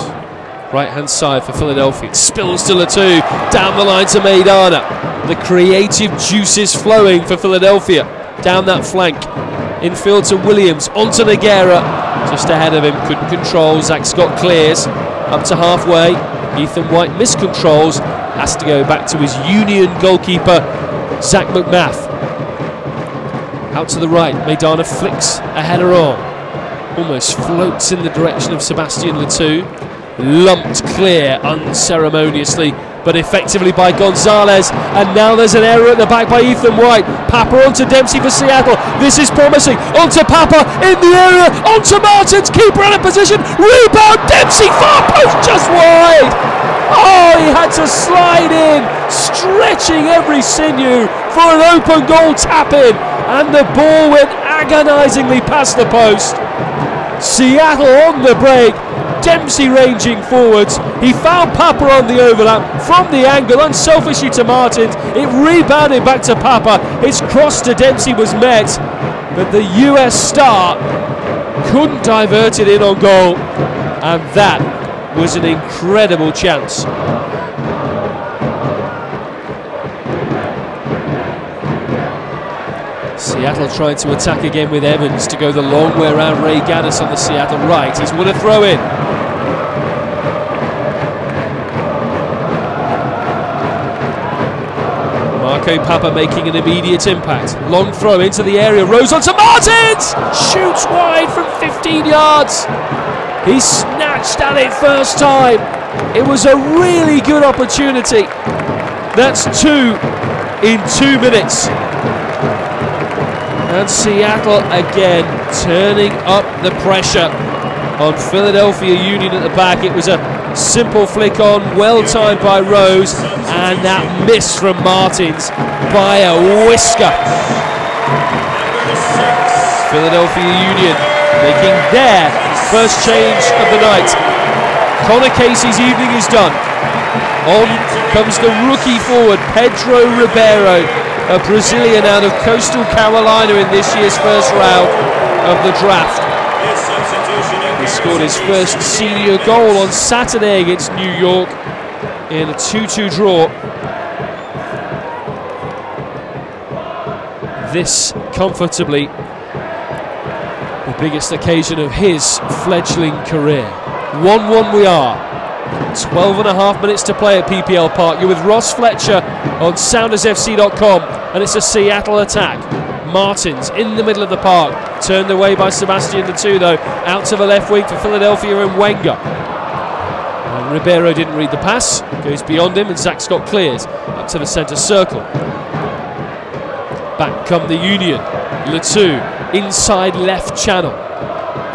right hand side for Philadelphia, spills to Latu, down the line to Maidana. The creative juices flowing for Philadelphia down that flank. Infield to Williams, onto Nogueira, just ahead of him, couldn't control. Zach Scott clears up to halfway. Ethan White miscontrols, has to go back to his Union goalkeeper Zach McMath. Out to the right, Maidana flicks a header on, almost floats in the direction of Sebastian Latu. Lumped clear unceremoniously but effectively by Gonzalez, and now there's an error at the back by Ethan White. Papa onto Dempsey for Seattle. This is promising. Onto Papa in the area, onto Martins, keeper out of position, rebound, Dempsey, far post, just wide. Oh, he had to slide in, stretching every sinew for an open goal tap in, and the ball went agonisingly past the post. Seattle on the break. Dempsey ranging forwards. He found Papa on the overlap from the angle, unselfishly to Martins. It rebounded back to Papa. His cross to Dempsey was met, but the US star couldn't divert it in on goal, and that was an incredible chance. Seattle trying to attack again with Evans to go the long way around Ray Gaddis on the Seattle right. He's won a throw in. Marco Papa making an immediate impact. Long throw into the area. Rose onto Martins! Shoots wide from 15 yards. He snatched at it first time. It was a really good opportunity. That's 2 in 2 minutes. And Seattle again turning up the pressure on Philadelphia Union at the back. It was a simple flick on, well timed by Rose, and that miss from Martins by a whisker. Philadelphia Union making their first change of the night. Connor Casey's evening is done. On comes the rookie forward Pedro Ribeiro, a Brazilian out of Coastal Carolina in this year's first round of the draft. He scored his first senior goal on Saturday against New York in a 2-2 draw. This comfortably the biggest occasion of his fledgling career. 1-1 we are. 12.5 minutes to play at PPL Park. You're with Ross Fletcher on SoundersFC.com, and it's a Seattle attack. Martins in the middle of the park, turned away by Sebastian Le though, out to the left wing for Philadelphia and Wenger. And Ribeiro didn't read the pass, goes beyond him, and Zach Scott clears up to the centre circle. Back come the Union. Le inside left channel.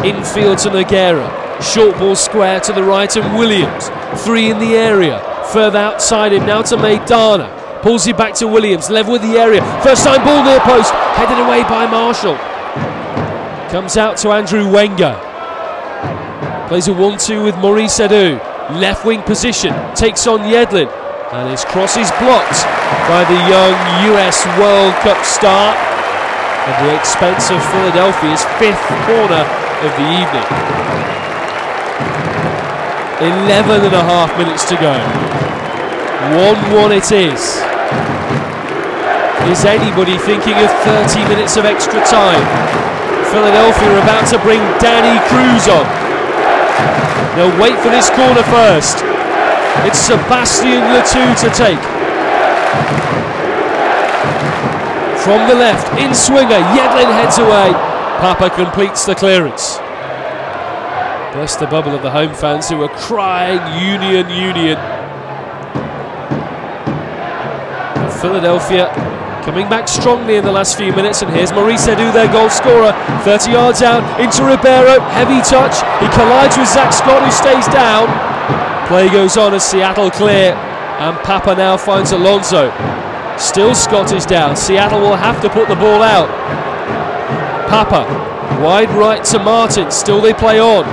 Infield to Nogueira. Short ball square to the right, and Williams. 3 in the area. Further outside him now to Maidana. Pulls it back to Williams, level with the area. First time ball near post, headed away by Marshall. Comes out to Andrew Wenger. Plays a 1-2 with Maurice Edu. Left wing position, takes on Yedlin. And his cross is blocked by the young US World Cup star at the expense of Philadelphia's 5th corner of the evening. 11.5 minutes to go. 1-1 it is. Is anybody thinking of 30 minutes of extra time? Philadelphia are about to bring Danny Cruz on. They'll wait for this corner first. It's Sebastian Le to take. From the left, in swinger, Yedlin heads away. Papa completes the clearance. Burst the bubble of the home fans who are crying Union, Union. Philadelphia coming back strongly in the last few minutes, and here's Maurice Edu, their goal scorer, 30 yards out into Ribeiro, heavy touch, he collides with Zach Scott who stays down. Play goes on as Seattle clear, and Papa now finds Alonso. Still Scott is down, Seattle will have to put the ball out. Papa, wide right to Martin, still they play on.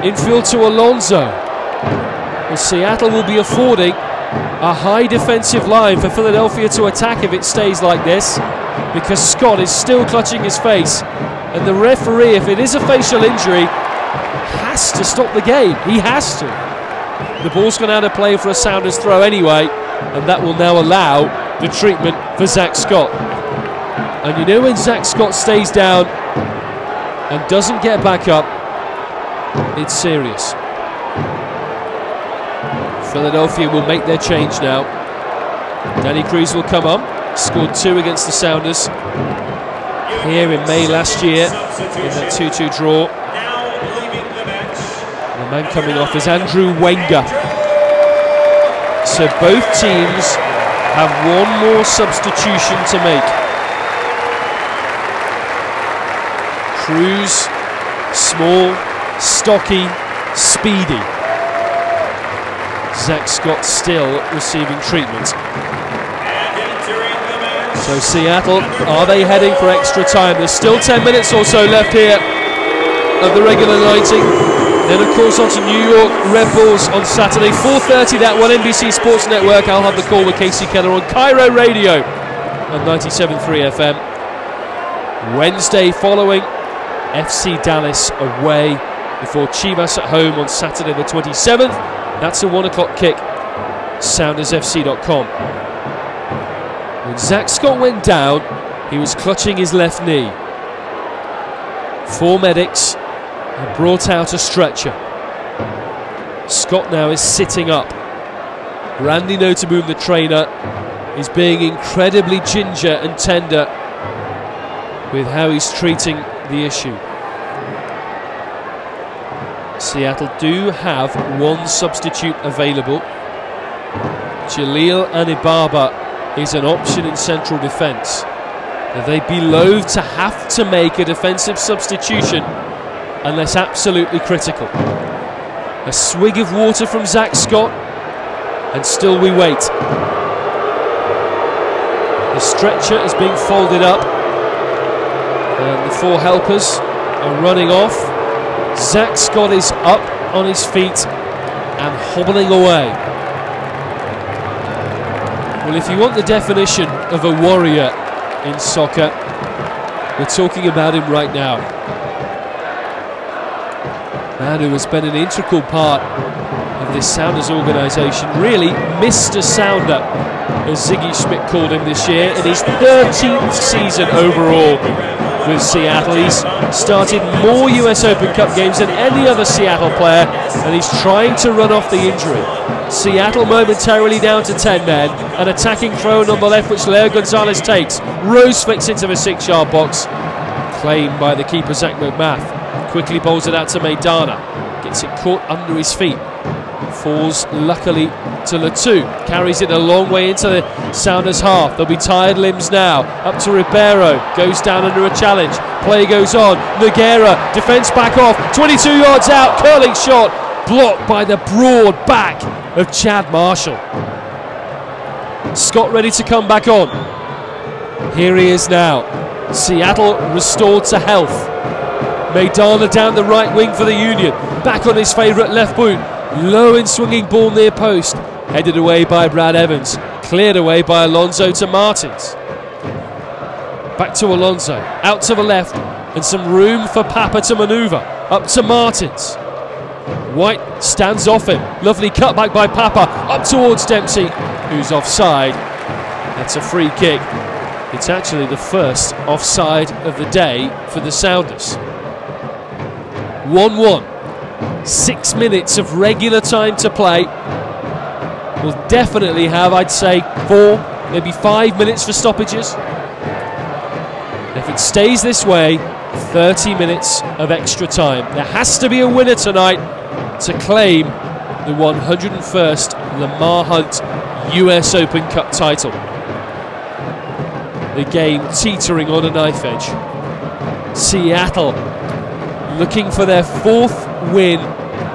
Infield to Alonso. Well, Seattle will be affording a high defensive line for Philadelphia to attack if it stays like this, because Scott is still clutching his face, and the referee, if it is a facial injury, has to stop the game. He has to. The ball's gone out of play for a Sounders throw anyway, and that will now allow the treatment for Zach Scott. And you know, when Zach Scott stays down and doesn't get back up, it's serious. Philadelphia will make their change now. Danny Cruz will come on. Scored 2 against the Sounders here in May last year in that 2-2 draw. The man coming off is Andrew Wenger. So both teams have one more substitution to make. Cruz, small, stocky, speedy. Zach Scott still receiving treatment. So Seattle, are they heading for extra time? There's still 10 minutes or so left here of the regular 90. Then of course on to New York Red Bulls on Saturday, 4:30 that one, NBC Sports Network. I'll have the call with Casey Keller on Cairo Radio on 97.3 FM. Wednesday following, FC Dallas away before Chivas at home on Saturday the 27th. That's a 1 o'clock kick, SoundersFC.com. When Zach Scott went down, he was clutching his left knee. 4 medics have brought out a stretcher. Scott now is sitting up. Randy Notaboom, the trainer, is being incredibly ginger and tender with how he's treating the issue. Seattle do have 1 substitute available. Jalil Anibaba is an option in central defence. They'd be loath to have to make a defensive substitution unless absolutely critical. A swig of water from Zach Scott, and still we wait. The stretcher is being folded up, and the 4 helpers are running off. Zach Scott is up on his feet and hobbling away. Well, if you want the definition of a warrior in soccer, we're talking about him right now. Man who has been an integral part of this Sounders organisation, really Mr. Sounder, as Ziggy Schmidt called him this year, in his 13th season overall. with Seattle. He's started more US Open Cup games than any other Seattle player, and he's trying to run off the injury. Seattle momentarily down to 10 men. An attacking throw on the left, which Leo Gonzalez takes. Rose flicks into the 6-yard box. Claimed by the keeper, Zach McMath. Quickly bowls it out to Maidana. Gets it caught under his feet. Falls luckily to Latu. Carries it a long way into the Sounders half. There'll be tired limbs now. Up to Ribeiro. Goes down under a challenge. Play goes on. Nogueira. Defence back off. 22 yards out. Curling shot. Blocked by the broad back of Chad Marshall. Scott ready to come back on. Here he is now. Seattle restored to health. Maidana down the right wing for the Union. Back on his favourite left boot. Low and swinging ball near post. Headed away by Brad Evans. Cleared away by Alonso to Martins. Back to Alonso. Out to the left. And some room for Papa to manoeuvre. Up to Martins. White stands off him. Lovely cutback by Papa. Up towards Dempsey, who's offside. That's a free kick. It's actually the first offside of the day for the Sounders. 1-1. 6 minutes of regular time to play. We'll definitely have, I'd say, 4, maybe 5 minutes for stoppages. And if it stays this way, 30 minutes of extra time. There has to be a winner tonight to claim the 101st Lamar Hunt US Open Cup title. The game teetering on a knife edge. Seattle looking for their 4th win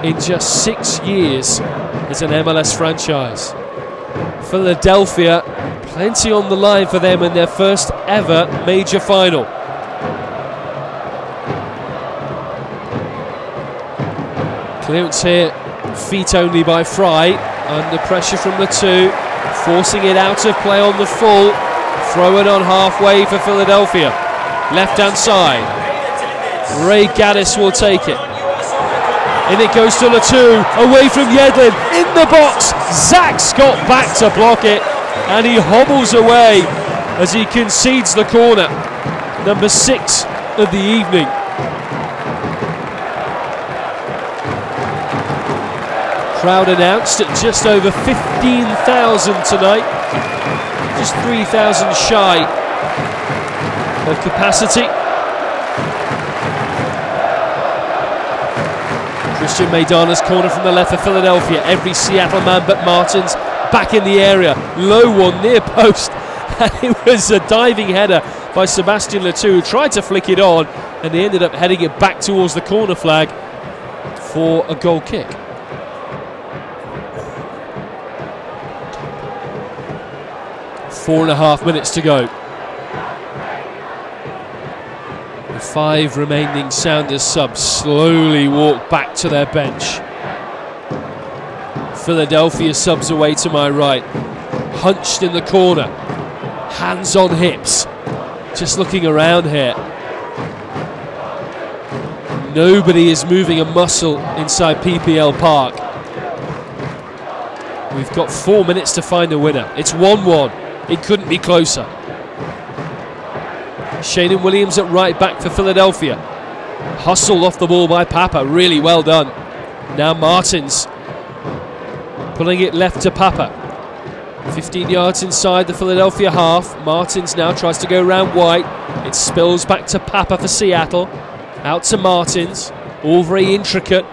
in just 6 years as an MLS franchise. Philadelphia, plenty on the line for them in their first ever major final. Clearance here, feet only by Fry, under pressure from the 2, forcing it out of play on the full. Throw it on halfway for Philadelphia. Left hand side. Ray Gaddis will take it. In it goes to Latu, away from Yedlin, in the box. Zach Scott back to block it, and he hobbles away as he concedes the corner. Number 6 of the evening. Crowd announced at just over 15,000 tonight. Just 3,000 shy of capacity. Christian Maidana's corner from the left for Philadelphia. Every Seattle man but Martins back in the area. Low one near post. And it was a diving header by Sebastian Latu, who tried to flick it on, and he ended up heading it back towards the corner flag for a goal kick. Four and a half minutes to go. The 5 remaining Sounders subs slowly walk back to their bench. Philadelphia subs away to my right, hunched in the corner, hands on hips, just looking around here. Nobody is moving a muscle inside PPL Park. We've got 4 minutes to find a winner. It's 1-1. It couldn't be closer. Shannon Williams at right back for Philadelphia. Hustled off the ball by Papa. Really well done. Now Martins pulling it left to Papa. 15 yards inside the Philadelphia half. Martins now tries to go around White. It spills back to Papa for Seattle. Out to Martins. All very intricate.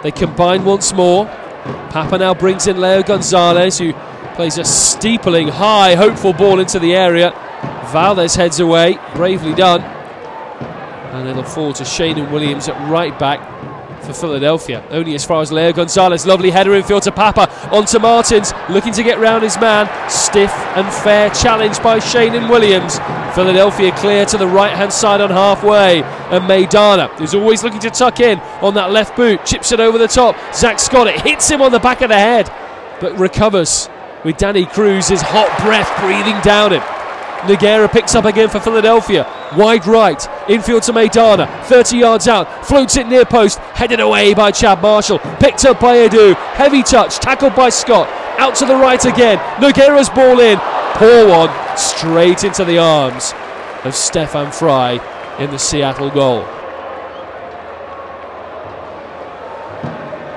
They combine once more. Papa now brings in Leo Gonzalez, who plays a steepling, high, hopeful ball into the area. Valdez heads away, bravely done. And it'll fall to Shannon Williams at right back for Philadelphia. Only as far as Leo Gonzalez. Lovely header infield to Papa. On to Martins, looking to get round his man. Stiff and fair challenge by Shannon Williams. Philadelphia clear to the right-hand side on halfway. And Maidana, who's always looking to tuck in on that left boot, chips it over the top. Zach Scott, it hits him on the back of the head, but recovers with Danny Cruz, his hot breath breathing down him. Nogueira picks up again for Philadelphia. Wide right, infield to Maidana, 30 yards out, floats it near post, headed away by Chad Marshall, picked up by Edu, heavy touch, tackled by Scott, out to the right again, Nogueira's ball in, poor one, straight into the arms of Stefan Fry, in the Seattle goal.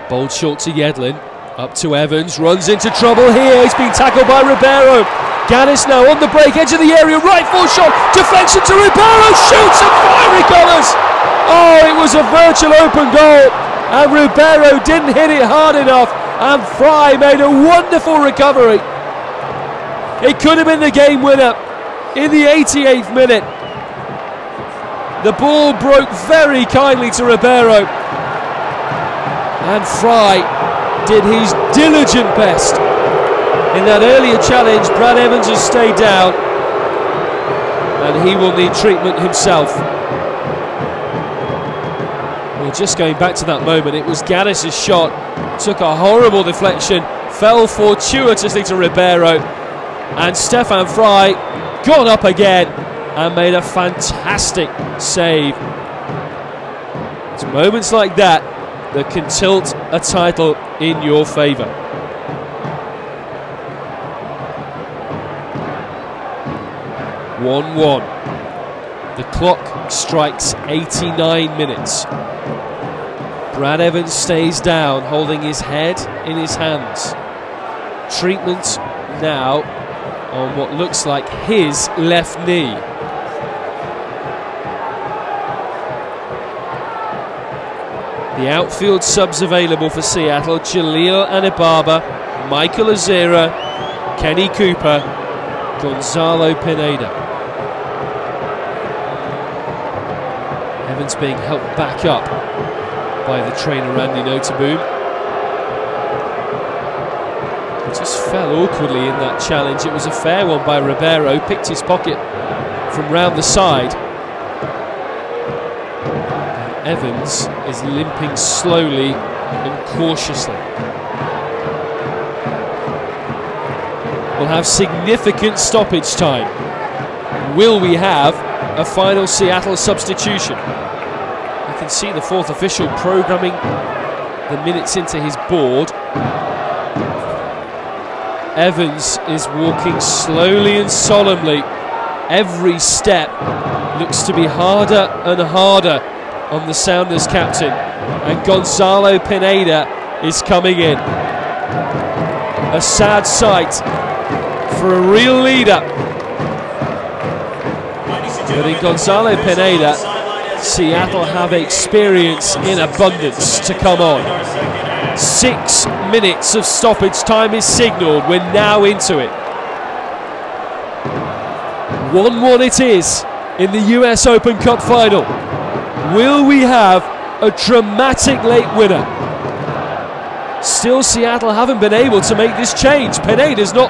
Bowled short to Yedlin, up to Evans, runs into trouble here, he's been tackled by Ribeiro. Gaddis now on the break, edge of the area, right full shot, deflection to Ribeiro, shoots and fiery colours! Oh, it was a virtual open goal, and Ribeiro didn't hit it hard enough, and Fry made a wonderful recovery. It could have been the game winner in the 88th minute. The ball broke very kindly to Ribeiro, and Fry did his diligent best. In that earlier challenge, Brad Evans has stayed down, and he will need treatment himself. Well, just going back to that moment, it was Gaddis' shot, took a horrible deflection, fell fortuitously to Ribeiro, and Stefan Fry got up again and made a fantastic save. It's moments like that that can tilt a title in your favour. (1-1). The clock strikes 89 minutes. Brad Evans stays down, holding his head in his hands. Treatment now on what looks like his left knee. The outfield subs available for Seattle: Jalil Anibaba, Michael Azera, Kenny Cooper, Gonzalo Pineda. Evans being helped back up by the trainer Randy Notaboom. He just fell awkwardly in that challenge. It was a fair one by Ribeiro, picked his pocket from round the side. Evans is limping slowly and cautiously. We'll have significant stoppage time. Will we have a final Seattle substitution? You can see the fourth official programming the minutes into his board. Evans is walking slowly and solemnly. Every step looks to be harder and harder on the Sounders captain, and Gonzalo Pineda is coming in. A sad sight for a real leader. But in Gonzalo Pineda, Seattle have experience in abundance to come on. 6 minutes of stoppage time is signalled. We're now into it. 1-1 it is in the US Open Cup final. Will we have a dramatic late winner? Still, Seattle haven't been able to make this change. Pineda's not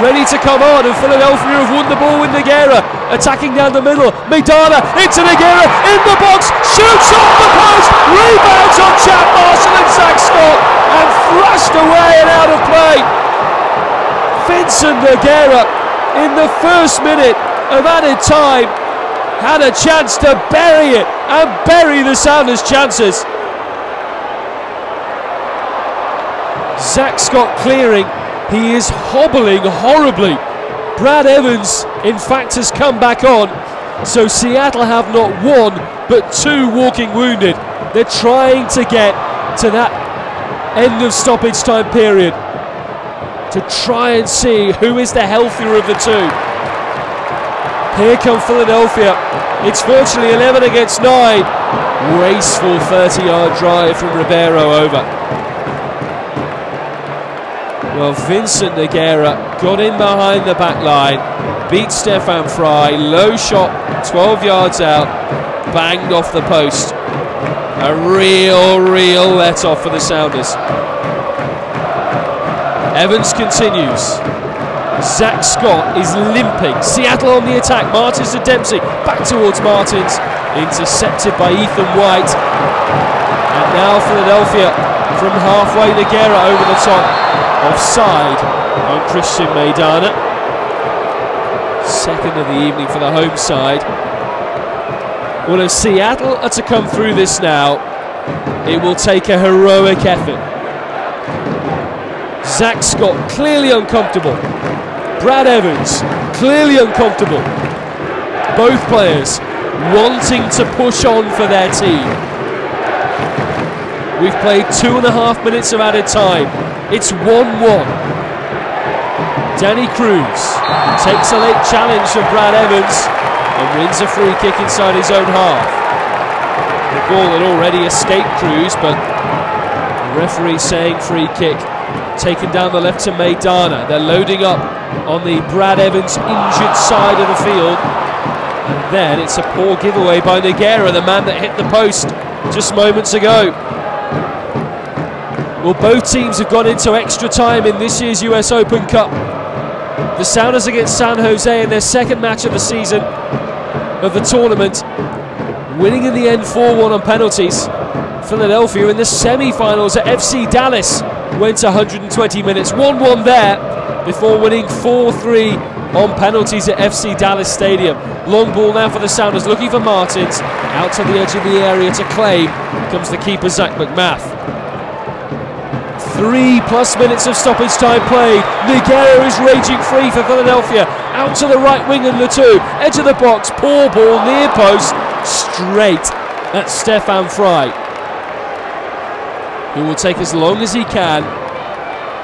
ready to come on, and Philadelphia have won the ball with Nogueira. Attacking down the middle, Maidana into Nogueira, in the box, shoots off the post, rebounds on Chad Marshall and Zach Scott, and thrust away and out of play. Vincent Nogueira, in the first minute of added time, had a chance to bury it and bury the Sounders' chances. Zach Scott clearing, he is hobbling horribly. Brad Evans, in fact, has come back on, so Seattle have not one but 2 walking wounded. They're trying to get to that end of stoppage time period to try and see who is the healthier of the 2. Here come Philadelphia. It's virtually 11 against 9. Graceful 30-yard drive from Ribeiro over. Well, Vincent Nogueira got in behind the back line, beat Stefan Fry, low shot, 12 yards out, banged off the post. A real let-off for the Sounders. Evans continues. Zach Scott is limping. Seattle on the attack. Martins to Dempsey. Back towards Martins. Intercepted by Ethan White. And now Philadelphia from halfway. Nogueira over the top. Offside on Christian Maidana. Second of the evening for the home side. Well, if Seattle are to come through this now, it will take a heroic effort. Zach Scott clearly uncomfortable. Brad Evans clearly uncomfortable. Both players wanting to push on for their team. We've played 2.5 minutes of added time. It's 1-1. Danny Cruz takes a late challenge from Brad Evans and wins a free kick inside his own half. The ball had already escaped Cruz, but the referee saying free kick taken down the left to Maidana. They're loading up on the Brad Evans injured side of the field. And then it's a poor giveaway by Nogueira, the man that hit the post just moments ago. Well, both teams have gone into extra time in this year's US Open Cup. The Sounders against San Jose in their second match of the season, of the tournament, winning in the end 4-1 on penalties. Philadelphia in the semi-finals at FC Dallas went 120 minutes, 1-1 there, before winning 4-3 on penalties at FC Dallas Stadium. Long ball now for the Sounders, looking for Martins, out to the edge of the area to claim, comes the keeper Zach McMath. 3+ minutes of stoppage time played. Nogueira is raging free for Philadelphia, out to the right wing and Letou, edge of the box, poor ball, near post, straight at Stefan Frei, who will take as long as he can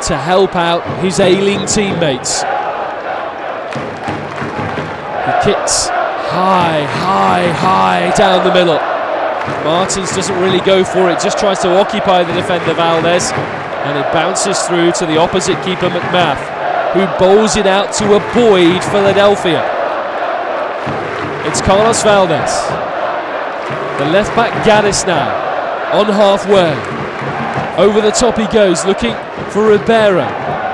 to help out his ailing teammates. He kicks high down the middle. Martins doesn't really go for it, just tries to occupy the defender Valdez, and it bounces through to the opposite keeper McMath, who bowls it out to avoid Philadelphia. It's Carlos Valdez. The left back Gaddis now, on halfway. Over the top he goes, looking for Ribeiro.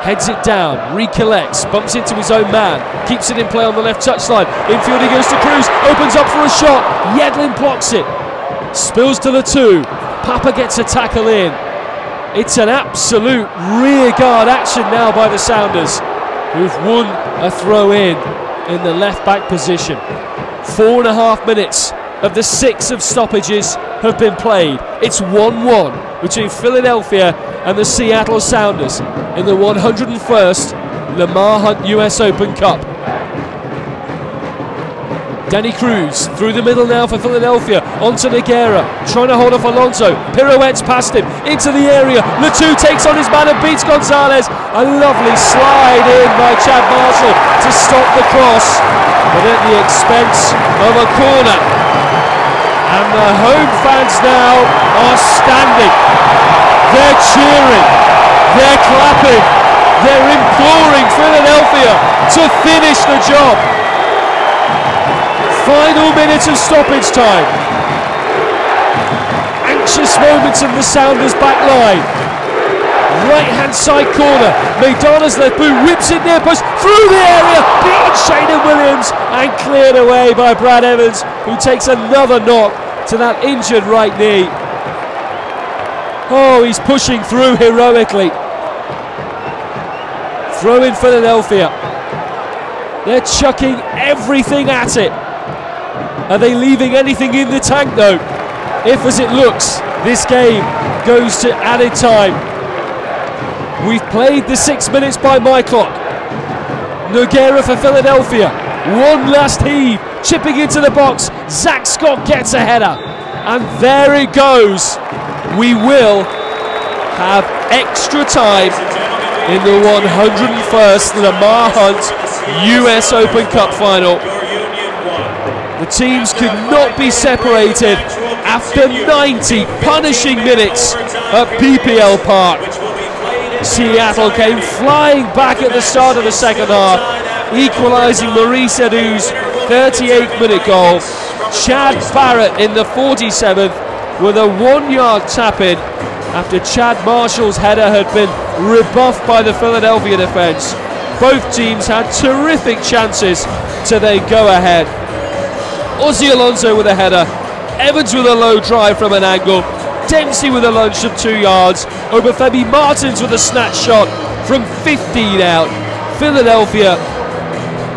Heads it down, recollects, bumps into his own man, keeps it in play on the left touchline. Infield he goes to Cruz, opens up for a shot. Yedlin blocks it. Spills to Letou. Papa gets a tackle in. It's an absolute rearguard action now by the Sounders, who've won a throw in the left back position. 4.5 minutes of the 6 of stoppages have been played. It's 1-1 between Philadelphia and the Seattle Sounders in the 101st Lamar Hunt US Open Cup. Danny Cruz through the middle now for Philadelphia, onto Nogueira, trying to hold off Alonso, pirouettes past him, into the area, Letou takes on his man and beats Gonzalez. A lovely slide in by Chad Marshall to stop the cross, but at the expense of a corner. And the home fans now are standing, they're cheering, they're clapping, they're imploring Philadelphia to finish the job. Final minutes of stoppage time. Anxious moments of the Sounders back line. Right hand side corner. Maidana's left boot whips it near post through the area beyond Shaden Williams and cleared away by Brad Evans, who takes another knock to that injured right knee. Oh, he's pushing through heroically. Throw in Philadelphia. They're chucking everything at it. Are they leaving anything in the tank though? If, as it looks, this game goes to added time. We've played the 6 minutes by my clock. Nogueira for Philadelphia. One last heave, chipping into the box. Zach Scott gets a header. And there it goes. We will have extra time in the 101st Lamar Hunt US Open Cup final. The teams could not be separated after 90 punishing minutes at PPL Park. Seattle came flying back at the start of the second half, equalising Maurice Edu's 38th-minute goal. Chad Barrett in the 47th with a 1-yard tap-in after Chad Marshall's header had been rebuffed by the Philadelphia defence. Both teams had terrific chances to then go ahead. Ozzy Alonso with a header, Evans with a low drive from an angle, Dempsey with a lunge from 2 yards, Obafemi Martins with a snatch shot from 15 out. Philadelphia,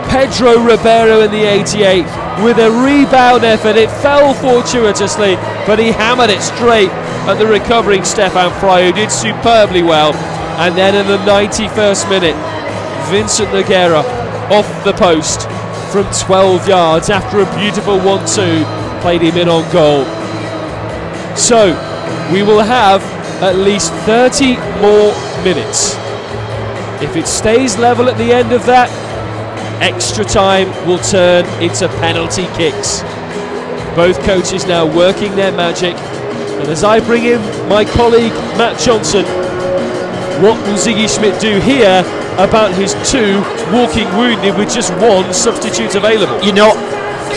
Pedro Ribeiro in the 88th with a rebound effort. It fell fortuitously, but he hammered it straight at the recovering Stefan Frei, who did superbly well. And then in the 91st minute, Vincent Nogueira off the post from 12 yards after a beautiful 1-2 played him in on goal. So we will have at least 30 more minutes. If it stays level at the end of that, extra time will turn into penalty kicks. Both coaches now working their magic, and as I bring in my colleague Matt Johnson, what will Ziggy Schmidt do here about his 2 walking wounded with just 1 substitute available? You know,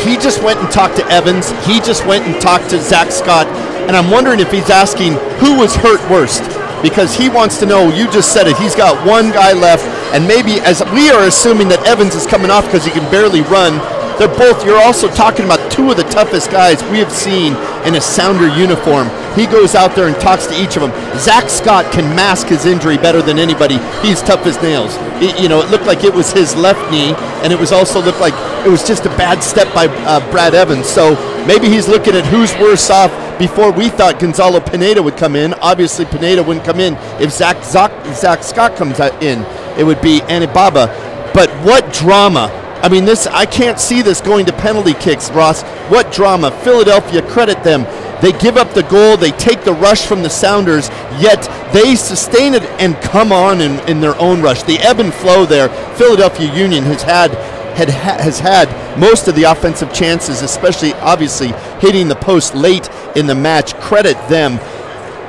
he just went and talked to Evans, he just went and talked to Zach Scott, and I'm wondering if he's asking who was hurt worst, because he wants to know. You just said it, he's got 1 guy left, and maybe, as we are assuming that Evans is coming off because he can barely run, they're both, you're also talking about 2 of the toughest guys we have seen in a Sounder uniform. He goes out there and talks to each of them. Zach Scott can mask his injury better than anybody. He's tough as nails. You know, it looked like it was his left knee, and it was also looked like it was just a bad step by Brad Evans. So maybe he's looking at who's worse off. Before we thought Gonzalo Pineda would come in. Obviously Pineda wouldn't come in. If Zach Scott comes in, it would be Anibaba. But what drama. I mean, this, I can't see this going to penalty kicks, Ross. What drama. Philadelphia, credit them. They give up the goal, they take the rush from the Sounders, yet they sustain it and come on in their own rush. The ebb and flow there, Philadelphia Union has had most of the offensive chances, especially obviously hitting the post late in the match. Credit them.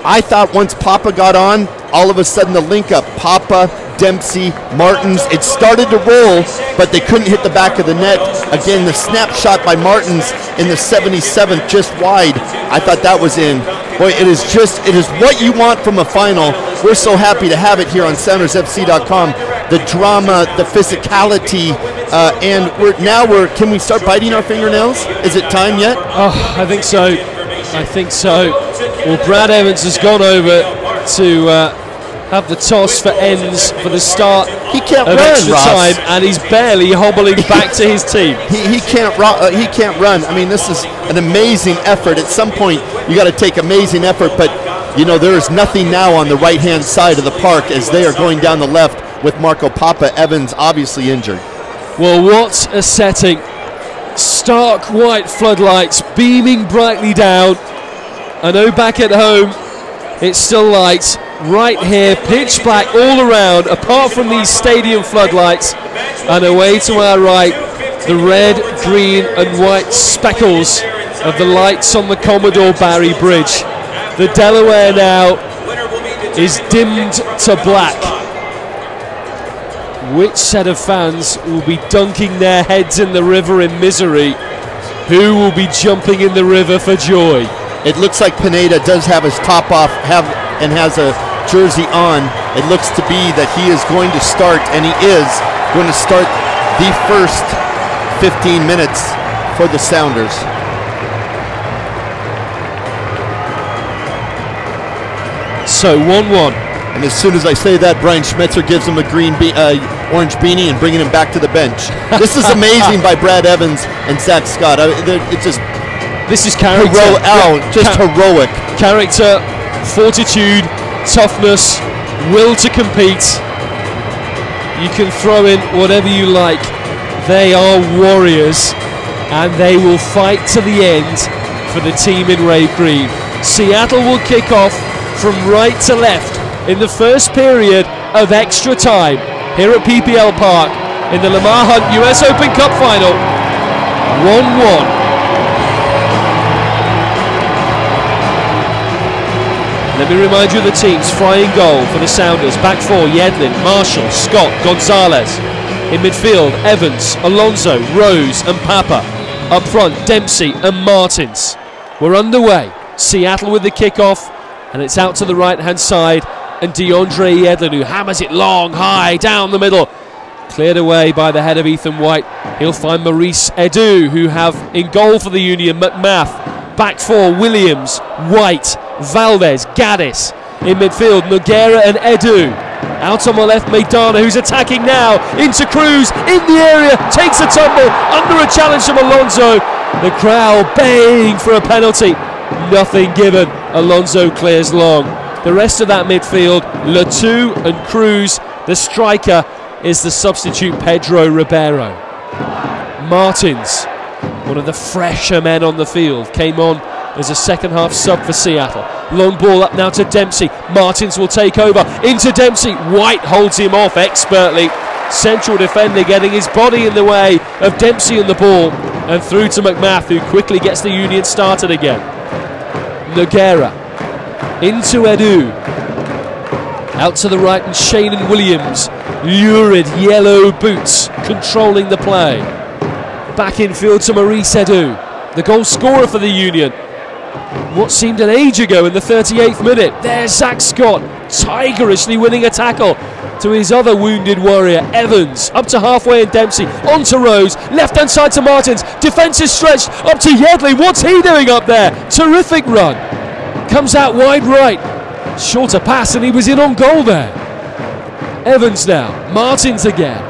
I thought once Papa got on, all of a sudden the link up, Papa, Dempsey, Martins, it started to roll, but they couldn't hit the back of the net. Again, the snapshot by Martins in the 77th, just wide. I thought that was in. Boy, it is what you want from a final. We're so happy to have it here on SoundersFC.com. The drama, the physicality, and can we start biting our fingernails? Is it time yet? Oh, I think so. I think so. Well, Brad Evans has gone over to have the toss for ends for the start he can't of run, extra Ross. time, and he's barely hobbling back to his team. He can't run. I mean, this is an amazing effort. At some point, you got to take amazing effort, but you know there is nothing now on the right-hand side of the park as they are going down the left with Marco Papa. Evans obviously injured. Well, what a setting. Stark white floodlights beaming brightly down. I know back at home it's still light. Right here, pitch black all around, apart from these stadium floodlights. And away to our right, the red, green and white speckles of the lights on the Commodore Barry Bridge. The Delaware now is dimmed to black. Which set of fans will be dunking their heads in the river in misery? Who will be jumping in the river for joy? It looks like Pineda does have his top off and has a jersey on. It looks to be that he is going to start, and he is going to start the first 15 minutes for the Sounders. So 1-1. And as soon as I say that, Brian Schmetzer gives him a orange beanie and bringing him back to the bench. This is amazing by Brad Evans and Zach Scott. This is character. Heroic. Character, fortitude, toughness, will to compete. You can throw in whatever you like. They are warriors, and they will fight to the end for the team in Rave Green. Seattle will kick off from right to left in the first period of extra time here at PPL Park in the Lamar Hunt US Open Cup Final. 1-1. Let me remind you of the teams. Flying goal for the Sounders. Back four, Yedlin, Marshall, Scott, Gonzalez. In midfield, Evans, Alonso, Rose and Papa. Up front, Dempsey and Martins. We're underway. Seattle with the kickoff, and it's out to the right-hand side. And DeAndre Yedlin, who hammers it long, high, down the middle. Cleared away by the head of Ethan White. He'll find Maurice Edu, who have in goal for the Union, McMath. Back four, Williams, White, Valdez, Gaddis. In midfield, Noguera and Edu. Out on the left, Maidana, who's attacking now. Into Cruz, in the area, takes a tumble, under a challenge from Alonso. The crowd baying for a penalty. Nothing given. Alonso clears long. The rest of that midfield, Latu and Cruz. The striker is the substitute Pedro Ribeiro. Martins, one of the fresher men on the field, came on as a second half sub for Seattle. Long ball up now to Dempsey. Martins will take over into Dempsey. White holds him off expertly. Central defender getting his body in the way of Dempsey and the ball, and through to McMath, who quickly gets the Union started again. Nogueira into Edu, out to the right, and Shannon Williams, lurid yellow boots, controlling the play. Back infield to Maurice Edu, the goal scorer for the Union. What seemed an age ago in the 38th minute. There's Zach Scott, tigerishly winning a tackle to his other wounded warrior, Evans. Up to halfway in Dempsey, on to Rose, left-hand side to Martins. Defence is stretched, up to Yedley. What's he doing up there? Terrific run. Comes out wide right. Shorter pass, and he was in on goal there. Evans now, Martins again.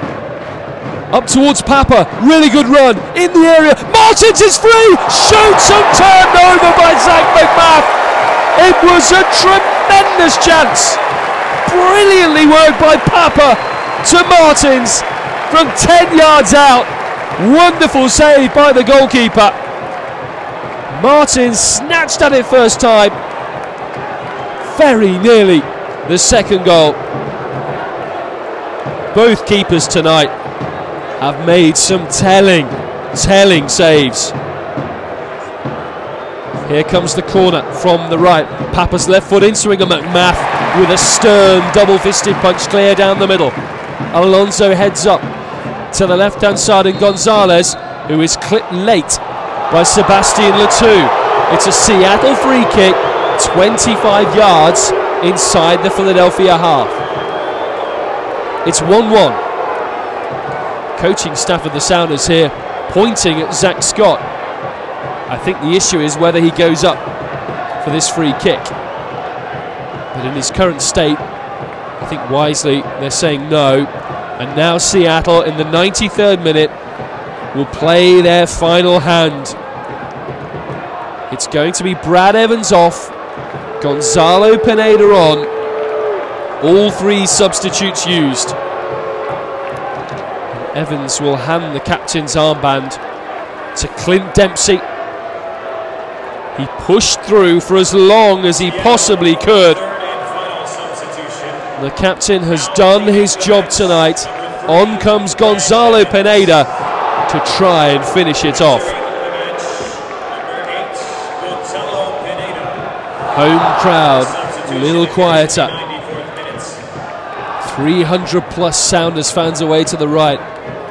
Up towards Papa, really good run, in the area, Martins is free, shoots and turned over by Zach McMath. It was a tremendous chance, brilliantly worked by Papa to Martins from 10 yards out. Wonderful save by the goalkeeper. Martins snatched at it first time, very nearly the second goal. Both keepers tonight have made some telling saves. Here comes the corner from the right. Papa's left foot in swing, and McMath with a stern double-fisted punch clear down the middle. Alonso heads up to the left-hand side, and Gonzalez, who is clipped late by Sebastian Letou. It's a Seattle free kick, 25 yards inside the Philadelphia half. It's 1-1. Coaching staff of the Sounders here pointing at Zach Scott. I think the issue is whether he goes up for this free kick. But in his current state, I think wisely they're saying no. And now Seattle in the 93rd minute will play their final hand. It's going to be Brad Evans off, Gonzalo Pineda on, all three substitutes used. Evans will hand the captain's armband to Clint Dempsey. He pushed through for as long as he possibly could. The captain has done his job tonight. On comes Gonzalo Pineda to try and finish it off. Home crowd a little quieter. 300 plus Sounders fans away to the right.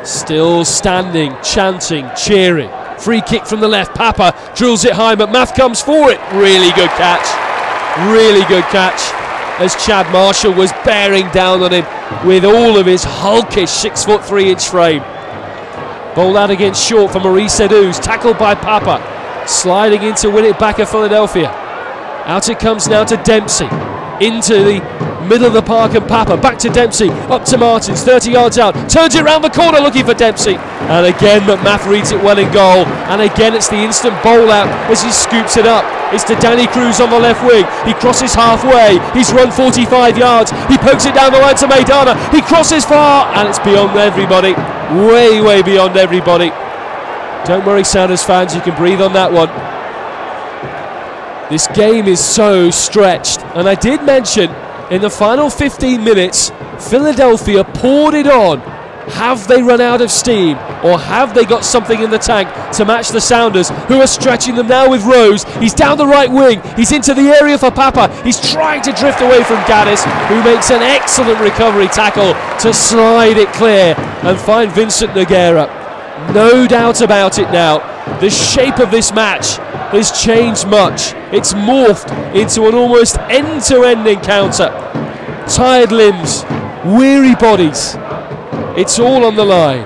Still standing, chanting, cheering. Free kick from the left. Papa drills it high. McMath comes for it. Really good catch. Really good catch. As Chad Marshall was bearing down on him with all of his hulkish 6'3" frame. Ball out against short for Maurice Edu's. Tackled by Papa. Sliding in to win it back at Philadelphia. Out it comes now to Dempsey. Into the middle of the park, and Papa back to Dempsey, up to Martins, 30 yards out, turns it round the corner looking for Dempsey, and again McMath reads it well in goal, and again it's the instant bowl out as he scoops it up. It's to Danny Cruz on the left wing. He crosses halfway, he's run 45 yards, he pokes it down the line to Maidana, he crosses far, and it's beyond everybody, way beyond everybody. Don't worry Sounders fans, you can breathe on that one. This game is so stretched, and I did mention in the final 15 minutes, Philadelphia poured it on. Have they run out of steam, or have they got something in the tank to match the Sounders, who are stretching them now with Rose? He's down the right wing, he's into the area for Papa, he's trying to drift away from Gaddis, who makes an excellent recovery tackle to slide it clear and find Vincent Nogueira. No doubt about it now, the shape of this match has changed much. It's morphed into an almost end-to-end encounter. Tired limbs, weary bodies. It's all on the line.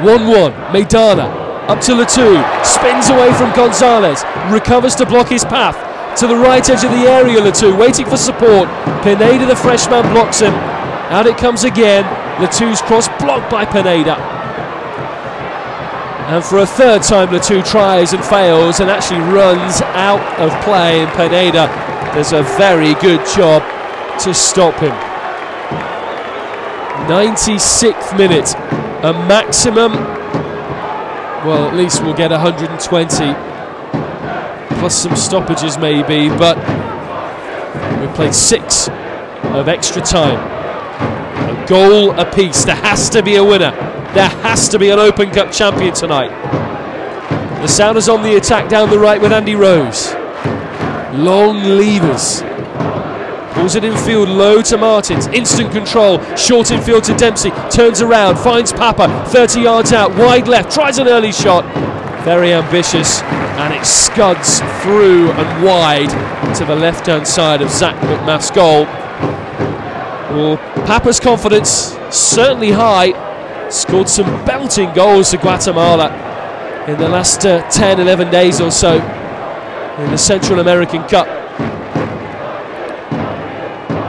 1-1, Maidana, up to Letou, spins away from Gonzalez, recovers to block his path. To the right edge of the area, Letou, waiting for support. Pineda, the freshman, blocks him. Out it comes again. Letou's cross blocked by Pineda. And for a third time, Letou tries and fails and actually runs out of play, and Pineda does a very good job to stop him. 96th minute, a maximum well, at least we'll get 120, plus some stoppages maybe, but we've played 6 of extra time. A goal apiece. There has to be a winner. There has to be an Open Cup champion tonight. The Sounders on the attack down the right with Andy Rose. Long levers. Pulls it in field low to Martins. Instant control. Short in field to Dempsey. Turns around. Finds Papa. 30 yards out. Wide left. Tries an early shot. Very ambitious. And it scuds through and wide to the left-hand side of Zach McMath's goal. Well, Papa's confidence certainly high. Scored some belting goals for Guatemala in the last 10, 11 days or so in the Central American Cup.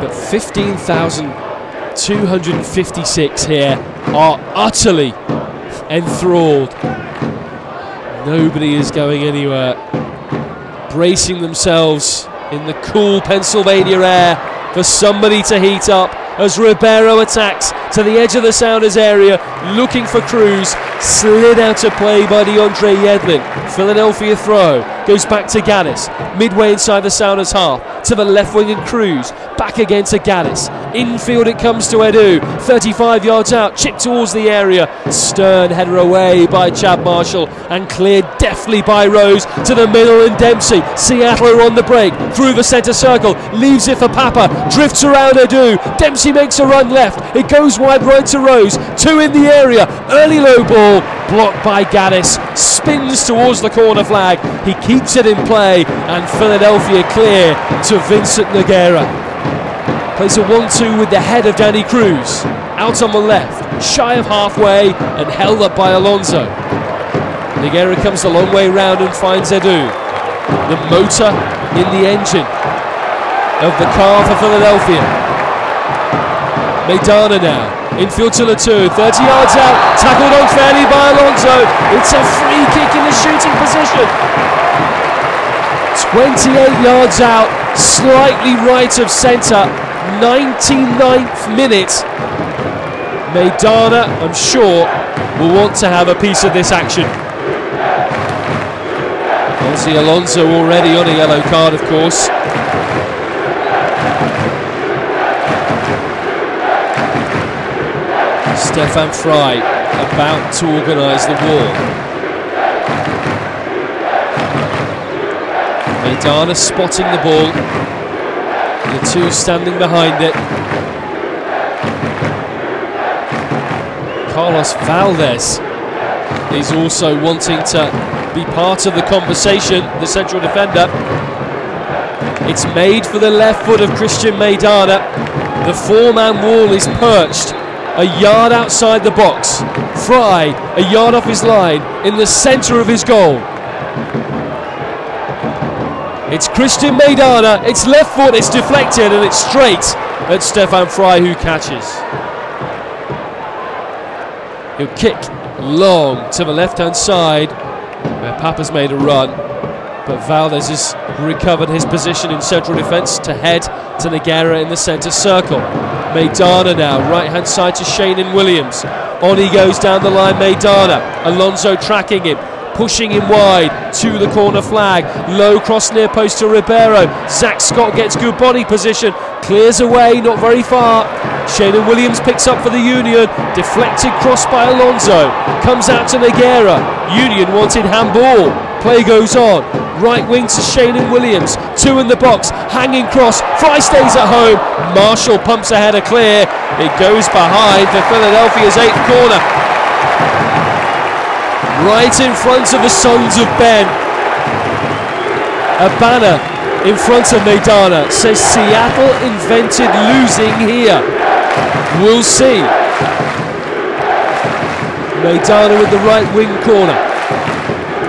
But 15,256 here are utterly enthralled. Nobody is going anywhere. Bracing themselves in the cool Pennsylvania air for somebody to heat up as Ribeiro attacks to the edge of the Sounders area, looking for Cruz. Slid out of play by DeAndre Yedlin. Philadelphia throw. Goes back to Gaddis. Midway inside the Sounders half. To the left wing and Cruz. Back again to Gaddis. Infield it comes to Edu. 35 yards out. Chipped towards the area. Stern header away by Chad Marshall. And cleared deftly by Rose. To the middle and Dempsey. Seattle are on the break. Through the centre circle. Leaves it for Papa. Drifts around Edu. Dempsey makes a run left. It goes wide right to Rose. 2 in the area. Early low ball. Blocked by Gaddis. Spins towards the corner flag. He keeps it in play. And Philadelphia clear to Vincent Nogueira. Plays a 1-2 with the head of Danny Cruz. Out on the left. Shy of halfway. And held up by Alonso. Nogueira comes a long way round and finds Edu. The motor in the engine of the car for Philadelphia. Maidana now. Infield to Latour, 30 yards out, tackled unfairly by Alonso. It's a free kick in the shooting position. 28 yards out, slightly right of centre, 99th minute. Maidana, I'm sure, will want to have a piece of this action. Ozzy Alonso already on a yellow card, of course. Stefan Fry about to organise the wall. Maidana spotting the ball. The 2 standing behind it. Carlos Valdez is also wanting to be part of the conversation, the central defender. It's made for the left foot of Christian Maidana. The 4-man wall is perched a yard outside the box. Fry, a yard off his line, in the centre of his goal. It's Christian Maidana, it's left foot, it's deflected, and it's straight at Stefan Fry, who catches. He'll kick long to the left-hand side, where Papa's made a run, but Valdez has recovered his position in central defence to head to Nogueira in the centre circle. Maidana now, right-hand side to Shane Williams. On he goes down the line, Maidana. Alonso tracking him, pushing him wide to the corner flag. Low cross near post to Ribeiro. Zach Scott gets good body position, clears away, not very far. Shane Williams picks up for the Union. Deflected cross by Alonso. Comes out to Nogueira. Union wanted handball. Play goes on. Right wing to Shane Williams. 2 in the box. Hanging cross. Fry stays at home. Marshall pumps a header clear. It goes behind for Philadelphia's 8th corner. Right in front of the Sons of Ben. A banner in front of Maidana says Seattle invented losing here. We'll see. Maidana with the right wing corner.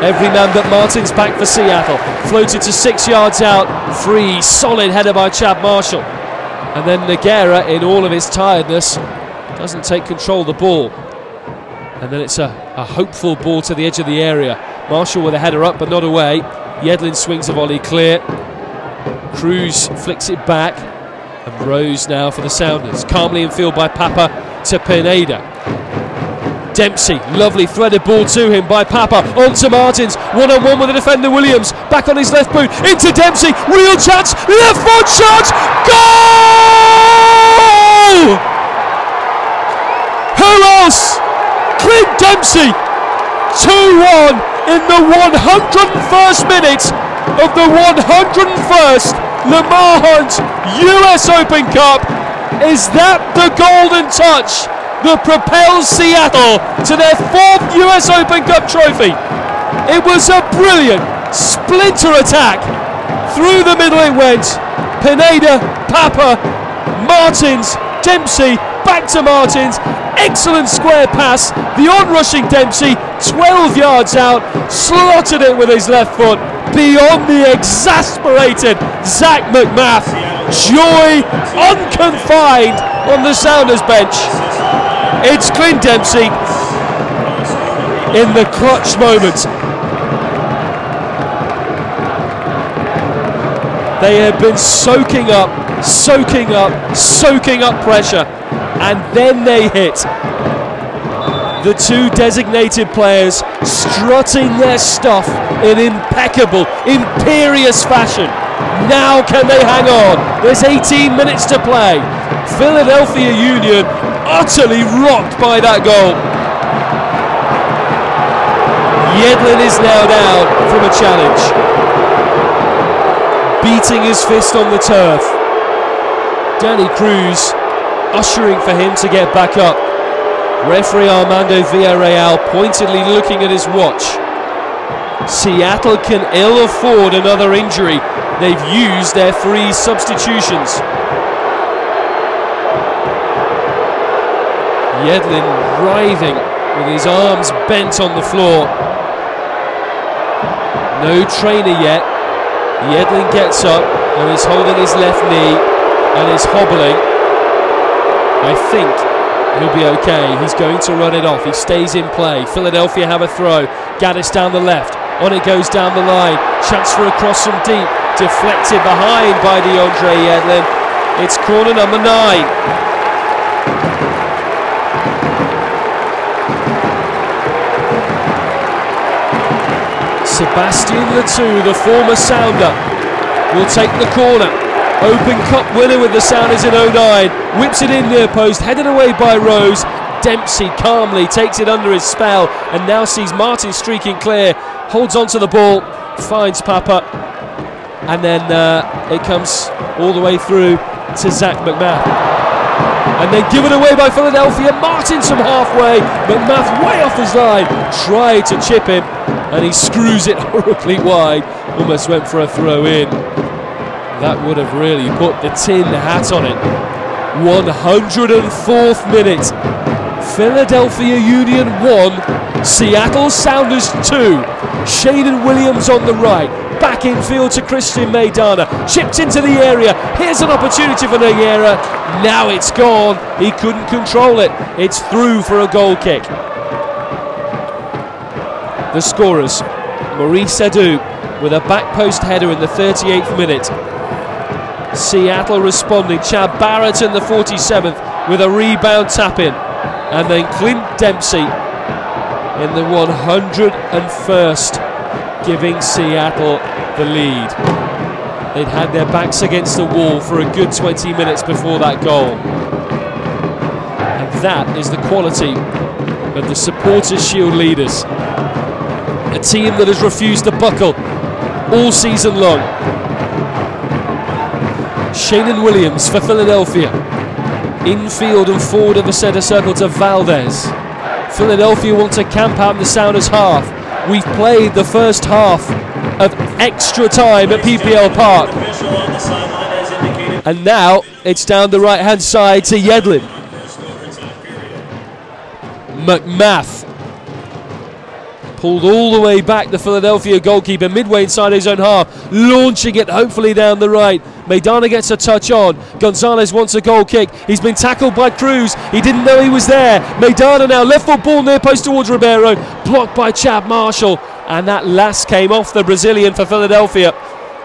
Every man but Martin's back for Seattle. Floated to 6 yards out. Free, solid header by Chad Marshall. And then Nogueira, in all of his tiredness, doesn't take control of the ball. And then it's a hopeful ball to the edge of the area. Marshall with a header up but not away. Yedlin swings a volley clear. Cruz flicks it back. And Rose now for the Sounders. Calmly in field by Papa to Pineda. Dempsey, lovely threaded ball to him by Papa, on to Martins, one-on-one with the defender Williams, back on his left boot, into Dempsey, real chance, left foot shot, goal! Who else? Clint Dempsey, 2-1 in the 101st minute of the 101st Le Mans Hunt US Open Cup. Is that the golden touch that propels Seattle to their 4th US Open Cup trophy? It was a brilliant splinter attack. Through the middle it went. Pineda, Papa, Martins, Dempsey, back to Martins. Excellent square pass. The on-rushing Dempsey, 12 yards out, slotted it with his left foot. Beyond the exasperated Zach McMath. Joy unconfined on the Sounders bench. It's Clint Dempsey in the clutch moment. They have been soaking up pressure, and then they hit. The two designated players strutting their stuff in impeccable, imperious fashion. Now can they hang on? There's 18 minutes to play. Philadelphia Union utterly rocked by that goal. Yedlin is now down from a challenge, beating his fist on the turf. Danny Cruz ushering for him to get back up. Referee Armando Villarreal pointedly looking at his watch. Seattle can ill afford another injury. They've used their 3 substitutions. Yedlin writhing with his arms bent on the floor. No trainer yet. Yedlin gets up and is holding his left knee and is hobbling. I think he'll be okay. He's going to run it off. He stays in play. Philadelphia have a throw. Gaddis down the left. On it goes down the line. Chance for a cross from deep. Deflected behind by DeAndre Yedlin. It's corner number 9. Sebastian Letou, the former Sounder, will take the corner. Open Cup winner with the Sounders in 09. Whips it in near post, headed away by Rose. Dempsey calmly takes it under his spell and now sees Martin streaking clear. Holds on to the ball, finds Papa, and then it comes all the way through to Zach McMath. And then given away by Philadelphia. Martins from halfway. McMath way off his line. Tried to chip him, and he screws it horribly wide. Almost went for a throw in. That would have really put the tin hat on it. 104th minute. Philadelphia Union 1, Seattle Sounders 2. Shaden Williams on the right. Back infield to Christian Maidana. Chipped into the area. Here's an opportunity for Nogueira. Now it's gone. He couldn't control it. It's through for a goal kick. The scorers, Maurice Sadu with a back post header in the 38th minute. Seattle responding. Chad Barrett in the 47th with a rebound tap in. And then Clint Dempsey in the 101st, giving Seattle the lead. They'd had their backs against the wall for a good 20 minutes before that goal. And that is the quality of the Supporters' Shield leaders. A team that has refused to buckle all season long. Shaden Williams for Philadelphia. Infield and forward of the centre circle to Valdez. Philadelphia want to camp out in the Sounders half. We've played the first half of extra time at PPL Park. And now it's down the right hand side to Yedlin. McMath pulled all the way back, the Philadelphia goalkeeper, midway inside his own half, launching it hopefully down the right. Maidana gets a touch on. Gonzalez wants a goal kick. He's been tackled by Cruz. He didn't know he was there. Maidana now, left foot ball near post towards Ribeiro. Blocked by Chad Marshall. And that last came off the Brazilian for Philadelphia.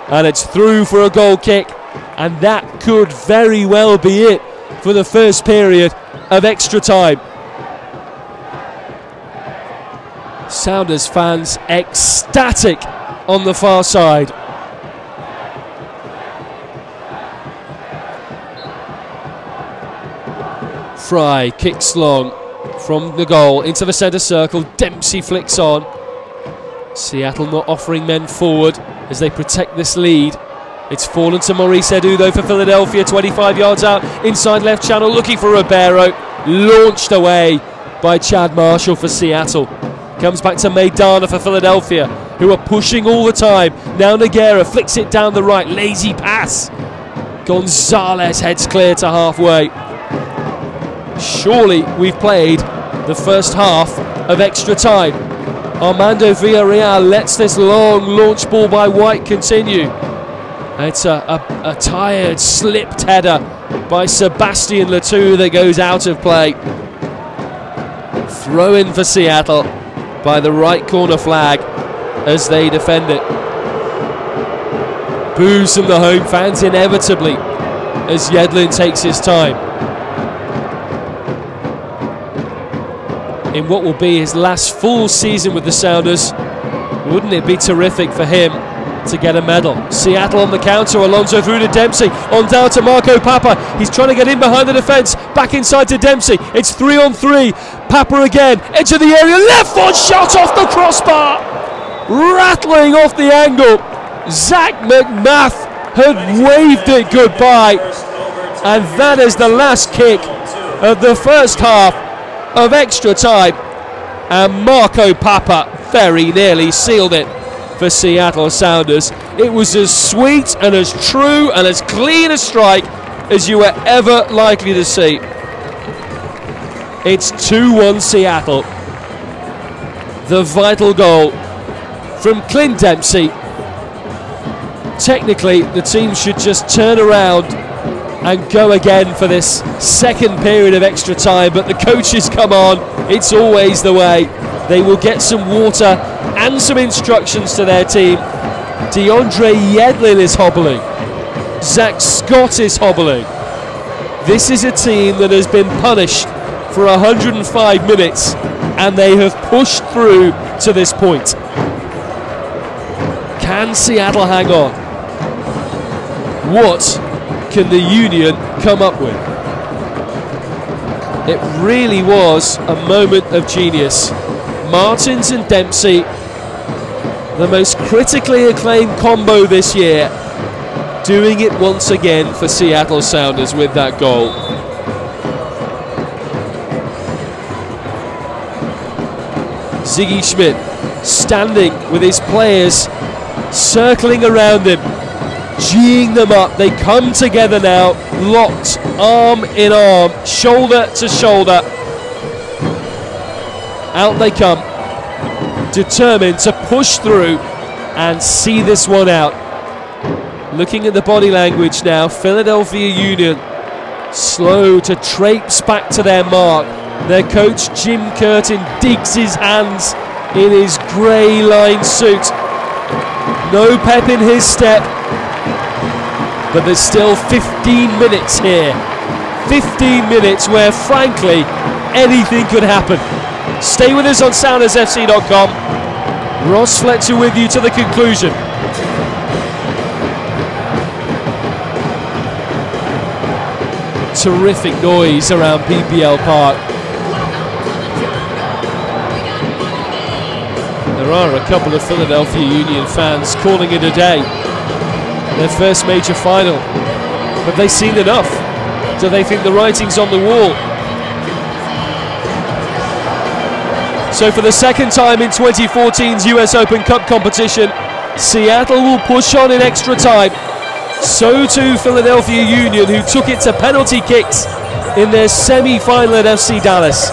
And it's through for a goal kick. And that could very well be it for the first period of extra time. Sounders fans ecstatic on the far side. Fry kicks long from the goal into the centre circle. Dempsey flicks on. Seattle not offering men forward as they protect this lead. It's fallen to Maurice Edu though for Philadelphia, 25 yards out, inside left channel, looking for Ribeiro. Launched away by Chad Marshall for Seattle. Comes back to Maidana for Philadelphia, who are pushing all the time. Now Nogueira flicks it down the right, lazy pass. Gonzalez heads clear to halfway. Surely we've played the first half of extra time. Armando Villarreal lets this long launch ball by White continue. It's a tired, slipped header by Sebastian Letou that goes out of play. Throw in for Seattle by the right corner flag as they defend it. Boos from the home fans inevitably as Yedlin takes his time. In what will be his last full season with the Sounders, wouldn't it be terrific for him to get a medal? Seattle on the counter, Alonso through to Dempsey, on down to Marco Papa. He's trying to get in behind the defence, back inside to Dempsey. It's 3-on-3. Papa again, edge of the area, left foot shot off the crossbar, rattling off the angle. Zach McMath had waved it goodbye, and that is the last kick of the first half of extra time, and Marco Papa very nearly sealed it for Seattle Sounders. It was as sweet and as true and as clean a strike as you were ever likely to see. It's 2-1 Seattle. The vital goal from Clint Dempsey. Technically, the team should just turn around and go again for this second period of extra time, but the coaches come on. It's always the way. They will get some water and some instructions to their team. DeAndre Yedlin is hobbling. Zach Scott is hobbling. This is a team that has been punished for 105 minutes, and they have pushed through to this point. Can Seattle hang on? What can the Union come up with? It really was a moment of genius. Martins and Dempsey, the most critically acclaimed combo this year, doing it once again for Seattle Sounders with that goal. Ziggy Schmidt standing with his players circling around him, geeing them up. They come together now, locked arm in arm, shoulder to shoulder. Out they come, determined to push through and see this one out. Looking at the body language now, Philadelphia Union slow to traipse back to their mark. Their coach Jim Curtin digs his hands in his grey lined suit. No pep in his step, but there's still 15 minutes here. 15 minutes where, frankly, anything could happen. Stay with us on SoundersFC.com. Ross Fletcher with you to the conclusion. Terrific noise around PPL Park. There are a couple of Philadelphia Union fans calling it a day. Their first major final. Have they seen enough? Do they think the writing's on the wall? So for the second time in 2014's US Open Cup competition, Seattle will push on in extra time. So too Philadelphia Union, who took it to penalty kicks in their semi-final at FC Dallas.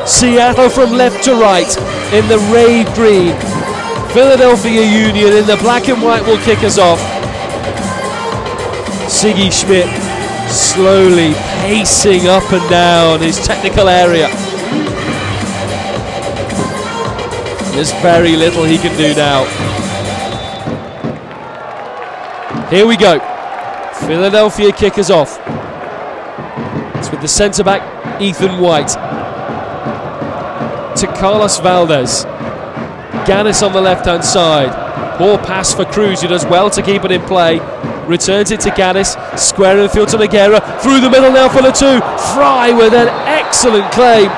Seattle from left to right in the Raid green. Philadelphia Union in the black and white will kick us off. Ziggy Schmidt slowly pacing up and down his technical area. There's very little he can do now. Here we go. Philadelphia kick us off. It's with the centre back Ethan White to Carlos Valdez. Gaddis on the left-hand side. Poor pass for Cruz, who does well to keep it in play. Returns it to Gaddis, square in the field to Nogueira, through the middle now for Letou. Fry with an excellent claim,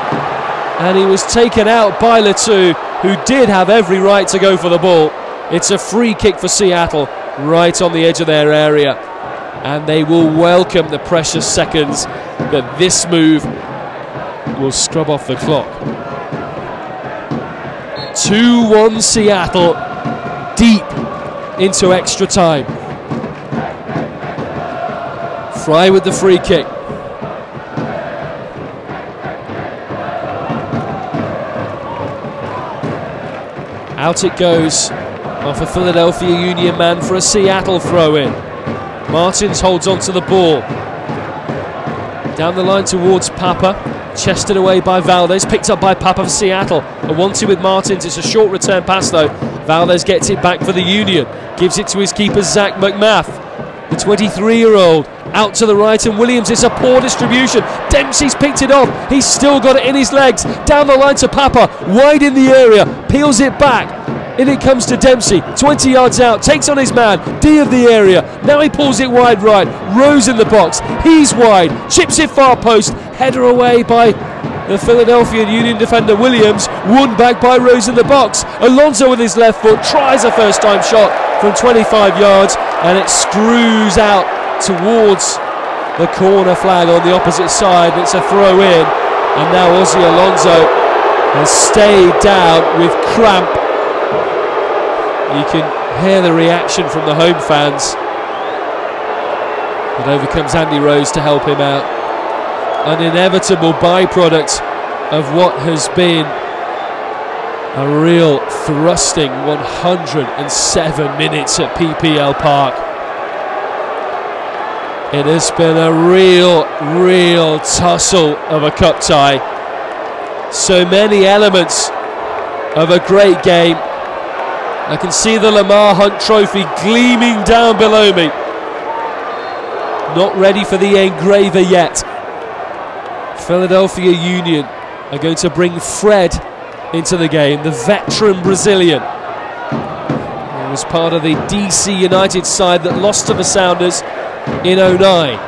and he was taken out by Letou, who did have every right to go for the ball. It's a free kick for Seattle, right on the edge of their area, and they will welcome the precious seconds that this move will scrub off the clock. 2-1 Seattle, deep into extra time. Fry with the free kick. Out it goes off a Philadelphia Union man for a Seattle throw-in. Martins holds on to the ball. Down the line towards Papa. Chested away by Valdez. Picked up by Papa for Seattle. A 1-2 with Martins. It's a short return pass though. Valdez gets it back for the Union. Gives it to his keeper Zach McMath. The 23-year-old out to the right, and Williams, it's a poor distribution. Dempsey's picked it off. He's still got it in his legs. Down the line to Papa. Wide in the area. Peels it back. In it comes to Dempsey, 20 yards out, takes on his man, D of the area, now he pulls it wide right, Rose in the box, he's wide, chips it far post, header away by the Philadelphia Union defender Williams, won back by Rose in the box. Alonso with his left foot tries a first time shot from 25 yards, and it screws out towards the corner flag on the opposite side. It's a throw in, and now Ozzy Alonso has stayed down with cramp. You can hear the reaction from the home fans. But over comes Andy Rose to help him out. An inevitable byproduct of what has been a real thrusting 107 minutes at PPL Park. It has been a real tussle of a cup tie. So many elements of a great game. I can see the Lamar Hunt Trophy gleaming down below me. Not ready for the engraver yet. Philadelphia Union are going to bring Fred into the game, the veteran Brazilian. He was part of the DC United side that lost to the Sounders in 09.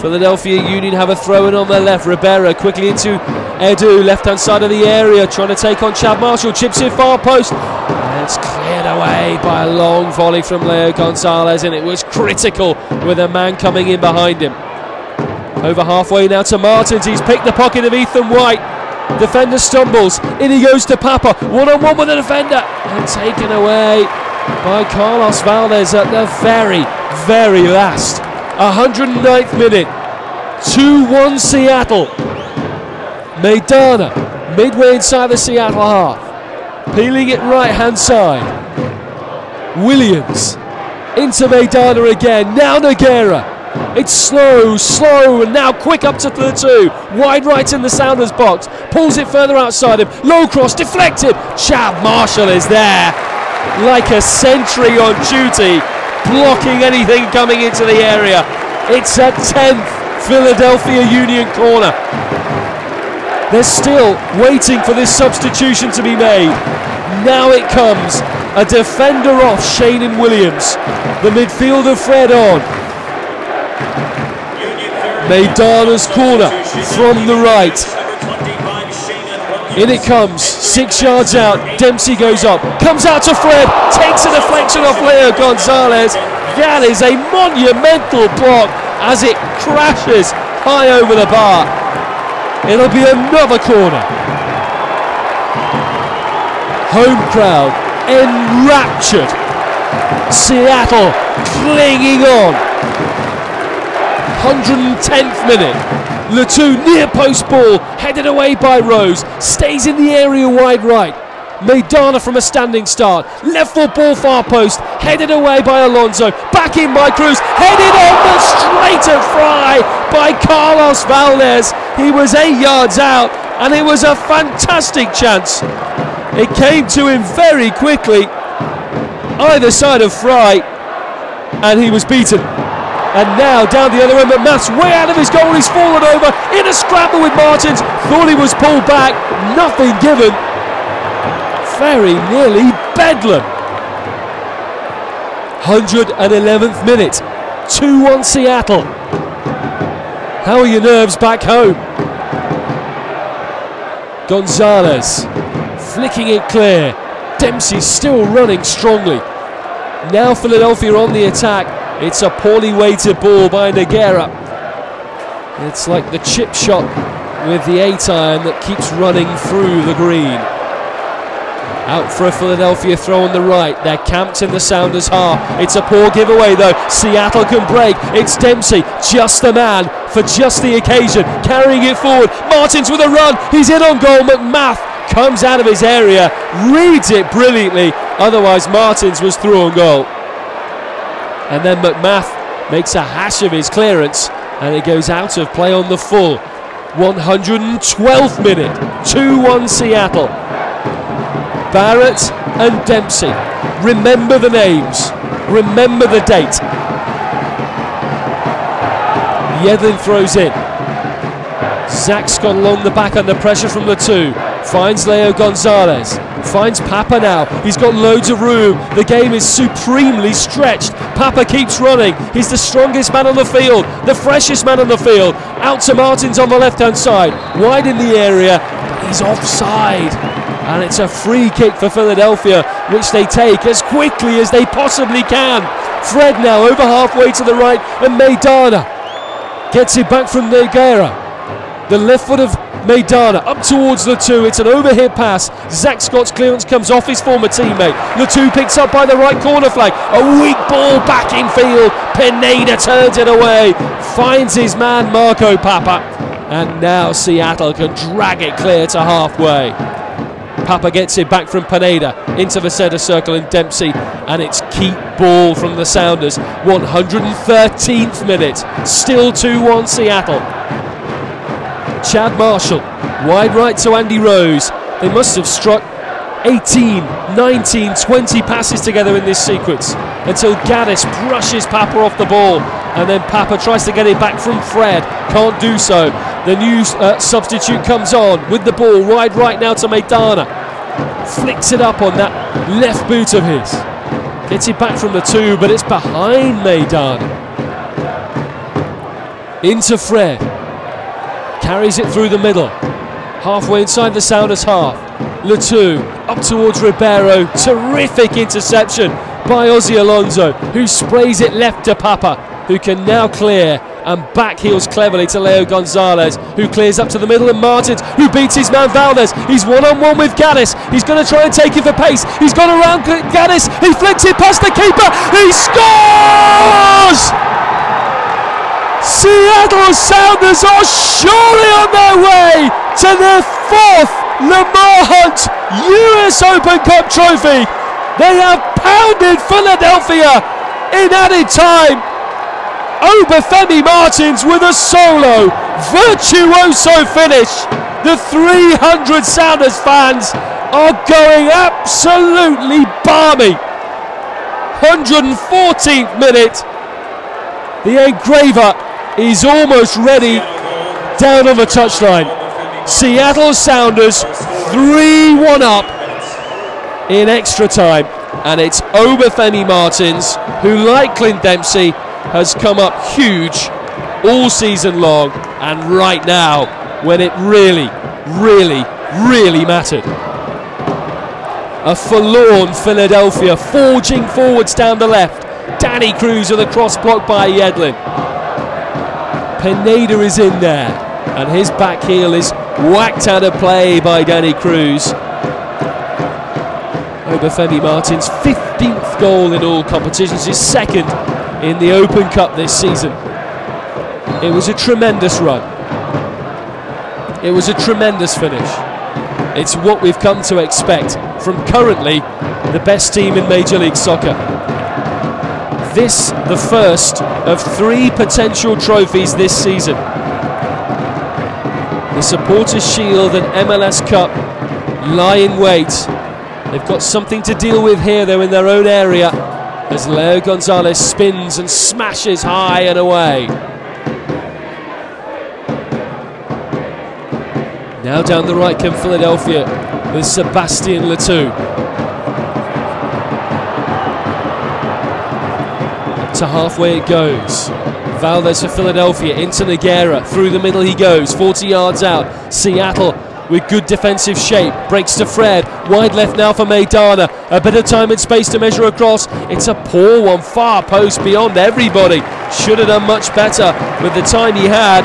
Philadelphia Union have a throw-in on their left. Ribera quickly into Edu, left-hand side of the area, trying to take on Chad Marshall, chips in far post, and it's cleared away by a long volley from Leo Gonzalez, and it was critical with a man coming in behind him. Over halfway now to Martins, he's picked the pocket of Ethan White, defender stumbles, in he goes to Papa, one-on-one with the defender, and taken away by Carlos Valdez at the very last. 109th minute, 2-1 Seattle. Maidana, midway inside the Seattle half, peeling it right-hand side. Williams, into Maidana again, now Nogueira. It's slow, and now quick up to the 2. Wide right in the Sounders box, pulls it further outside him, low cross, deflected. Chad Marshall is there, like a sentry on duty, blocking anything coming into the area. It's a 10th Philadelphia Union corner. They're still waiting for this substitution to be made. Now it comes. A defender off, Shanen Williams. The midfielder Fred on. Maidana's corner from the right. In it comes, 6 yards out, Dempsey goes up, comes out to Fred, takes a deflection off Leo Gonzalez. That is a monumental block as it crashes high over the bar. It'll be another corner. Home crowd enraptured. Seattle clinging on. 110th minute. Letou near post ball, headed away by Rose, stays in the area wide right. Maidana from a standing start, left foot ball far post, headed away by Alonso, back in by Cruz, headed on the straight at Fry by Carlos Valdez. He was 8 yards out, and it was a fantastic chance. It came to him very quickly, either side of Fry, and he was beaten. And now down the other end, McMath's way out of his goal, he's fallen over in a scramble with Martins, thought he was pulled back, nothing given. very nearly bedlam. 111th minute, 2-1 Seattle. How are your nerves back home? Gonzalez flicking it clear. Dempsey still running strongly. Now Philadelphia on the attack. It's a poorly weighted ball by Nogueira. It's like the chip shot with the 8-iron that keeps running through the green. Out for a Philadelphia throw on the right. They're camped in the Sounders half. It's a poor giveaway though. Seattle can break. It's Dempsey, just the man for just the occasion, carrying it forward. Martins with a run. He's in on goal. McMath comes out of his area, reads it brilliantly. Otherwise Martins was through on goal. And then McMath makes a hash of his clearance, and it goes out of play on the full. 112th minute, 2-1 Seattle. Barrett and Dempsey. Remember the names. Remember the date. Yedlin throws in. Zach's gone along the back under pressure from the two. Finds Leo Gonzalez. Finds Papa now. He's got loads of room. The game is supremely stretched. Papa keeps running. He's the strongest man on the field. The freshest man on the field. Out to Martins on the left-hand side. Wide in the area. But he's offside. And it's a free kick for Philadelphia, which they take as quickly as they possibly can. Fred now over halfway to the right, and Maidana gets it back from Nogueira. The left foot of Maidana up towards Latu. It's an overhit pass. Zach Scott's clearance comes off his former teammate. Latu picks up by the right corner flag. A weak ball back in field. Pineda turns it away. Finds his man Marco Papa. And now Seattle can drag it clear to halfway. Papa gets it back from Pineda into the centre circle and Dempsey, and it's keep ball from the Sounders. 113th minute, still 2-1 Seattle. Chad Marshall, wide right to Andy Rose. They must have struck 18, 19, 20 passes together in this sequence until Gaddis brushes Papa off the ball, and then Papa tries to get it back from Fred, can't do so. The new substitute comes on with the ball, wide right now to Maidana. Flicks it up on that left boot of his. Gets it back from the two, but it's behind Maidana. Into Fred. Carries it through the middle. Halfway inside the Sounders half. Latu up towards Ribeiro. Terrific interception by Ozzy Alonso, who sprays it left to Papa, who can now clear and back heels cleverly to Leo Gonzalez, who clears up to the middle, and Martins, who beats his man Valdez. He's one-on-one with Gaddis. He's going to try and take it for pace. He's gone around Gaddis. He flicks it past the keeper. He scores! Seattle Sounders are surely on their way to their 4th Lamar Hunt US Open Cup trophy. They have pounded Philadelphia in added time. Obafemi Martins with a solo, virtuoso finish. The 300 Sounders fans are going absolutely balmy. 114th minute. The engraver is almost ready down on the touchline. Seattle Sounders 3-1 up in extra time, and it's Obafemi Martins who, like Clint Dempsey, has come up huge all season long, and right now when it really mattered. A forlorn Philadelphia forging forwards down the left. Danny Cruz with a cross blocked by Yedlin. Pineda is in there, and his back heel is whacked out of play by Danny Cruz. Obafemi Martins' 15th goal in all competitions, his 2nd in the Open Cup this season. It was a tremendous run. It was a tremendous finish. It's what we've come to expect from currently the best team in Major League Soccer. This, the first of 3 potential trophies this season. The Supporters' Shield and MLS Cup lie in wait. They've got something to deal with here, though, in their own area, as Leo Gonzalez spins and smashes high and away. Now down the right come Philadelphia, with Sebastian Letou. To halfway it goes. Valdez for Philadelphia, into Nogueira, through the middle he goes, 40 yards out. Seattle with good defensive shape, breaks to Fred, wide left now for Maidana, a bit of time and space to measure across. It's a poor one, far post beyond everybody. Should have done much better with the time he had,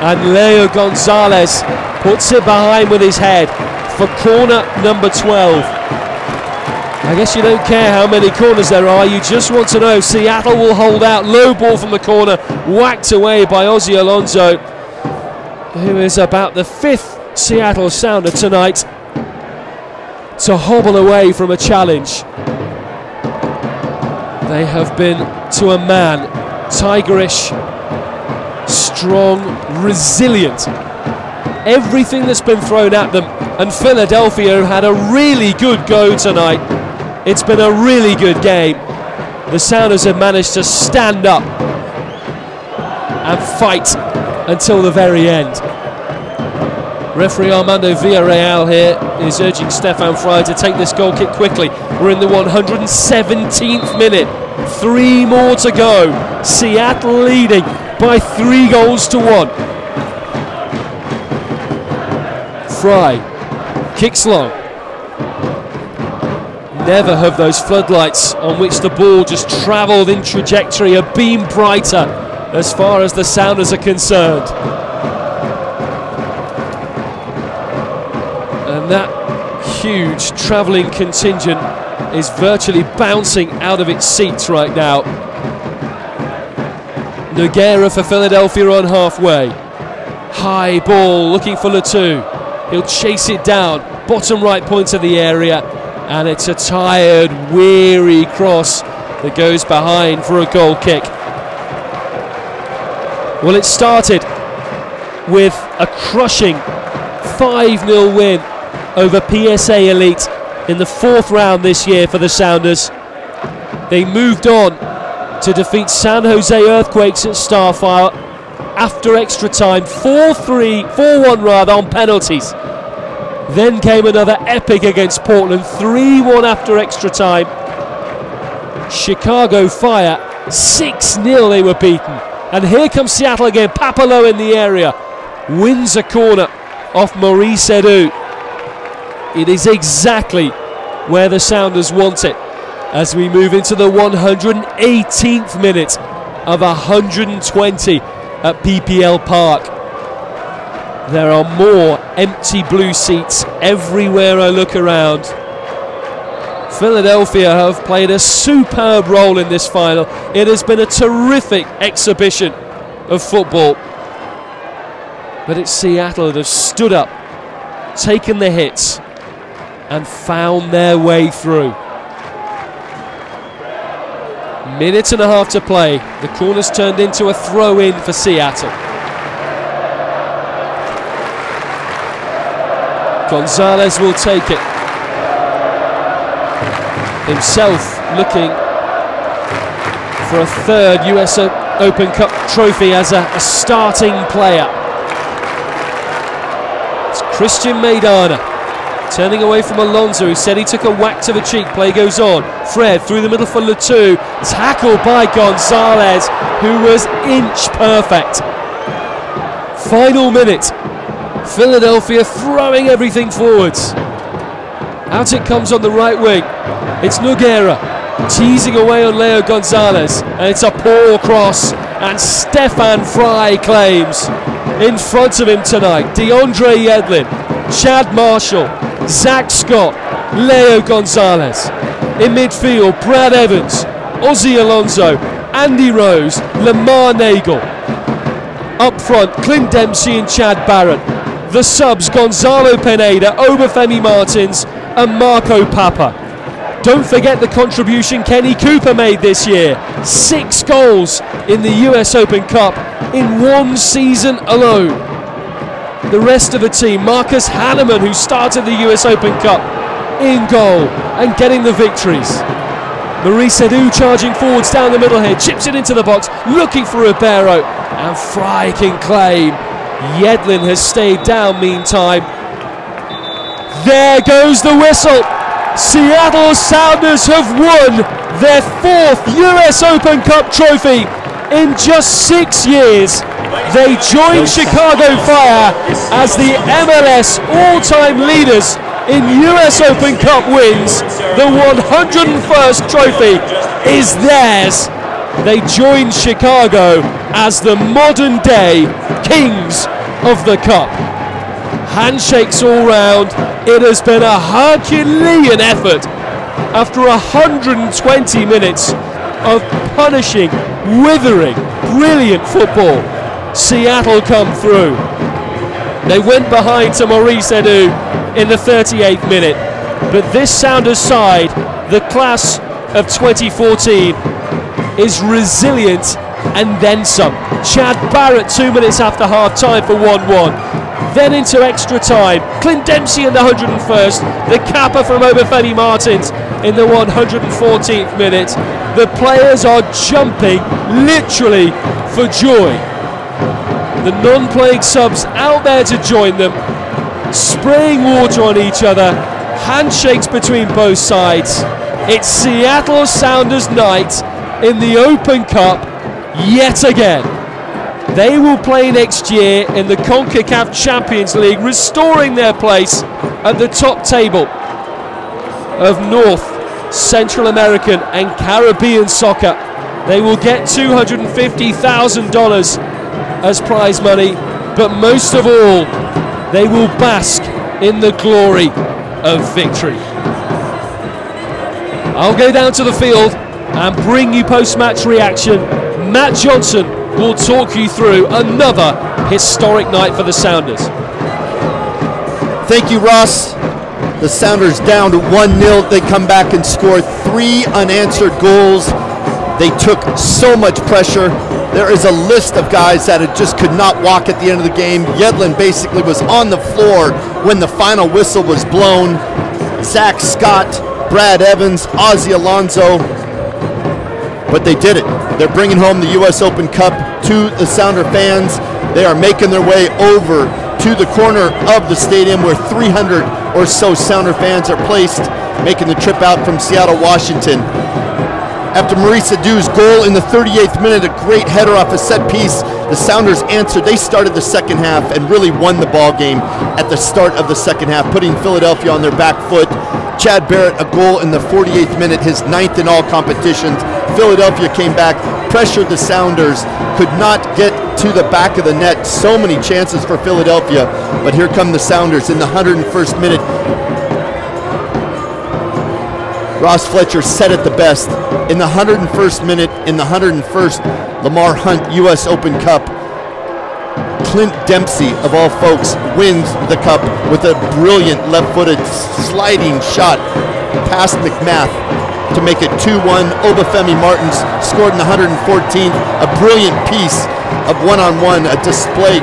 and Leo Gonzalez puts it behind with his head for corner number 12. I guess you don't care how many corners there are, you just want to know Seattle will hold out. Low ball from the corner, whacked away by Ozzy Alonso, who is about the 5th Seattle Sounder tonight to hobble away from a challenge. They have been, to a man, tigerish, strong, resilient. Everything that's been thrown at them, and Philadelphia had a really good go tonight. It's been a really good game. The Sounders have managed to stand up and fight until the very end. Referee Armando Villarreal here is urging Stefan Frei to take this goal kick quickly. We're in the 117th minute. 3 more to go. Seattle leading by 3 goals to 1. Frei kicks long. Never have those floodlights on which the ball just travelled in trajectory a beam brighter as far as the Sounders are concerned. And that huge travelling contingent is virtually bouncing out of its seats right now. Nogueira for Philadelphia on halfway. High ball looking for Letou. He'll chase it down, bottom right point of the area, and it's a tired, weary cross that goes behind for a goal kick. Well, it started with a crushing 5-0 win over PSA Elite in the 4th round this year for the Sounders. They moved on to defeat San Jose Earthquakes at Starfire after extra time, 4-1 rather, on penalties. Then came another epic against Portland, 3-1 after extra time. Chicago Fire, 6-0 they were beaten. And here comes Seattle again, Papalo in the area. Wins a corner off Maurice Edu. It is exactly where the Sounders want it as we move into the 118th minute of 120 at PPL Park. There are more empty blue seats everywhere I look around. Philadelphia have played a superb role in this final. It has been a terrific exhibition of football. But it's Seattle that have stood up, taken the hits, and found their way through. Minute and a half to play. The corner's turned into a throw-in for Seattle. Gonzalez will take it. Himself looking for a 3rd US Open Cup trophy as a starting player. It's Christian Maidana turning away from Alonso, who said he took a whack to the cheek. Play goes on. Fred through the middle for Letou. Tackled by Gonzalez, who was inch perfect. Final minute. Philadelphia throwing everything forwards. Out it comes on the right wing. It's Nogueira teasing away on Leo Gonzalez, and it's a poor cross, and Stefan Frei claims in front of him tonight. DeAndre Yedlin, Chad Marshall, Zach Scott, Leo Gonzalez. In midfield, Brad Evans, Ozzy Alonso, Andy Rose, Lamar Nagel. Up front, Clint Dempsey and Chad Barrett. The subs, Gonzalo Pineda, Obafemi Martins and Marco Papa. Don't forget the contribution Kenny Cooper made this year. 6 goals in the US Open Cup in 1 season alone. The rest of the team, Marcus Hanneman, who started the US Open Cup, in goal and getting the victories. Maurice Edu charging forwards down the middle here, chips it into the box, looking for Ribeiro, and Frei can claim. Yedlin has stayed down meantime. There goes the whistle. Seattle Sounders have won their 4th US Open Cup trophy in just 6 years. They join Chicago Fire as the MLS all-time leaders in US Open Cup wins. The 101st trophy is theirs. They join Chicago as the modern-day kings of the Cup. Handshakes all round. It has been a Herculean effort. After 120 minutes of punishing, withering, brilliant football, Seattle come through. They went behind to Maurice Edu in the 38th minute, but this Sounders side, the class of 2014, is resilient and then some. Chad Barrett 2 minutes after half time for 1-1. Then into extra time, Clint Dempsey in the 101st, the capper from Obafemi Martins in the 114th minute. The players are jumping literally for joy. The non-playing subs out there to join them, spraying water on each other, handshakes between both sides. It's Seattle Sounders night in the Open Cup yet again. They will play next year in the CONCACAF Champions League, restoring their place at the top table of North, Central American and Caribbean soccer. They will get $250,000 as prize money, but most of all, they will bask in the glory of victory. I'll go down to the field and bring you post-match reaction. Matt Johnson will talk you through another historic night for the Sounders. Thank you, Ross. The Sounders down to 1-0. They come back and score 3 unanswered goals. They took so much pressure. There is a list of guys that just could not walk at the end of the game. Yedlin basically was on the floor when the final whistle was blown. Zach Scott, Brad Evans, Ozzie Alonso. But they did it. They're bringing home the US Open Cup to the Sounder fans. They are making their way over to the corner of the stadium where 300 or so Sounder fans are placed, making the trip out from Seattle, Washington. After Maurice Edu's goal in the 38th minute, a great header off a set piece, the Sounders answered. They started the second half and really won the ball game at the start of the second half, putting Philadelphia on their back foot. Chad Barrett, a goal in the 48th minute, his 9th in all competitions. Philadelphia came back, pressured the Sounders, could not get to the back of the net. So many chances for Philadelphia, but here come the Sounders in the 101st minute. Ross Fletcher said it the best. In the 101st minute, in the 101st Lamar Hunt US Open Cup, Clint Dempsey, of all folks, wins the cup with a brilliant left-footed sliding shot past McMath to make it 2-1. Obafemi Martins scored in the 114th. A brilliant piece of one-on-one, a display.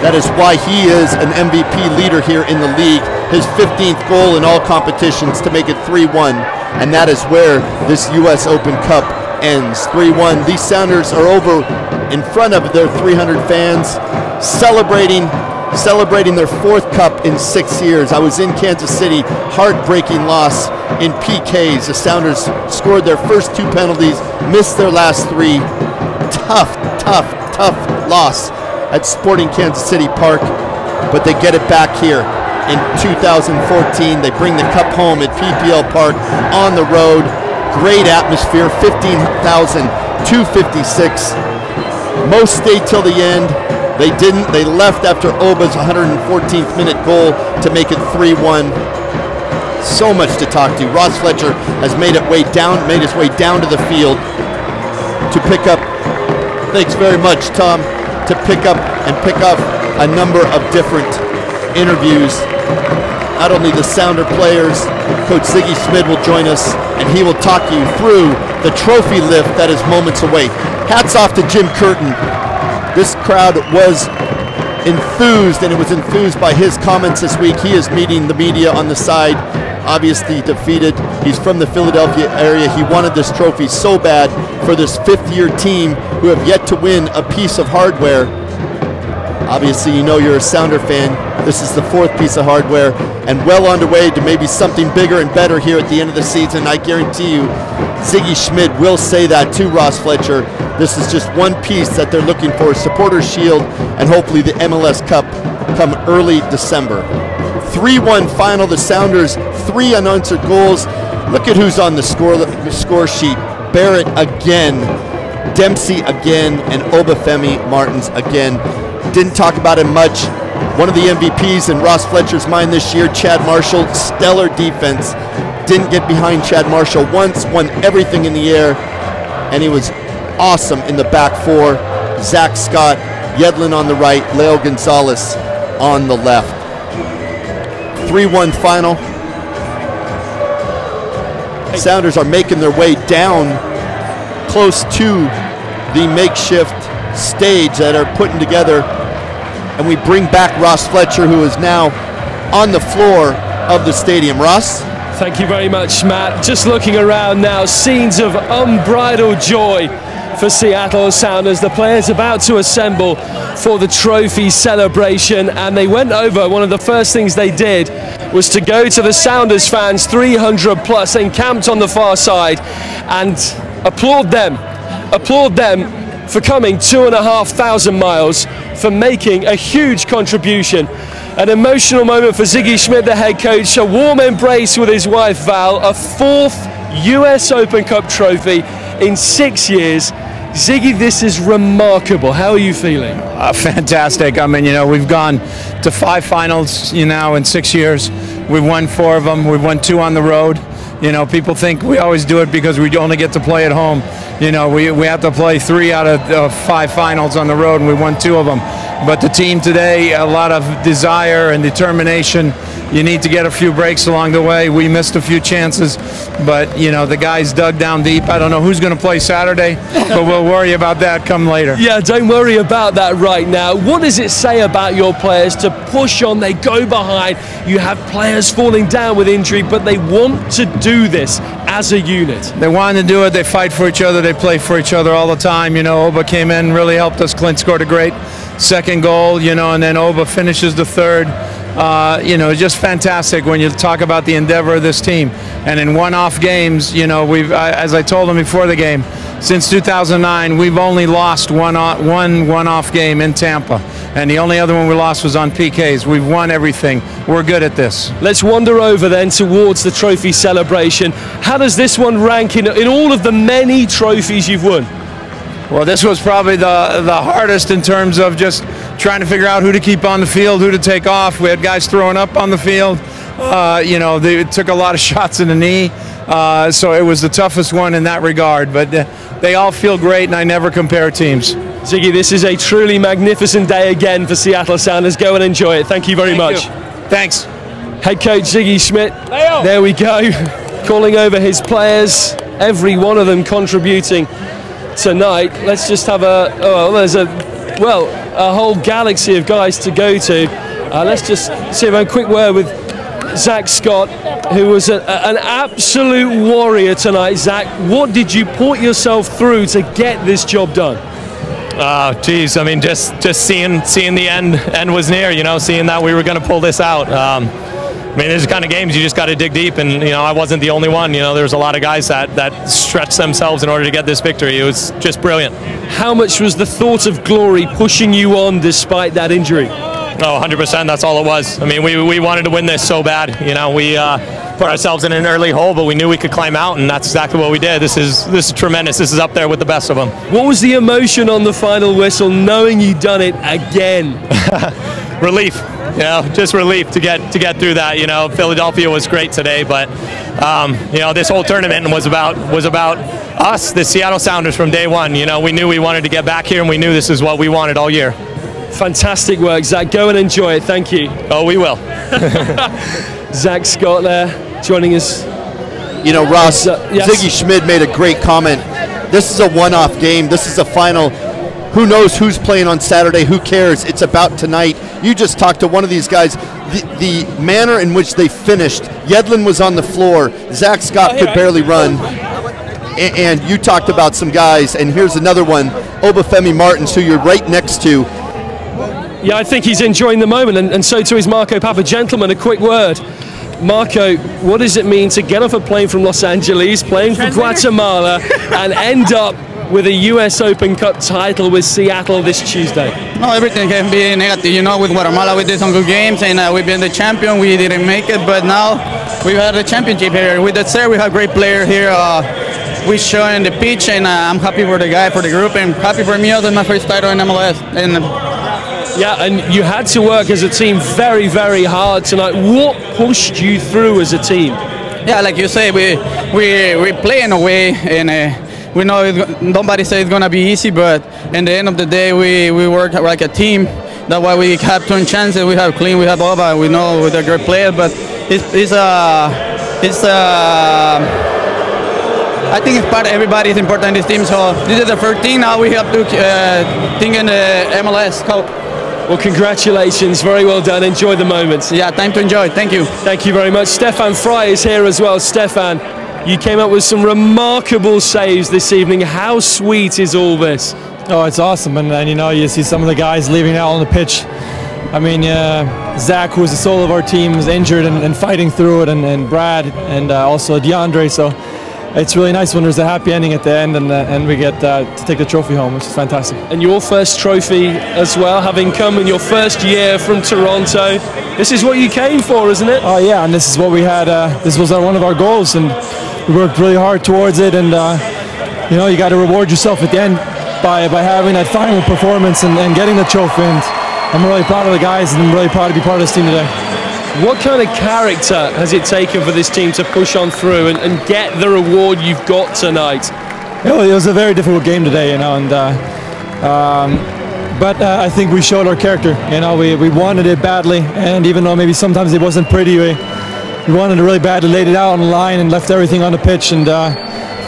That is why he is an MVP leader here in the league. His 15th goal in all competitions to make it 3-1. And that is where this US Open Cup ends. 3-1. These Sounders are over in front of their 300 fans, celebrating their 4th cup in 6 years. I was in Kansas City, heartbreaking loss in PKs. The Sounders scored their first 2 penalties, missed their last 3. Tough loss at Sporting Kansas City Park, but they get it back here in 2014. They bring the cup home at PPL Park on the road. Great atmosphere, 15,256. Most stayed till the end. They didn't. They left after Oba's 114th minute goal to make it 3-1. So much to talk to. Ross Fletcher has made his way down to the field to pick up. Thanks very much, Tom. To pick up a number of different interviews. Not only the Sounder players, Coach Ziggy Smid will join us, and he will talk you through the trophy lift that is moments away. Hats off to Jim Curtin. This crowd was enthused, and it was enthused by his comments this week. He is meeting the media on the side, obviously defeated. He's from the Philadelphia area. He wanted this trophy so bad for this 5th-year team who have yet to win a piece of hardware. Obviously, you know you're a Sounder fan. This is the 4th piece of hardware and well underway to maybe something bigger and better here at the end of the season. I guarantee you, Ziggy Schmid will say that to Ross Fletcher. This is just one piece that they're looking for, Supporters Shield, and hopefully the MLS Cup come early December. 3-1 final, the Sounders, 3 unanswered goals. Look at who's on the score sheet. Barrett again, Dempsey again, and Obafemi Martins again. Didn't talk about him much. One of the MVPs in Ross Fletcher's mind this year, Chad Marshall, stellar defense. Didn't get behind Chad Marshall once, won everything in the air, and he was awesome in the back 4. Zach Scott, Yedlin on the right, Leo Gonzalez on the left. 3-1 final. Sounders are making their way down close to the makeshift stage that are putting together, and we bring back Ross Fletcher, who is now on the floor of the stadium. Ross? Thank you very much, Matt. Just looking around now, scenes of unbridled joy for Seattle Sounders. The players about to assemble for the trophy celebration, and they went over. One of the first things they did was to go to the Sounders fans, 300 plus, encamped on the far side, and applaud them for coming 2,500 miles, for making a huge contribution. An emotional moment for Ziggy Schmid, the head coach, a warm embrace with his wife Val, a 4th US Open Cup trophy in 6 years. Ziggy, this is remarkable. How are you feeling? Fantastic. I mean, you know, we've gone to 5 finals, you know, in 6 years. We've won 4 of them. We've won 2 on the road. You know, people think we always do it because we only get to play at home. You know, we have to play 3 out of 5 finals on the road, and we won 2 of them. But the team today, a lot of desire and determination. You need to get a few breaks along the way. We missed a few chances, but, you know, the guys dug down deep. I don't know who's going to play Saturday, but we'll worry about that come later. Yeah, don't worry about that right now. What does it say about your players to push on? They go behind. You have players falling down with injury, but they want to do this as a unit. They want to do it. They fight for each other. They play for each other all the time. You know, Oba came in, really helped us. Clint scored a great second goal, you know, and then Oba finishes the third. You know, just fantastic when you talk about the endeavor of this team. And in one-off games, you know, as I told them before the game, since 2009, we've only lost one one-off game in Tampa. And the only other one we lost was on PKs. We've won everything. We're good at this. Let's wander over then towards the trophy celebration. How does this one rank in all of the many trophies you've won? Well, this was probably the hardest in terms of just trying to figure out who to keep on the field, who to take off. We had guys throwing up on the field. You know, they took a lot of shots in the knee. So it was the toughest one in that regard. But they all feel great, and I never compare teams. Ziggy, this is a truly magnificent day again for Seattle Sounders. Go and enjoy it. Thank you very much. Thanks. Head coach Ziggy Schmid. There we go. Calling over his players, every one of them contributing tonight. Let's just have there's a whole galaxy of guys to go to. Let's just see a quick word with Zach Scott, who was an absolute warrior tonight. Zach, what did you put yourself through to get this job done? Geez, I mean, just seeing the end was near, you know, seeing that we were going to pull this out. I mean, there's the kind of games you just got to dig deep, and, you know, I wasn't the only one. You know, there was a lot of guys that stretched themselves in order to get this victory. It was just brilliant. How much was the thought of glory pushing you on despite that injury? Oh, 100%. That's all it was. I mean, we wanted to win this so bad. You know, we put ourselves in an early hole, but we knew we could climb out, and that's exactly what we did. This is tremendous. This is up there with the best of them. What was the emotion on the final whistle, knowing you'd done it again? Relief. You know, just relief to get through that. You know, Philadelphia was great today, but you know, this whole tournament was about us, the Seattle Sounders, from day one. You know, we knew we wanted to get back here, and we knew this is what we wanted all year. Fantastic work, Zach. Go and enjoy it. Thank you. Oh, we will. Zach Scott there joining us. You know, Ross, yes. Ziggy Schmid made a great comment. This is a one-off game. This is a final. Who knows who's playing on Saturday? Who cares? It's about tonight. You just talked to one of these guys. The manner in which they finished. Yedlin was on the floor. Zach Scott could barely run. And you talked about some guys, and here's another one, Obafemi Martins, who you're right next to. Yeah, I think he's enjoying the moment, and so too is Marco Papa. Gentlemen, a quick word. Marco, what does it mean to get off a plane from Los Angeles, playing for Guatemala, and end up with a US Open Cup title with Seattle this Tuesday? No, everything can be negative. You know, with Guatemala we did some good games, and we've been the champion. We didn't make it, but now we've had a championship here. With that said, we have great player here. We show in the pitch, and I'm happy for the guy, for the group, and happy for me. Also, my first title in MLS. And yeah, and you had to work as a team very, very hard tonight. What pushed you through as a team? Yeah, like you say, we play in a way, and we know nobody says it's gonna be easy, but in the end of the day, we work like a team. That's why we have 2 chances. We have Clean, we have Oba. We know we're a great player, but I think it's part of everybody is important in this team. So this is the first team. Now we have to think in the MLS Cup. Well, congratulations. Very well done. Enjoy the moment. Yeah, time to enjoy. Thank you. Thank you very much. Stefan Fry is here as well. Stefan, you came up with some remarkable saves this evening. How sweet is all this? Oh, it's awesome. And you know, you see some of the guys leaving out on the pitch. I mean, Zach, who's the soul of our team, is injured and fighting through it, and Brad, and also DeAndre. So it's really nice when there's a happy ending at the end, and we get to take the trophy home, which is fantastic. And your first trophy as well, having come in your first year from Toronto. This is what you came for, isn't it? Oh yeah, and this is what we had. This was one of our goals, and we worked really hard towards it. And you know, you got to reward yourself at the end by having that final performance and getting the trophy. And I'm really proud of the guys, and I'm really proud to be part of this team today. What kind of character has it taken for this team to push on through and get the reward you've got tonight? It was a very difficult game today, you know, and but I think we showed our character. You know, we wanted it badly, and even though maybe sometimes it wasn't pretty, we wanted it really badly, laid it out on the line and left everything on the pitch, and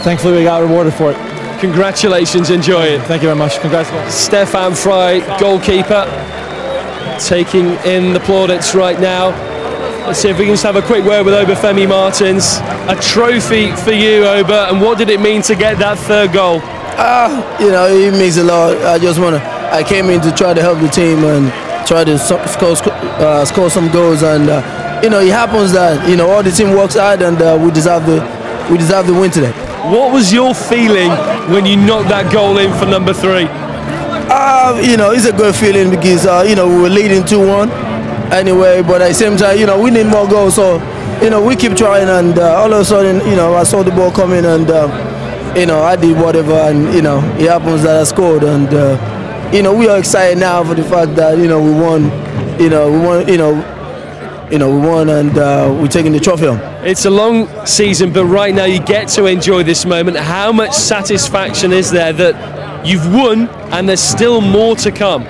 thankfully we got rewarded for it. Congratulations, enjoy it. Thank you very much. Congrats. Stefan Fry, goalkeeper, taking in the plaudits right now. Let's see if we can just have a quick word with Obafemi Martins. A trophy for you, Oba, and what did it mean to get that third goal? You know, it means a lot. I came in to try to help the team and try to score some goals, and you know, it happens that, you know, all the team works hard, and we deserve the win today. What was your feeling when you knocked that goal in for number 3? You know, it's a good feeling because you know, we were leading 2-1. Anyway, but at the same time, you know, we need more goals, so you know, we keep trying, and all of a sudden, you know, I saw the ball coming, and you know, I did whatever, and you know, it happens that I scored, and you know, we are excited now for the fact that, you know, we won, and we're taking the trophy home. It's a long season, but right now you get to enjoy this moment. How much satisfaction is there that you've won and there's still more to come?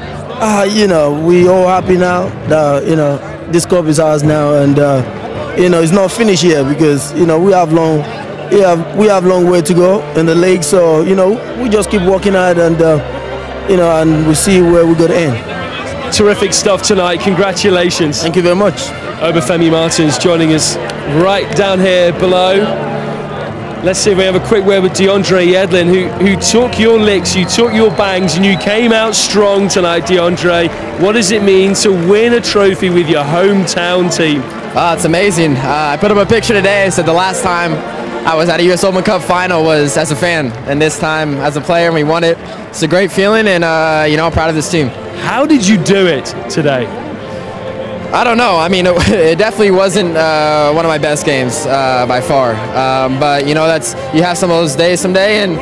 You know, we all happy now that, you know, this cup is ours now, and you know, it's not finished yet because, you know, we have long way to go in the league. So, you know, we just keep working hard, and you know, and we'll see where we're going to end. Terrific stuff tonight. Congratulations. Thank you very much. Obafemi Martins joining us right down here below. Let's see if we have a quick word with DeAndre Yedlin, who took your licks, you took your bangs, and you came out strong tonight, DeAndre. What does it mean to win a trophy with your hometown team? It's amazing. I put up a picture today. Said the last time I was at a US Open Cup final was as a fan, and this time as a player, and we won it. It's a great feeling, and you know, I'm proud of this team. How did you do it today? I don't know. I mean, it definitely wasn't one of my best games by far. But, you know, you have some of those days someday, and,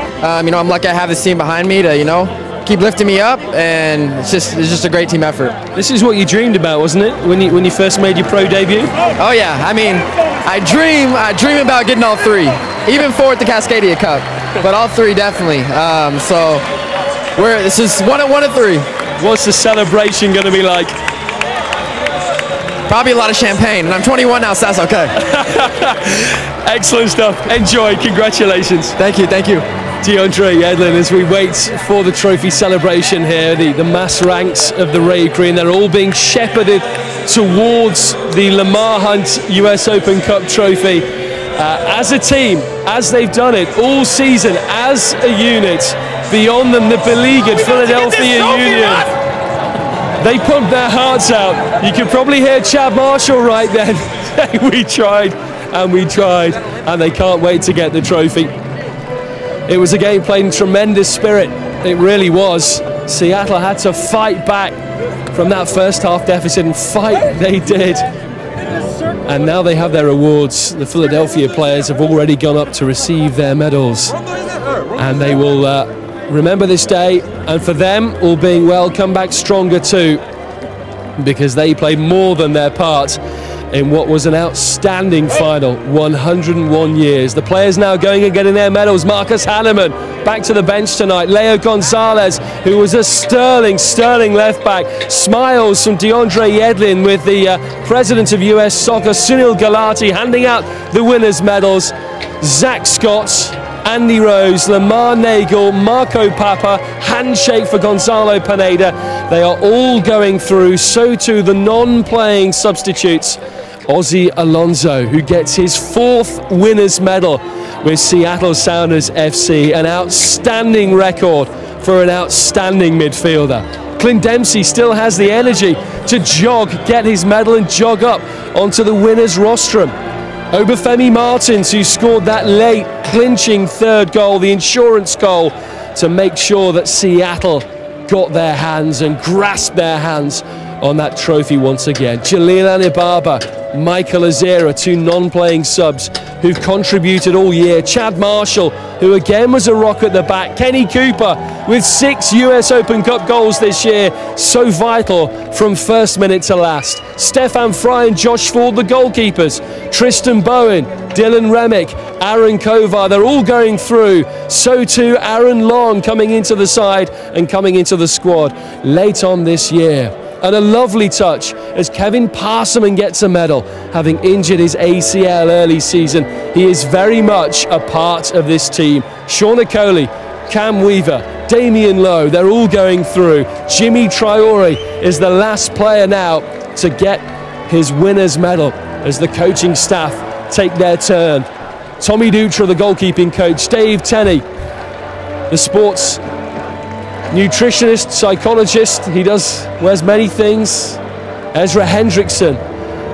you know, I'm lucky I have this team behind me to, you know, keep lifting me up, and it's just a great team effort. This is what you dreamed about, wasn't it, when you first made your pro debut? Oh, yeah. I mean, I dream about getting all 3, even 4 at the Cascadia Cup, but all 3 definitely. So this is one of 3. What's the celebration going to be like? Probably a lot of champagne, and I'm 21 now, so that's okay. Excellent stuff. Enjoy. Congratulations. Thank you. Thank you. DeAndre Yedlin, as we wait for the trophy celebration here, the mass ranks of the Red Green, they're all being shepherded towards the Lamar Hunt US Open Cup trophy. As a team, as they've done it all season, as a unit, beyond them the beleaguered Philadelphia Union. They pumped their hearts out. You could probably hear Chad Marshall right then. We tried, and they can't wait to get the trophy. It was a game played in tremendous spirit. It really was. Seattle had to fight back from that first half deficit, and fight they did. And now they have their awards. The Philadelphia players have already gone up to receive their medals, and they will remember this day, and for them, all being well, come back stronger too, because they played more than their part in what was an outstanding final. 101 years. The players now going and getting their medals. Marcus Hanneman back to the bench tonight. Leo Gonzalez, who was a sterling left back. Smiles from DeAndre Yedlin with the president of US Soccer, Sunil Gulati, handing out the winners' medals. Zach Scott, Andy Rose, Lamar Nagel, Marco Papa, handshake for Gonzalo Pineda. They are all going through, so too the non-playing substitutes. Ozzy Alonso, who gets his 4th winners' medal with Seattle Sounders FC, an outstanding record for an outstanding midfielder. Clint Dempsey still has the energy to jog, get his medal and jog up onto the winners' rostrum. Obafemi Martins, who scored that late clinching 3rd goal, the insurance goal, to make sure that Seattle got their hands and grasped their hands on that trophy once again. Jalil Anibaba, Michael Azera, 2 non-playing subs who've contributed all year. Chad Marshall, who again was a rock at the back. Kenny Cooper with 6 US Open Cup goals this year, so vital from first minute to last. Stefan Fry and Josh Ford, the goalkeepers. Tristan Bowen, Dylan Remick, Aaron Kovar, they're all going through. So too Aaron Long coming into the side and coming into the squad late on this year. And a lovely touch as Kevin Parseman gets a medal, having injured his ACL early season. He is very much a part of this team. Sean Okoli, Cam Weaver, Damian Lowe, they're all going through. Jimmy Traore is the last player now to get his winner's medal as the coaching staff take their turn. Tommy Dutra, the goalkeeping coach. Dave Tenney, the sports nutritionist, psychologist, he wears many things. Ezra Hendrickson,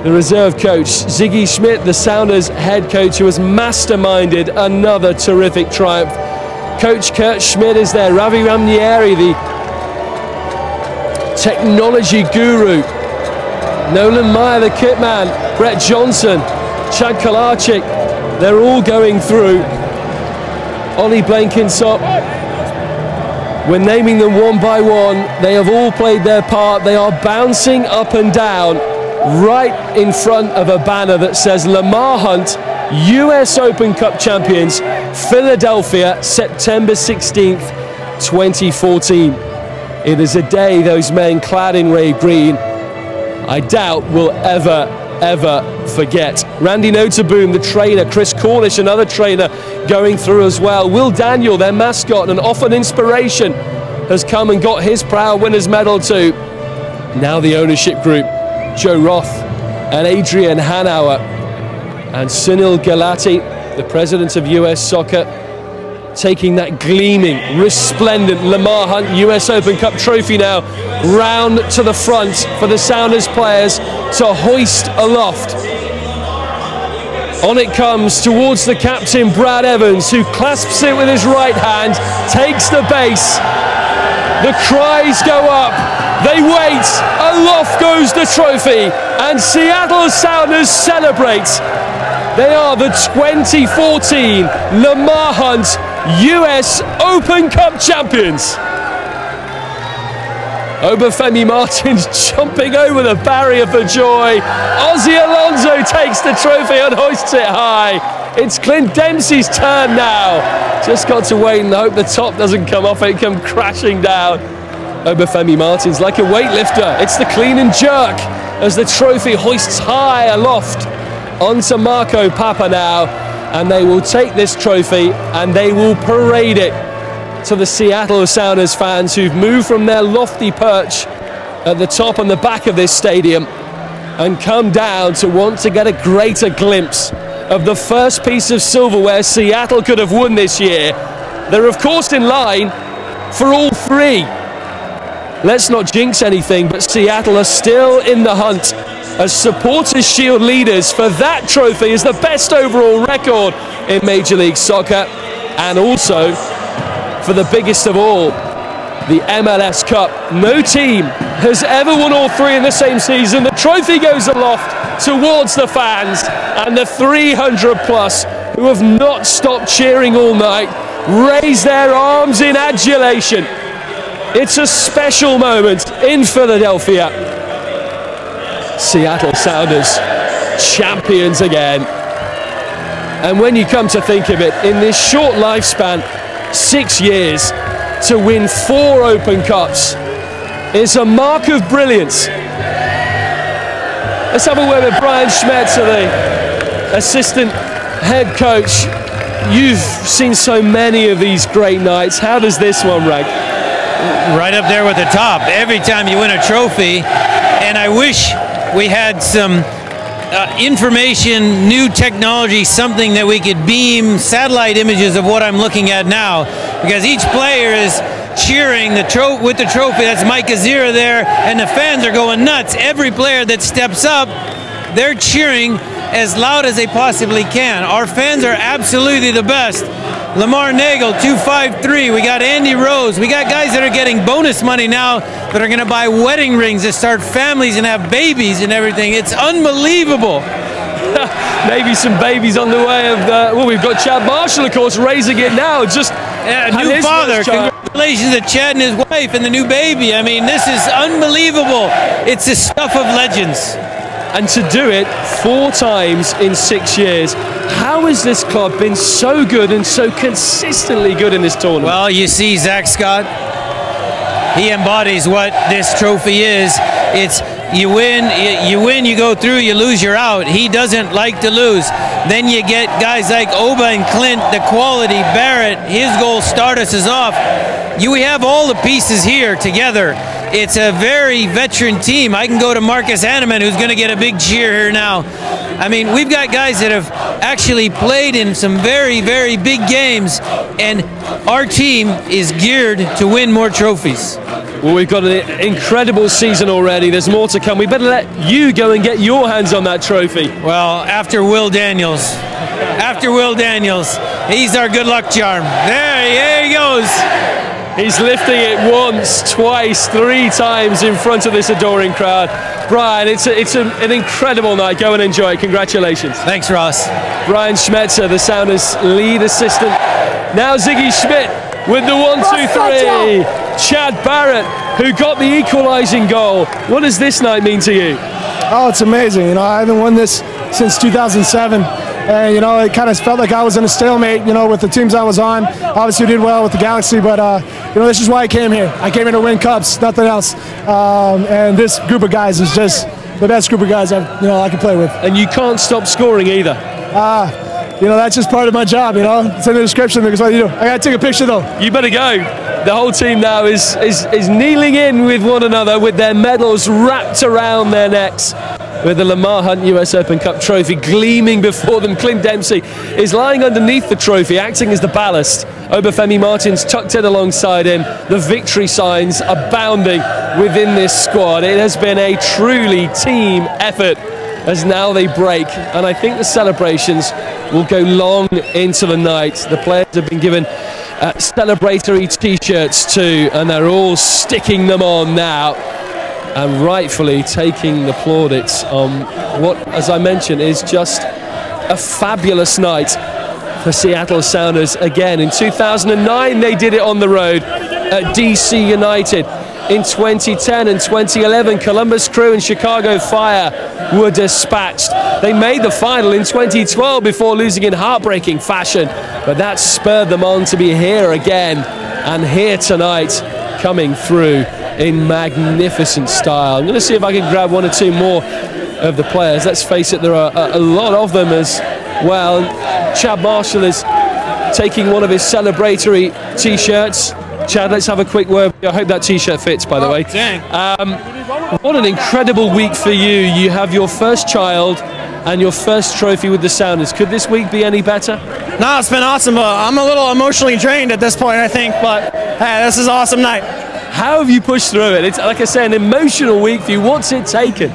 the reserve coach. Ziggy Schmidt, the Sounders head coach, who has masterminded another terrific triumph. Coach Kurt Schmidt is there. Ravi Ramnieri, the technology guru. Nolan Meyer, the kit man. Brett Johnson, Chad Kolarczyk, they're all going through. Ollie Blenkinsop. We're naming them one by one. They have all played their part. They are bouncing up and down right in front of a banner that says Lamar Hunt, US Open Cup champions, Philadelphia, September 16th, 2014. It is a day those men clad in ray green, I doubt will ever forget. Randy Noterboom, the trainer. Chris Cornish, another trainer, going through as well. Will Daniel, their mascot and often inspiration, has come and got his proud winner's medal too. Now the ownership group, Joe Roth and Adrian Hanauer, and Sunil Gulati, the president of US Soccer, taking that gleaming, resplendent Lamar Hunt US Open Cup trophy now round to the front for the Sounders players to hoist aloft. On it comes towards the captain, Brad Evans, who clasps it with his right hand, takes the base. The cries go up, they wait, aloft goes the trophy, and Seattle Sounders celebrate. They are the 2014 Lamar Hunt US Open Cup champions. Obafemi Martins jumping over the barrier for joy. Ozzy Alonso takes the trophy and hoists it high. It's Clint Dempsey's turn now. Just got to wait and hope the top doesn't come off it, come crashing down. Obafemi Martins like a weightlifter. It's the clean and jerk as the trophy hoists high aloft onto Marco Papa now, and they will take this trophy and they will parade it to the Seattle Sounders fans who've moved from their lofty perch at the top and the back of this stadium and come down to want to get a greater glimpse of the first piece of silverware Seattle could have won this year. They're of course in line for all three. let's not jinx anything, but Seattle are still in the hunt as Supporters Shield leaders for that trophy as the best overall record in Major League Soccer, and also for the biggest of all, the MLS Cup. No team has ever won all three in the same season. The trophy goes aloft towards the fans, and the 300 plus who have not stopped cheering all night raise their arms in adulation. It's a special moment in Philadelphia. Seattle Sounders, champions again. And when you come to think of it, in this short lifespan, 6 years, to win 4 Open Cups is a mark of brilliance. Let's have a word with Brian Schmetzer, the assistant head coach. You've seen so many of these great nights. How does this one rank? Right up there with the top. Every time you win a trophy, and I wish we had some information, new technology, something that we could beam satellite images of what I'm looking at now, because each player is cheering with the trophy. That's Mike Azira there, and the fans are going nuts. Every player that steps up, they're cheering as loud as they possibly can. Our fans are absolutely the best. Lamar Nagel, 253. We got Andy Rose. We got guys that are getting bonus money now that are going to buy wedding rings to start families and have babies and everything. It's unbelievable. Maybe some babies on the way of the... Well, we've got Chad Marshall, of course, raising it now. Just new father. Congratulations to Chad and his wife and the new baby. I mean, this is unbelievable. It's the stuff of legends. And to do it 4 times in 6 years, how has this club been so good and so consistently good in this tournament? Well, you see Zach Scott, he embodies what this trophy is. It's you win, you go through, you lose, you're out. He doesn't like to lose. Then you get guys like Oba and Clint, the quality, Barrett, his goal Stardust is off. We have all the pieces here together. It's a very veteran team. I can go to Marcus Hanneman, who's going to get a big cheer here now. I mean, we've got guys that have actually played in some very, very big games, and our team is geared to win more trophies. Well, we've got an incredible season already. There's more to come. We better let you go and get your hands on that trophy. Well, after Will Daniels. He's our good luck charm. There he goes. He's lifting it once, twice, 3 times in front of this adoring crowd. Brian, it's an incredible night. Go and enjoy it. Congratulations. Thanks, Ross. Brian Schmetzer, the Sounders lead assistant. Now Ziggy Schmidt with the 1-2-3. Chad Barrett, who got the equalizing goal. What does this night mean to you? Oh, it's amazing. You know, I haven't won this since 2007. And, you know, it kind of felt like I was in a stalemate, you know, with the teams I was on. Obviously, we did well with the Galaxy, but, you know, this is why I came here. I came here to win cups, nothing else. And this group of guys is just the best group of guys I can play with. And you can't stop scoring either. You know, that's just part of my job, you know. It's in the description. Because what you do. I got to take a picture, though. You better go. The whole team now is kneeling in with one another with their medals wrapped around their necks, with the Lamar Hunt US Open Cup trophy gleaming before them. Clint Dempsey is lying underneath the trophy, acting as the ballast. Obafemi Martins tucked in alongside him. The victory signs abounding within this squad. It has been a truly team effort as now they break, and I think the celebrations will go long into the night. The players have been given celebratory t-shirts too, and they're all sticking them on now, and rightfully taking the plaudits on what, as I mentioned, is just a fabulous night for Seattle Sounders. Again, in 2009 they did it on the road at DC United. In 2010 and 2011, Columbus Crew and Chicago Fire were dispatched. They made the final in 2012 before losing in heartbreaking fashion, but that spurred them on to be here again, and here tonight, coming through in magnificent style. I'm going to see if I can grab 1 or 2 more of the players. Let's face it, there are a lot of them as well. Chad Marshall is taking one of his celebratory t-shirts. Chad, let's have a quick word. I hope that t-shirt fits, by the way. Dang. What an incredible week for you. You have your first child and your first trophy with the Sounders. Could this week be any better? No, it's been awesome. I'm a little emotionally drained at this point, I think, but hey, this is an awesome night. How have you pushed through it? It's, like I say, an emotional week for you. What's it taken?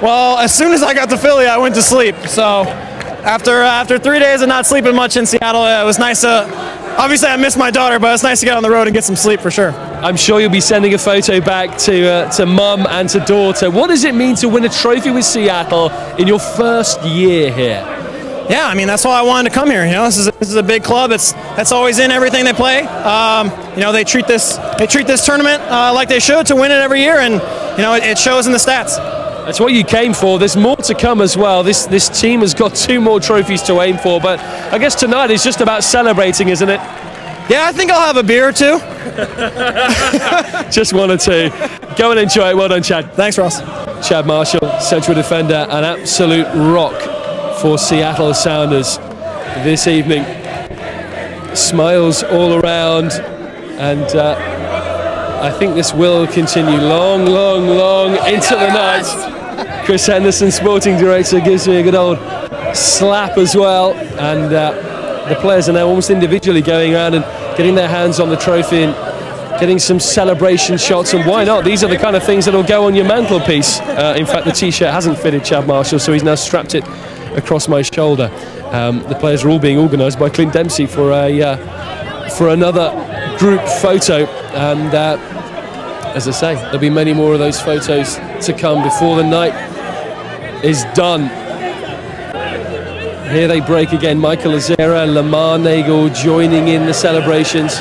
Well, as soon as I got to Philly, I went to sleep. So after 3 days of not sleeping much in Seattle, it was nice to, obviously I missed my daughter, but it's nice to get on the road and get some sleep for sure. I'm sure you'll be sending a photo back to mum and to daughter. What does it mean to win a trophy with Seattle in your first year here? Yeah, I mean, that's why I wanted to come here. You know, this is a big club. That's always in everything they play. You know, they treat this tournament like they should to win it every year, and you know, it shows in the stats. That's what you came for. There's more to come as well. This team has got 2 more trophies to aim for, but I guess tonight is just about celebrating, isn't it? Yeah, I think I'll have a beer or 2. Just 1 or 2. Go and enjoy it. Well done, Chad. Thanks, Ross. Chad Marshall, central defender, an absolute rock for Seattle Sounders this evening. Smiles all around, and I think this will continue long into the night. Chris Henderson, sporting director, gives me a good old slap as well, and the players are now almost individually going around and getting their hands on the trophy and getting some celebration shots, and why not? These are the kind of things that will go on your mantelpiece. In fact, the t-shirt hasn't fitted Chad Marshall, so he's now strapped it across my shoulder. The players are all being organised by Clint Dempsey for another group photo, and as I say, there'll be many more of those photos to come before the night is done. Here they break again. Michael Azera, Lamar Nagel joining in the celebrations,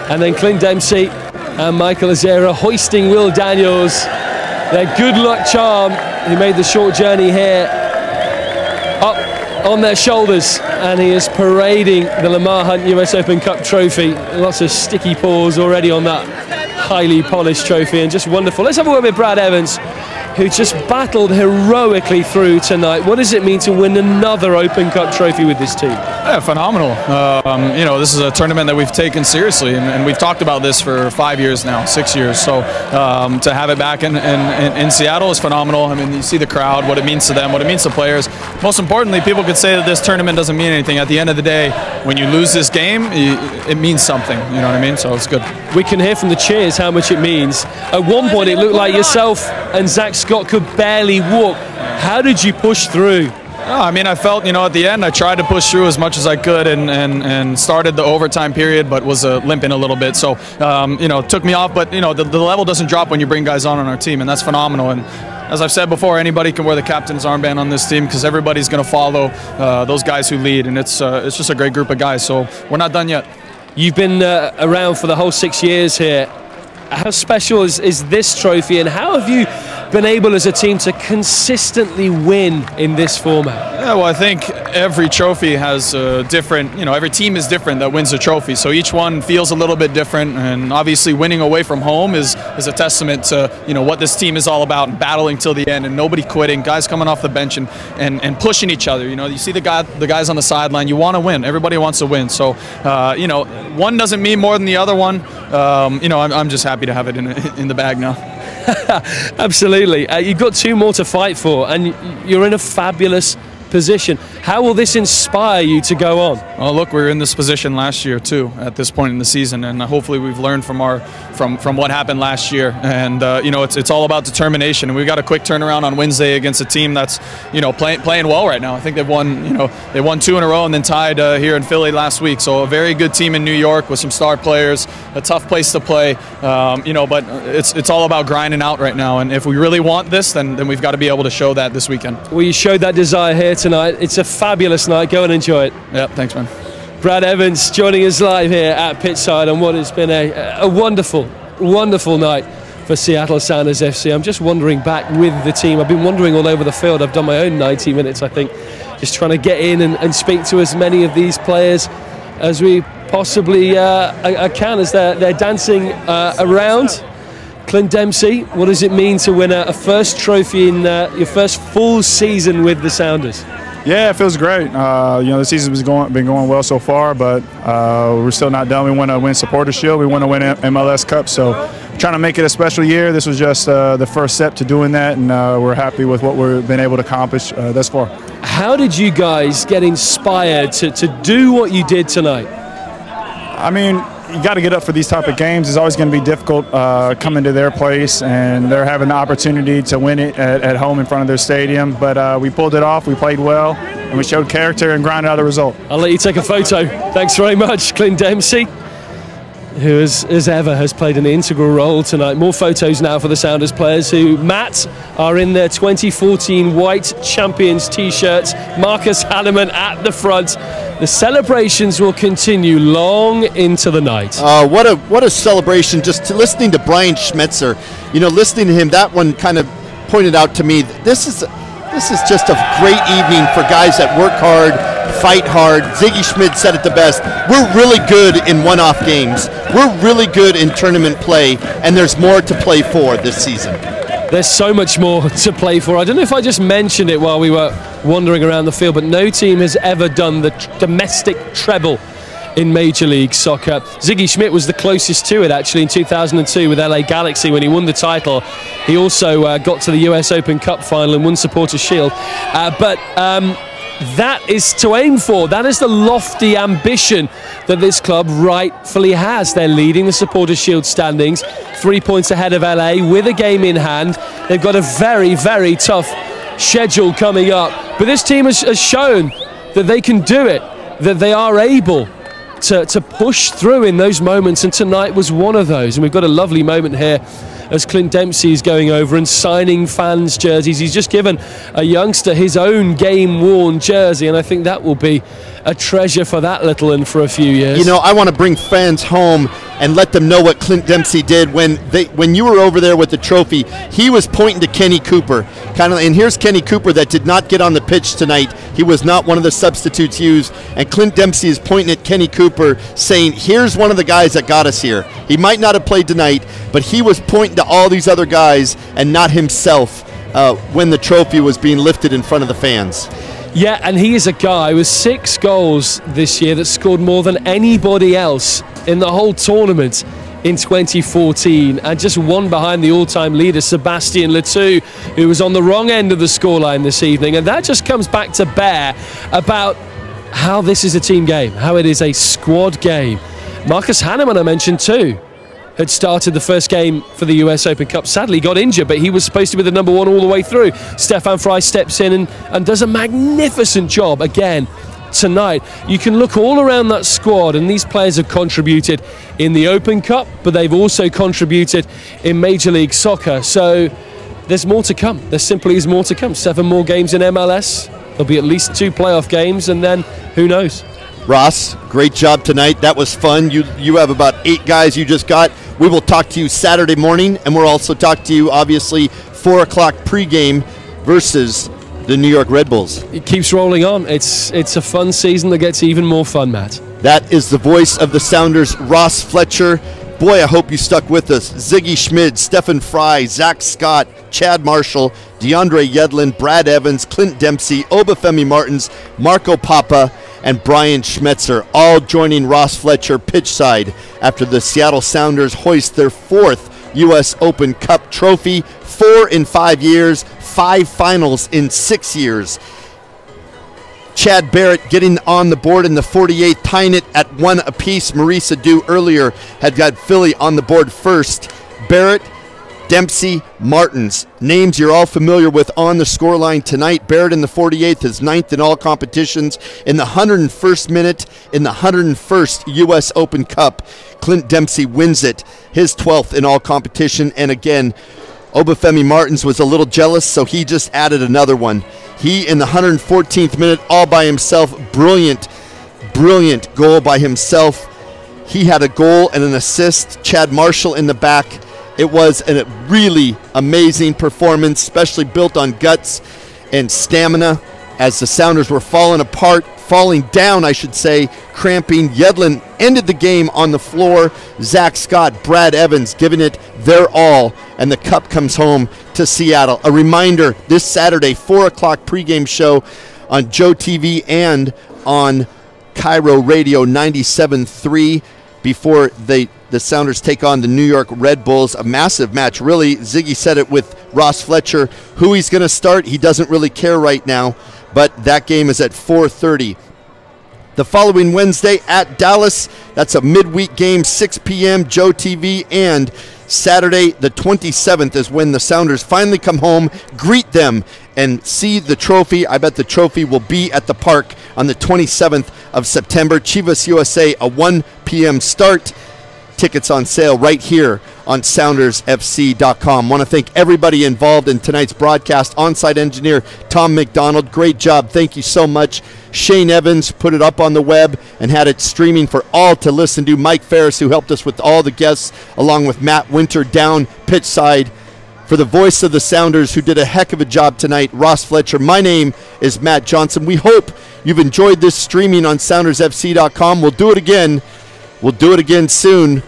and then Clint Dempsey and Michael Azera hoisting Will Daniels, their good luck charm, who made the short journey here, up on their shoulders, and he is parading the Lamar Hunt US Open Cup trophy. Lots of sticky paws already on that highly polished trophy, and just wonderful. Let's have a word with Brad Evans, who just battled heroically through tonight. What does it mean to win another Open Cup trophy with this team? Yeah, phenomenal. You know, this is a tournament that we've taken seriously, and we've talked about this for 5 years now, 6 years. So to have it back in Seattle is phenomenal. I mean, you see the crowd, what it means to them, what it means to players. Most importantly, people could say that this tournament doesn't mean anything. At the end of the day, when you lose this game, it means something. You know what I mean? So it's good. We can hear from the cheers how much it means. At one point, it looked like yourself and Zach Scott could barely walk. How did you push through? No, I mean, I felt, you know, at the end, I tried to push through as much as I could and started the overtime period, but was limping a little bit. So, you know, it took me off, but, you know, the level doesn't drop when you bring guys on our team, and that's phenomenal. And as I've said before, anybody can wear the captain's armband on this team because everybody's going to follow those guys who lead, and it's just a great group of guys. So we're not done yet. You've been around for the whole 6 years here. How special is this trophy, and how have you been able as a team to consistently win in this format? Yeah, well, I think every trophy has a different, you know, every team is different that wins a trophy. So each one feels a little bit different, and obviously winning away from home is a testament to, you know, what this team is all about, and battling till the end and nobody quitting, guys coming off the bench and pushing each other. You know, you see the guys on the sideline, you want to win. Everybody wants to win. So, you know, one doesn't mean more than the other one. You know, I'm just happy to have it in the bag now. Absolutely. You've got 2 more to fight for, and you're in a fabulous position. How will this inspire you to go on? Well, look, we were in this position last year too, at this point in the season, and hopefully we've learned from what happened last year. And you know, it's all about determination. And we got a quick turnaround on Wednesday against a team that's, you know, playing well right now. I think they've won, you know, they won 2 in a row and then tied here in Philly last week. So a very good team in New York with some star players. A tough place to play, you know, but it's all about grinding out right now. And if we really want this, then we've got to be able to show that this weekend. Well, you showed that desire here tonight. It's a fabulous night. Go and enjoy it. Yeah, thanks, man. Brad Evans joining us live here at Pittside on what has been a wonderful, wonderful night for Seattle Sounders FC. I'm just wandering back with the team. I've been wandering all over the field. I've done my own 90 minutes, I think, just trying to get in and speak to as many of these players as we possibly can as they're dancing around. Clint Dempsey, what does it mean to win a first trophy in your first full season with the Sounders? Yeah, it feels great. You know, the season's been going well so far, but we're still not done. We want to win Supporters Shield. We want to win MLS Cup. So trying to make it a special year. This was just the first step to doing that, and we're happy with what we've been able to accomplish thus far. How did you guys get inspired to do what you did tonight? I mean, you got to get up for these type of games. It's always going to be difficult coming to their place, and they're having the opportunity to win it at home in front of their stadium. But we pulled it off. We played well, and we showed character and grinded out the result. I'll let you take a photo. Thanks very much, Clint Dempsey, who as ever has played an integral role tonight. More photos now for the Sounders players who, Matt, are in their 2014 white champions t-shirts. Marcus Hanneman at the front. The celebrations will continue long into the night. What a celebration. Just listening to Brian Schmetzer, listening to him, that one kind of pointed out to me, this is just a great evening for guys that work hard, fight hard. Ziggy Schmid said it the best. We're really good in one-off games. We're really good in tournament play, and there's more to play for this season. There's so much more to play for. I don't know if I just mentioned it while we were wandering around the field, but no team has ever done the domestic treble in Major League Soccer. Ziggy Schmidt was the closest to it actually in 2002 with LA Galaxy when he won the title. He also got to the US Open Cup final and won Supporters Shield. That is to aim for. That is the lofty ambition that this club rightfully has. They're leading the Supporters Shield standings, 3 points ahead of LA with a game in hand. They've got a very, very tough schedule coming up. But this team has shown that they can do it, that they are able to push through in those moments, and tonight was one of those. And we've got a lovely moment here as Clint Dempsey is going over and signing fans' jerseys. He's just given a youngster his own game-worn jersey, and I think that will be a treasure for that little one for a few years. I want to bring fans home and let them know what Clint Dempsey did when you were over there with the trophy. He was pointing to Kenny Cooper, and here's Kenny Cooper that did not get on the pitch tonight. He was not one of the substitutes used, and Clint Dempsey is pointing at Kenny Cooper, saying, "Here's one of the guys that got us here. He might not have played tonight, but he was pointing to all these other guys and not himself when the trophy was being lifted in front of the fans." Yeah, and he is a guy with 6 goals this year that scored more than anybody else in the whole tournament in 2014, and just one behind the all-time leader, Sebastian Letou, who was on the wrong end of the scoreline this evening. And that just comes back to bear about how this is a team game, how it is a squad game. Marcus Hanneman, I mentioned too, had started the first game for the US Open Cup. Sadly, got injured, but he was supposed to be the number one all the way through. Stefan Frey steps in and does a magnificent job again tonight. You can look all around that squad, and these players have contributed in the Open Cup, but they've also contributed in Major League Soccer. So there's more to come. There simply is more to come. 7 more games in MLS. There'll be at least 2 playoff games, and then who knows? Ross, great job tonight. That was fun. You have about 8 guys you just got. We will talk to you Saturday morning, and we'll also talk to you, obviously, 4 o'clock pregame versus the New York Red Bulls. It keeps rolling on. It's a fun season that gets even more fun, Matt. That is the voice of the Sounders, Ross Fletcher. Boy, I hope you stuck with us. Ziggy Schmid, Stefan Frey, Zach Scott, Chad Marshall, DeAndre Yedlin, Brad Evans, Clint Dempsey, Obafemi Martins, Marco Papa, and Brian Schmetzer, all joining Ross Fletcher pitchside after the Seattle Sounders hoist their 4th U.S. Open Cup trophy. 4 in 5 years, 5 finals in 6 years. Chad Barrett getting on the board in the 48th, tying it at 1 apiece. Maurice Adu earlier had got Philly on the board first. Barrett, Dempsey, Martins, names you're all familiar with on the scoreline tonight. Barrett in the 48th is 9th in all competitions. In the 101st minute, in the 101st U.S. Open Cup, Clint Dempsey wins it, his 12th in all competition. And again, Obafemi Martins was a little jealous, so he just added another one. He, in the 114th minute, all by himself, brilliant goal by himself. He had a goal and an assist. Chad Marshall in the back. It was a really amazing performance, especially built on guts and stamina as the Sounders were falling down, I should say, cramping. Yedlin ended the game on the floor. Zach Scott, Brad Evans giving it their all, and the cup comes home to Seattle. A reminder, this Saturday, 4 o'clock pregame show on Joe TV and on Cairo Radio 97.3 before the Sounders take on the New York Red Bulls. A massive match, really. Ziggy said it with Ross Fletcher. Who he's going to start, he doesn't really care right now, but that game is at 4:30. the following Wednesday at Dallas. That's a midweek game, 6 p.m., Joe TV, and Saturday the 27th is when the Sounders finally come home, greet them, and see the trophy. I bet the trophy will be at the park on the 27th of September. Chivas USA, a 1 p.m. start. Tickets on sale right here on SoundersFC.com. Want to thank everybody involved in tonight's broadcast. On-site engineer Tom McDonald, great job. Thank you so much. Shane Evans put it up on the web and had it streaming for all to listen to. Mike Ferris, who helped us with all the guests, along with Matt Winter down pitch side. For the voice of the Sounders, who did a heck of a job tonight, Ross Fletcher. My name is Matt Johnson. We hope you've enjoyed this streaming on SoundersFC.com. We'll do it again. We'll do it again soon.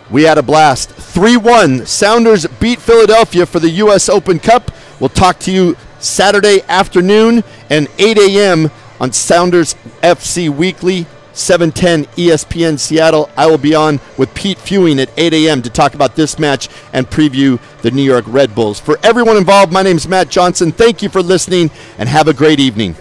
We had a blast. 3-1. Sounders beat Philadelphia for the U.S. Open Cup. We'll talk to you Saturday afternoon and 8 a.m. on Sounders FC Weekly, 710 ESPN Seattle. I will be on with Pete Fewing at 8 a.m. to talk about this match and preview the New York Red Bulls. For everyone involved, my name is Matt Johnson. Thank you for listening, and have a great evening.